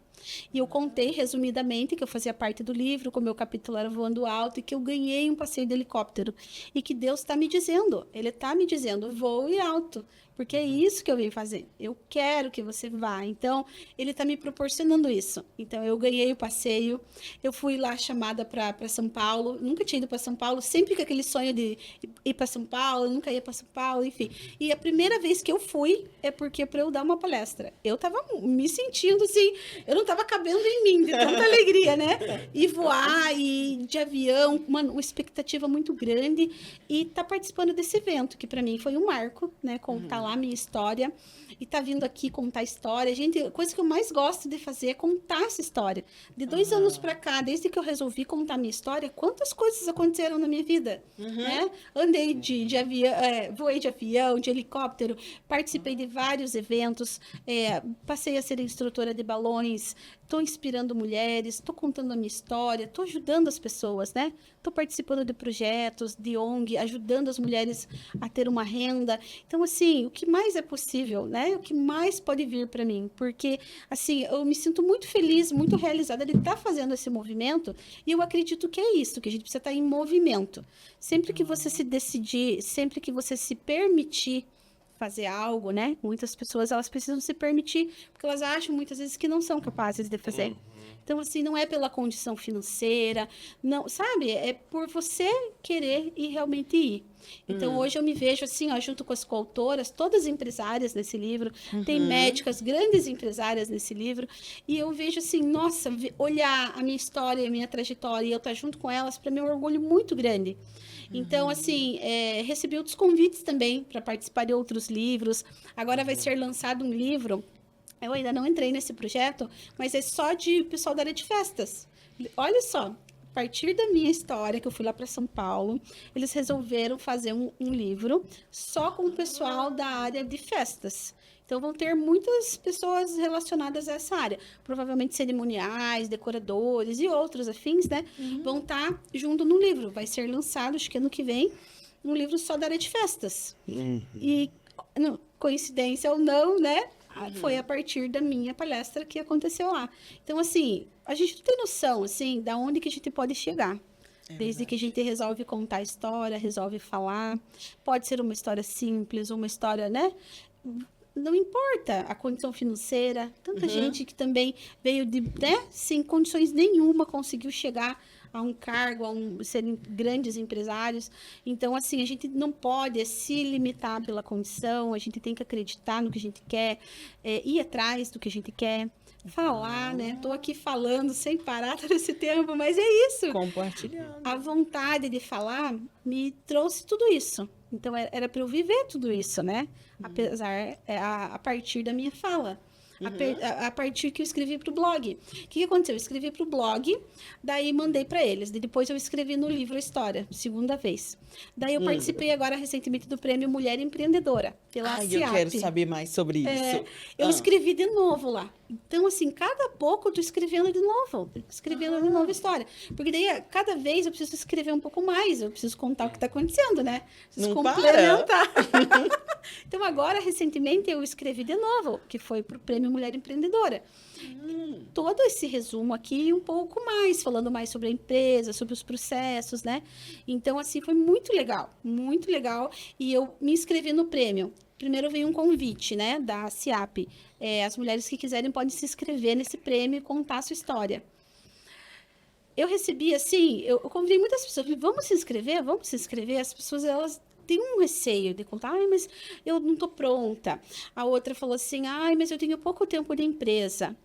[SPEAKER 2] E eu contei, resumidamente, que eu fazia parte do livro, que o meu capítulo era Voando Alto e que eu ganhei um passeio de helicóptero. E que Deus está me dizendo, Ele está me dizendo, voe alto. Porque é isso que eu vim fazer. Eu quero que você vá. Então, Ele está me proporcionando isso. Então, eu ganhei o passeio. Eu fui lá chamada para São Paulo. Nunca tinha ido para São Paulo. Sempre com aquele sonho de ir para São Paulo. Nunca ia para São Paulo, enfim. E a primeira vez que eu fui é porque para eu dar uma palestra. Eu estava me sentindo assim... Eu não estava cabendo em mim de tanta alegria, né? E voar, e de avião. Uma expectativa muito grande. E tá participando desse evento, que para mim foi um marco, né? Contar lá a minha história e tá vindo aqui contar a história. Gente, a coisa que eu mais gosto de fazer é contar essa história. De 2 anos para cá, desde que eu resolvi contar a minha história, quantas coisas aconteceram na minha vida, né? Andei de avião, voei de avião, de helicóptero, participei de vários eventos, passei a ser instrutora de balões, estou inspirando mulheres, estou contando a minha história, estou ajudando as pessoas, né? Estou participando de projetos, de ONG, ajudando as mulheres a ter uma renda. Então, assim, o que mais é possível, né? O que mais pode vir para mim? Porque, assim, eu me sinto muito feliz, muito realizada de estar fazendo esse movimento e eu acredito que é isso, que a gente precisa estar em movimento. Sempre que você se decidir, sempre que você se permitir fazer algo, né? Muitas pessoas, elas precisam se permitir, porque elas acham muitas vezes que não são capazes de fazer. Então, assim, não é pela condição financeira, não, sabe? É por você querer e realmente ir. Então, hoje eu me vejo assim, ó, junto com as coautoras, todas empresárias nesse livro, tem médicas, grandes empresárias nesse livro, e eu vejo assim, nossa, olhar a minha história, a minha trajetória, e eu estar junto com elas, para mim é um orgulho muito grande. Então, assim, recebi outros convites também para participar de outros livros. Agora vai ser lançado um livro. Eu ainda não entrei nesse projeto, mas é só de pessoal da área de festas. Olha só, partir da minha história, que eu fui lá para São Paulo, eles resolveram fazer um livro só com o pessoal da área de festas. Então, vão ter muitas pessoas relacionadas a essa área. Provavelmente cerimoniais, decoradores e outros afins, né? Vão estar junto no livro. Vai ser lançado, acho que ano que vem, um livro só da área de festas. E, coincidência ou não, né? Foi a partir da minha palestra que aconteceu lá. Então, assim, a gente não tem noção, assim, da onde que a gente pode chegar. Desde que a gente resolve contar a história, resolve falar. Pode ser uma história simples, uma história, né? Não importa a condição financeira. Tanta gente que também veio de, né? Sem condições nenhuma, conseguiu chegar a um cargo, serem grandes empresários. Então, assim, a gente não pode se limitar pela condição, a gente tem que acreditar no que a gente quer, ir atrás do que a gente quer, falar, né? Tô aqui falando sem parar todo esse tempo, mas é isso.
[SPEAKER 1] Compartilhando.
[SPEAKER 2] A vontade de falar me trouxe tudo isso. Então, era para eu viver tudo isso, né? Apesar, a partir da minha fala. A partir que eu escrevi para o blog. O que aconteceu? Eu escrevi para o blog, daí mandei para eles. Depois eu escrevi no livro a história, segunda vez. Daí eu participei agora recentemente do prêmio Mulher Empreendedora, pela
[SPEAKER 1] Ai,
[SPEAKER 2] CIAP.
[SPEAKER 1] eu quero saber mais sobre isso.
[SPEAKER 2] Eu escrevi de novo lá. Então, assim, cada pouco eu tô escrevendo de novo a história. Porque daí, cada vez eu preciso escrever um pouco mais, eu preciso contar o que está acontecendo, né? Preciso
[SPEAKER 1] Não
[SPEAKER 2] complementar. Então, agora, recentemente, eu escrevi de novo, que foi para o Prêmio Mulher Empreendedora. Todo esse resumo aqui, um pouco mais, falando mais sobre a empresa, sobre os processos, né? Então, assim, foi muito legal, muito legal. E eu me inscrevi no prêmio. Primeiro veio um convite, né, da CIAP. As mulheres que quiserem podem se inscrever nesse prêmio e contar a sua história. Eu recebi, assim, eu convidei muitas pessoas, falei, vamos se inscrever? Vamos se inscrever? As pessoas, elas têm um receio de contar, ai, mas eu não estou pronta. A outra falou assim, ai, mas eu tenho pouco tempo de empresa.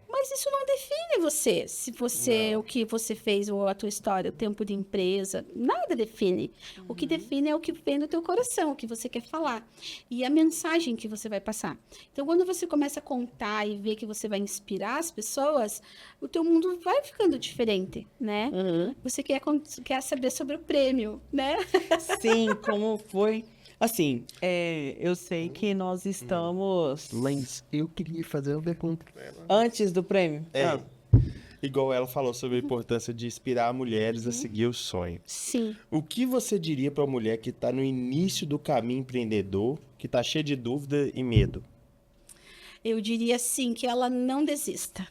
[SPEAKER 2] Mas isso não define você, se você, o que você fez, ou a tua história, o tempo de empresa, nada define. O que define é o que vem do teu coração, o que você quer falar, e a mensagem que você vai passar. Então, quando você começa a contar e ver que você vai inspirar as pessoas, o teu mundo vai ficando diferente, né? Você quer saber sobre o prêmio, né?
[SPEAKER 1] Sim, como foi? Assim, eu sei que nós estamos
[SPEAKER 3] Lens, eu queria fazer uma pergunta pra ela.
[SPEAKER 1] antes do prêmio.
[SPEAKER 3] Igual ela falou sobre a importância de inspirar mulheres a seguir o sonho.
[SPEAKER 2] Sim.
[SPEAKER 3] O que você diria para uma mulher que está no início do caminho empreendedor, que está cheia de dúvida e medo?
[SPEAKER 2] Eu diria, assim, que ela não desista.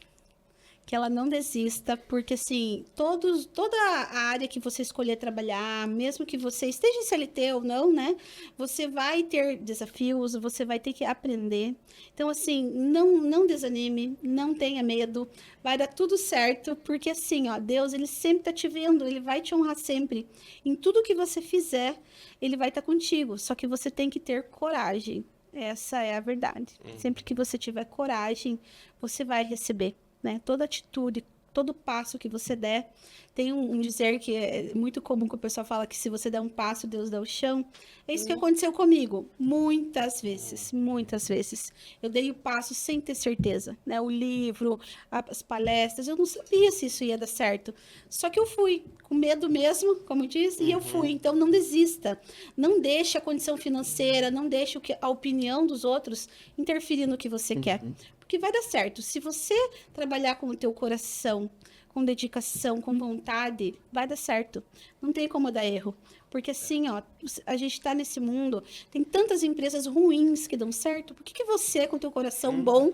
[SPEAKER 2] Que ela não desista, porque, assim, toda a área que você escolher trabalhar, mesmo que você esteja em CLT ou não, né? Você vai ter desafios, você vai ter que aprender. Então, assim, não desanime, não tenha medo, vai dar tudo certo, porque, assim, ó, Deus, ele sempre tá te vendo, ele vai te honrar sempre. Em tudo que você fizer, ele vai estar contigo, só que você tem que ter coragem. Essa é a verdade. Sempre que você tiver coragem, você vai receber. Né? Toda atitude, todo passo que você der. Tem um dizer que é muito comum que o pessoal fala que se você der um passo, Deus dá o chão. É isso que aconteceu comigo. Muitas vezes, muitas vezes. Eu dei o passo sem ter certeza. Né? O livro, as palestras, eu não sabia se isso ia dar certo. Só que eu fui, com medo mesmo, como eu disse, e eu fui. Então, não desista. Não deixe a condição financeira, não deixe a opinião dos outros interferir no que você quer. Porque vai dar certo. Se você trabalhar com o teu coração, com dedicação, com vontade, vai dar certo. Não tem como dar erro. Porque assim, ó, a gente está nesse mundo, tem tantas empresas ruins que dão certo. Por que você, com o teu coração bom,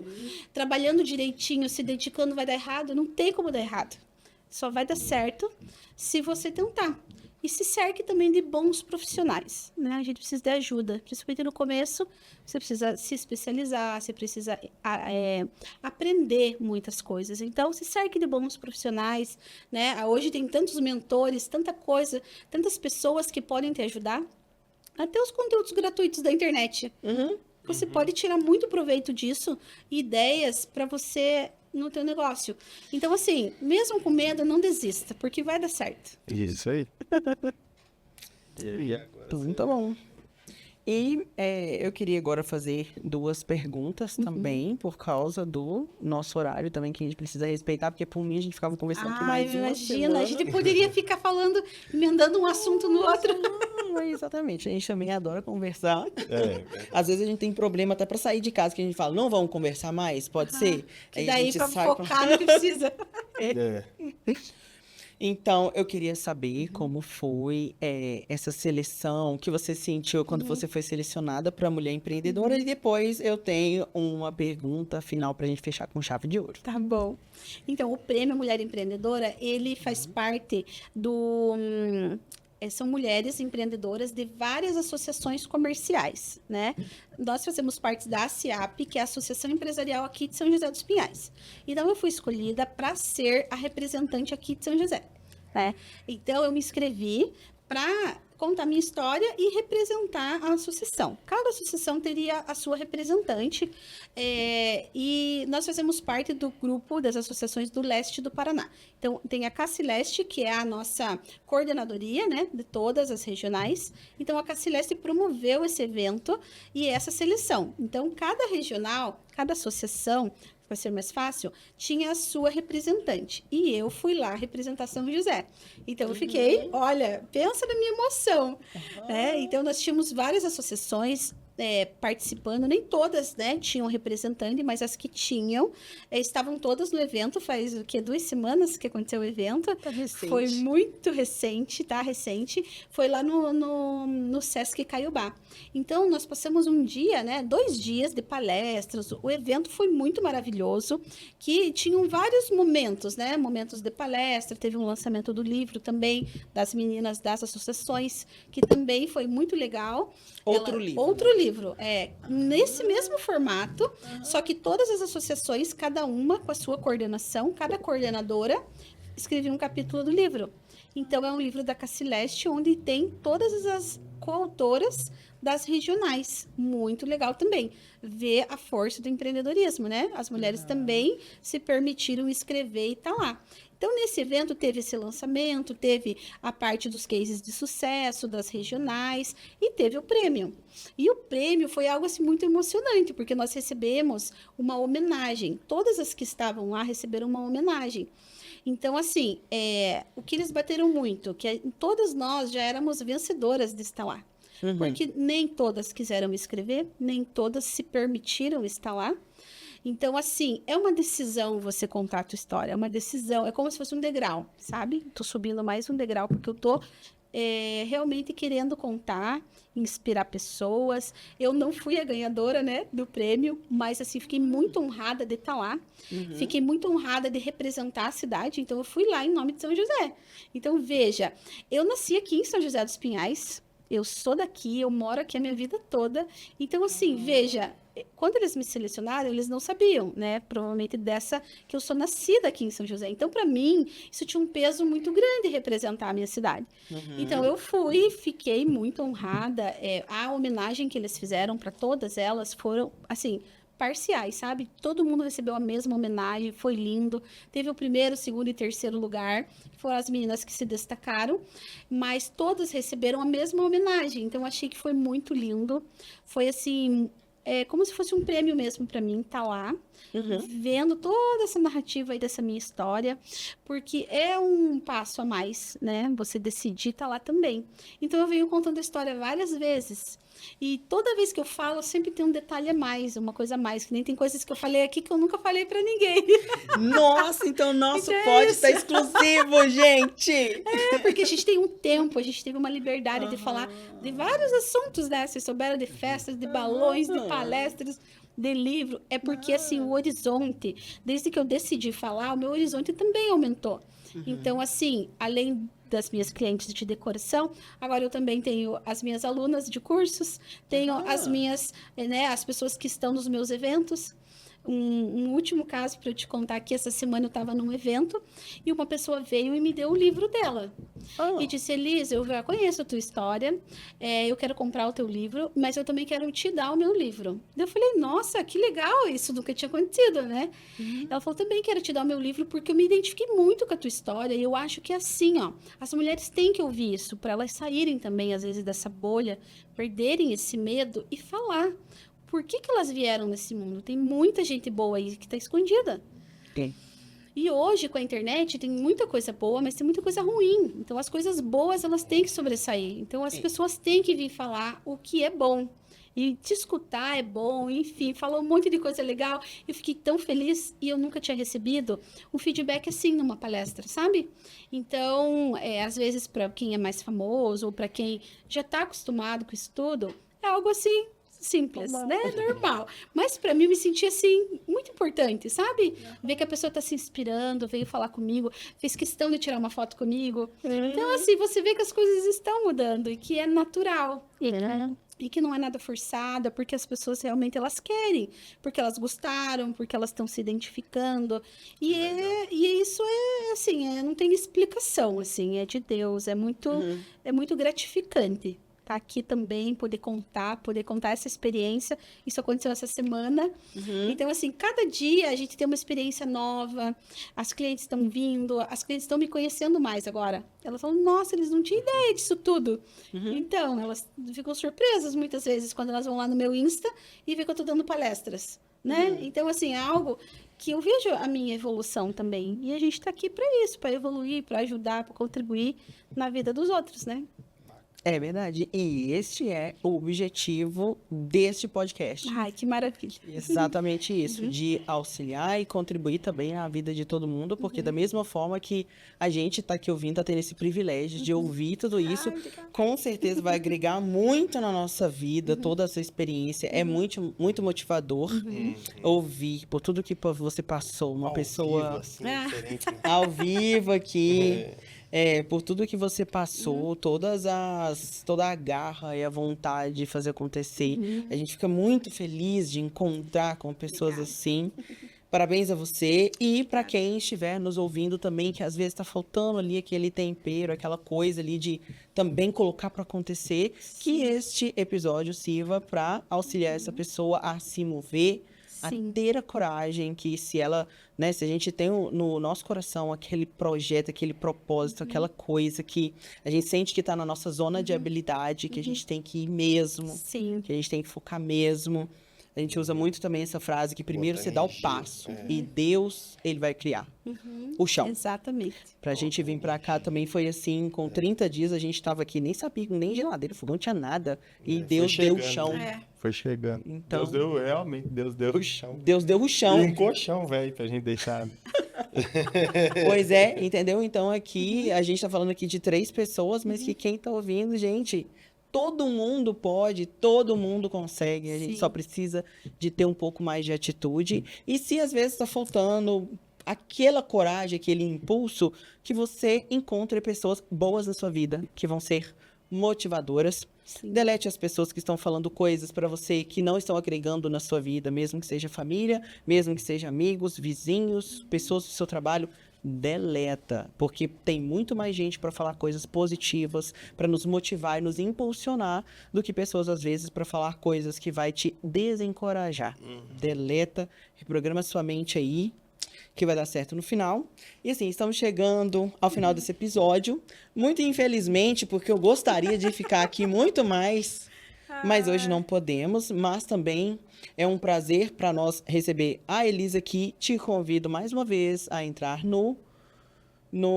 [SPEAKER 2] trabalhando direitinho, se dedicando, vai dar errado? Não tem como dar errado. Só vai dar certo se você tentar. E se cerque também de bons profissionais, né? A gente precisa de ajuda, principalmente no começo, você precisa se especializar, você precisa aprender muitas coisas. Então, se cerque de bons profissionais, né? Hoje tem tantos mentores, tanta coisa, tantas pessoas que podem te ajudar, até os conteúdos gratuitos da internet. Você pode tirar muito proveito disso, ideias para você no teu negócio. Então, assim, mesmo com medo, não desista, porque vai dar certo.
[SPEAKER 3] Isso aí.
[SPEAKER 1] Então, tá bom. E eu queria agora fazer 2 perguntas também, por causa do nosso horário também, que a gente precisa respeitar, porque por mim a gente ficava conversando aqui mais uma
[SPEAKER 2] imagina,
[SPEAKER 1] semana.
[SPEAKER 2] a gente poderia ficar falando, emendando um assunto no outro.
[SPEAKER 1] Exatamente, a gente também adora conversar.
[SPEAKER 3] É.
[SPEAKER 1] Às vezes a gente tem problema até pra sair de casa, que a gente fala, não vamos conversar mais? Pode ser?
[SPEAKER 2] Que
[SPEAKER 1] Aí a
[SPEAKER 2] daí
[SPEAKER 1] gente
[SPEAKER 2] pra
[SPEAKER 1] sai com-
[SPEAKER 2] focar no que precisa.
[SPEAKER 3] É.
[SPEAKER 1] Então, eu queria saber como foi essa seleção que você sentiu quando você foi selecionada para Mulher Empreendedora. E depois eu tenho uma pergunta final para a gente fechar com chave de ouro.
[SPEAKER 2] Tá bom. Então, o Prêmio Mulher Empreendedora, ele faz parte do... são mulheres empreendedoras de várias associações comerciais, né? Nós fazemos parte da ASIAP, que é a Associação Empresarial aqui de São José dos Pinhais. Então, eu fui escolhida para ser a representante aqui de São José, né? Então, eu me inscrevi para contar minha história e representar a associação. Cada associação teria a sua representante, e nós fazemos parte do grupo das associações do leste do Paraná. Então, tem a Cacileste, que é a nossa coordenadoria, né, de todas as regionais. Então, a Cacileste promoveu esse evento e essa seleção. Então, cada regional, cada associação, para ser mais fácil, tinha a sua representante. E eu fui lá representar São José. Então, eu fiquei, olha, pensa na minha emoção. Né? Então, nós tínhamos várias associações participando, nem todas, né, tinham representante, mas as que tinham, estavam todas no evento. Faz o quê? 2 semanas que aconteceu o evento.
[SPEAKER 1] Tá recente.
[SPEAKER 2] Foi muito recente, tá? Recente. Foi lá no Sesc Caiobá. Então, nós passamos um dia, né, 2 dias de palestras. O evento foi muito maravilhoso, que tinham vários momentos, né? Momentos de palestra, teve um lançamento do livro também, das meninas das associações, que também foi muito legal.
[SPEAKER 1] Outro livro.
[SPEAKER 2] Outro livro, nesse mesmo formato, só que todas as associações, cada uma com a sua coordenação, cada coordenadora escrevia um capítulo do livro. Então, é um livro da Cacileste, onde tem todas as coautoras das regionais. Muito legal também. Ver a força do empreendedorismo, né? As mulheres também se permitiram escrever e tá lá. Então, nesse evento, teve esse lançamento, teve a parte dos cases de sucesso, das regionais, e teve o prêmio. E o prêmio foi algo assim, muito emocionante, porque nós recebemos uma homenagem. Todas as que estavam lá receberam uma homenagem. Então, assim, o que eles bateram muito, que todas nós já éramos vencedoras de estar lá. Porque nem todas quiseram escrever, nem todas se permitiram estar lá. Então, assim, é uma decisão você contar a tua história, é uma decisão, é como se fosse um degrau, sabe? Tô subindo mais um degrau, porque eu tô realmente querendo contar, inspirar pessoas. Eu não fui a ganhadora, né, do prêmio, mas, assim, fiquei muito honrada de estar lá, fiquei muito honrada de representar a cidade, então eu fui lá em nome de São José. Então, veja, eu nasci aqui em São José dos Pinhais, eu sou daqui, eu moro aqui a minha vida toda. Então, assim, veja, quando eles me selecionaram, eles não sabiam, né? Provavelmente que eu sou nascida aqui em São José. Então, para mim, isso tinha um peso muito grande representar a minha cidade. Então, eu fiquei muito honrada. A homenagem que eles fizeram para todas elas foram, assim, parciais, sabe? Todo mundo recebeu a mesma homenagem, foi lindo. Teve o 1º, 2º e 3º lugar, foram as meninas que se destacaram, mas todas receberam a mesma homenagem. Então, achei que foi muito lindo. Foi assim, como se fosse um prêmio mesmo para mim estar lá, vendo toda essa narrativa aí dessa minha história, porque é um passo a mais, né? Você decidir estar lá também. Então, eu venho contando a história várias vezes. E toda vez que eu falo, sempre tem um detalhe a mais, uma coisa a mais, que nem tem coisas que eu falei aqui que eu nunca falei pra ninguém.
[SPEAKER 1] Nossa, então o nosso
[SPEAKER 2] Então é
[SPEAKER 1] pod
[SPEAKER 2] isso.
[SPEAKER 1] está exclusivo, gente!
[SPEAKER 2] Porque a gente tem um tempo, a gente teve uma liberdade de falar de vários assuntos, né? Vocês souberam de festas, de balões, de palestras, de livro. É porque, assim, o horizonte, desde que eu decidi falar, o meu horizonte também aumentou. Então, assim, além das minhas clientes de decoração, agora eu também tenho as minhas alunas de cursos, tenho as minhas, né, as pessoas que estão nos meus eventos. um último caso para eu te contar que essa semana eu estava num evento e uma pessoa veio e me deu o livro dela. E disse, Elisa, eu já conheço a tua história, eu quero comprar o teu livro, mas eu também quero te dar o meu livro. Eu falei, nossa, que legal, isso nunca tinha acontecido, né? Ela falou, também quero te dar o meu livro porque eu me identifiquei muito com a tua história e eu acho que é assim, ó, as mulheres têm que ouvir isso para elas saírem também, às vezes, dessa bolha, perderem esse medo e falar. Por que elas vieram nesse mundo? Tem muita gente boa aí que está escondida.
[SPEAKER 1] Tem.
[SPEAKER 2] E hoje, com a internet, tem muita coisa boa, mas tem muita coisa ruim. Então, as coisas boas, elas têm que sobressair. Então, as pessoas têm que vir falar o que é bom. E te escutar é bom, enfim, falou um monte de coisa legal. Eu fiquei tão feliz e eu nunca tinha recebido um feedback assim numa palestra, sabe? Então, às vezes, para quem é mais famoso ou para quem já está acostumado com isso tudo, é algo assim simples, né? Normal. Mas para mim, eu me senti assim, muito importante, sabe? Ver que a pessoa está se inspirando, veio falar comigo, fez questão de tirar uma foto comigo. Então, assim, você vê que as coisas estão mudando e que é natural. E que não é nada forçada, porque as pessoas realmente elas querem, porque elas gostaram, porque elas estão se identificando. E isso é assim, não tem explicação, assim, é de Deus, é muito gratificante. Tá aqui também, poder contar essa experiência. Isso aconteceu essa semana. Então, assim, cada dia a gente tem uma experiência nova, as clientes estão vindo, as clientes estão me conhecendo mais agora. Elas falam, nossa, eles não tinham ideia disso tudo. Então, elas ficam surpresas muitas vezes quando elas vão lá no meu Insta e veem que eu tô dando palestras, né? Então, assim, é algo que eu vejo a minha evolução também. E a gente tá aqui para isso, para evoluir, para ajudar, para contribuir na vida dos outros, né?
[SPEAKER 1] É verdade. E este é o objetivo deste podcast.
[SPEAKER 2] Ai, que maravilha.
[SPEAKER 1] Exatamente isso, de auxiliar e contribuir também à vida de todo mundo, porque da mesma forma que a gente está aqui ouvindo, está tendo esse privilégio de ouvir tudo isso, com certeza vai agregar muito na nossa vida, toda essa experiência. É muito, muito motivador ouvir por tudo que você passou, uma pessoa
[SPEAKER 3] Vivo, assim, diferente, né?
[SPEAKER 1] ao vivo aqui. Por tudo que você passou, toda a garra e a vontade de fazer acontecer. A gente fica muito feliz de encontrar com pessoas assim. Parabéns a você e para quem estiver nos ouvindo também, que às vezes está faltando ali aquele tempero, aquela coisa ali de também colocar para acontecer, que este episódio sirva para auxiliar essa pessoa a se mover, a ter a coragem que se ela, né, se a gente tem no nosso coração aquele projeto, aquele propósito, aquela coisa que a gente sente que está na nossa zona de habilidade, que a gente tem que ir mesmo, que a gente tem que focar mesmo. A gente usa muito também essa frase que primeiro você dá o passo e Deus, ele vai criar o chão.
[SPEAKER 2] Exatamente.
[SPEAKER 1] Pra gente vir pra cá também foi assim, com 30 dias a gente tava aqui, nem sabia, nem geladeira, fogão, não tinha nada. E Deus deu o chão.
[SPEAKER 3] Foi chegando.
[SPEAKER 1] Então,
[SPEAKER 3] Deus deu o chão.
[SPEAKER 1] Deus deu o chão.
[SPEAKER 3] E um colchão, velho, pra gente deixar.
[SPEAKER 1] Pois é, entendeu? Então aqui, a gente tá falando aqui de 3 pessoas, mas que quem tá ouvindo, gente, todo mundo pode, todo mundo consegue. A gente só precisa de ter um pouco mais de atitude. E se às vezes tá faltando aquela coragem, aquele impulso, que você encontre pessoas boas na sua vida, que vão ser motivadoras. Delete as pessoas que estão falando coisas para você que não estão agregando na sua vida, mesmo que seja família, mesmo que seja amigos, vizinhos, pessoas do seu trabalho. Deleta, porque tem muito mais gente para falar coisas positivas, para nos motivar e nos impulsionar, do que pessoas às vezes para falar coisas que vai te desencorajar. Deleta, reprograma sua mente aí, que vai dar certo no final. E assim, estamos chegando ao final desse episódio. Muito infelizmente, porque eu gostaria de ficar aqui muito mais, mas hoje não podemos. Mas também é um prazer para nós receber a Elisa aqui. Te convido mais uma vez a entrar no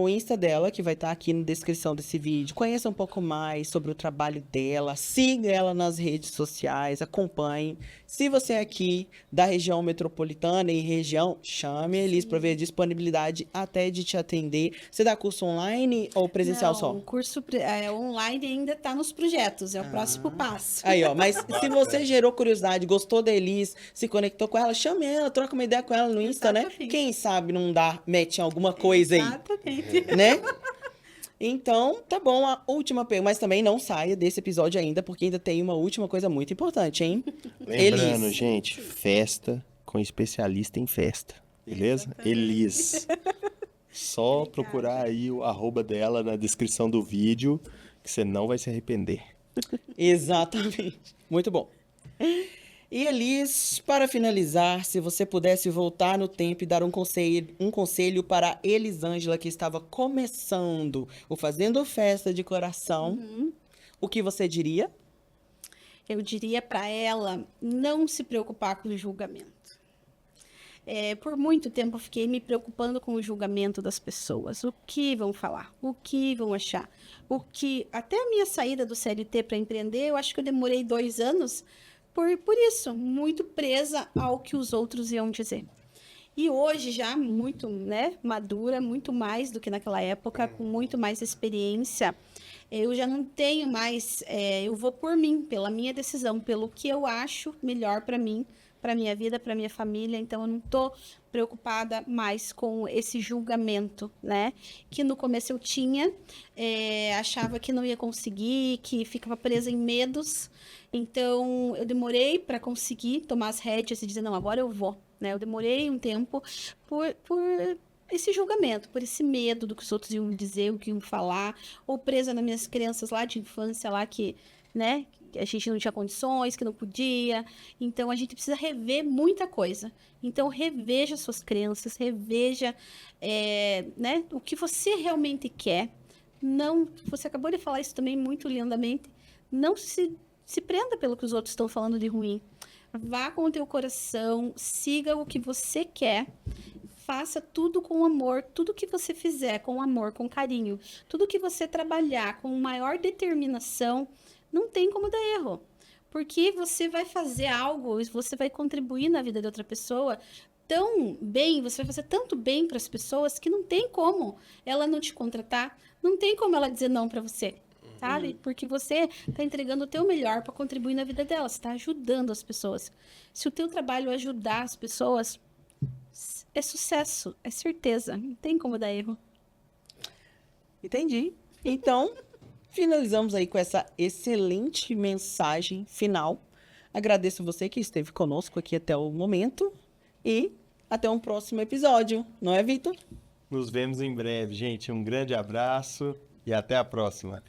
[SPEAKER 1] Insta dela, que vai estar aqui na descrição desse vídeo. Conheça um pouco mais sobre o trabalho dela, siga ela nas redes sociais, acompanhe. Se você é aqui da região metropolitana e região, chame a Elisa para ver disponibilidade até de te atender. Você dá curso online ou presencial só?
[SPEAKER 2] O curso online ainda está nos projetos, é o próximo passo.
[SPEAKER 1] Aí, ó, mas se você gerou curiosidade, gostou da Elisa, se conectou com ela, chame ela, troca uma ideia com ela no Insta, né? Quem sabe não dá match em alguma coisa aí. Né? Então, tá bom, a última pergunta, mas também não saia desse episódio ainda, porque ainda tem uma última coisa muito importante, hein?
[SPEAKER 3] Lembrando,
[SPEAKER 1] Elisa.
[SPEAKER 3] gente, festa com especialista em festa, beleza? Elis. Só procurar aí o arroba dela na descrição do vídeo, que você não vai se arrepender.
[SPEAKER 1] Exatamente. Muito bom. E Elis, para finalizar, se você pudesse voltar no tempo e dar um conselho para a Elisângela que estava começando o Fazendo Festa de Coração, o que você diria?
[SPEAKER 2] Eu diria para ela não se preocupar com o julgamento. Por muito tempo eu fiquei me preocupando com o julgamento das pessoas. O que vão falar? O que vão achar? Até a minha saída do CLT para empreender, eu acho que eu demorei 2 anos por isso, muito presa ao que os outros iam dizer. E hoje já muito, né, madura, muito mais do que naquela época, com muito mais experiência, eu já não tenho mais, eu vou por mim, pela minha decisão, pelo que eu acho melhor para mim, para minha vida, para minha família. Então eu não tô preocupada mais com esse julgamento, né? Que no começo eu tinha, achava que não ia conseguir, que ficava presa em medos. Então eu demorei para conseguir tomar as rédeas e dizer, não, agora eu vou, né? Eu demorei um tempo por esse julgamento, por esse medo do que os outros iam dizer, o que iam falar, ou presa nas minhas crenças lá de infância, lá que, né, que a gente não tinha condições, que não podia. Então, a gente precisa rever muita coisa. Então, reveja suas crenças, reveja, né, o que você realmente quer. Não, você acabou de falar isso também muito lindamente, não se prenda pelo que os outros estão falando de ruim. Vá com o teu coração, siga o que você quer, faça tudo com amor, tudo que você fizer com amor, com carinho, tudo que você trabalhar com maior determinação, não tem como dar erro. Porque você vai fazer algo, você vai contribuir na vida de outra pessoa tão bem, você vai fazer tanto bem para as pessoas que não tem como ela não te contratar, não tem como ela dizer não para você. Sabe? Porque você está entregando o teu melhor para contribuir na vida delas, está ajudando as pessoas. Se o teu trabalho é ajudar as pessoas, é sucesso, é certeza, não tem como dar erro.
[SPEAKER 1] Entendi. Então, finalizamos aí com essa excelente mensagem final. Agradeço você que esteve conosco aqui até o momento e até um próximo episódio, não é, Vitor?
[SPEAKER 3] Nos vemos em breve, gente. Um grande abraço e até a próxima.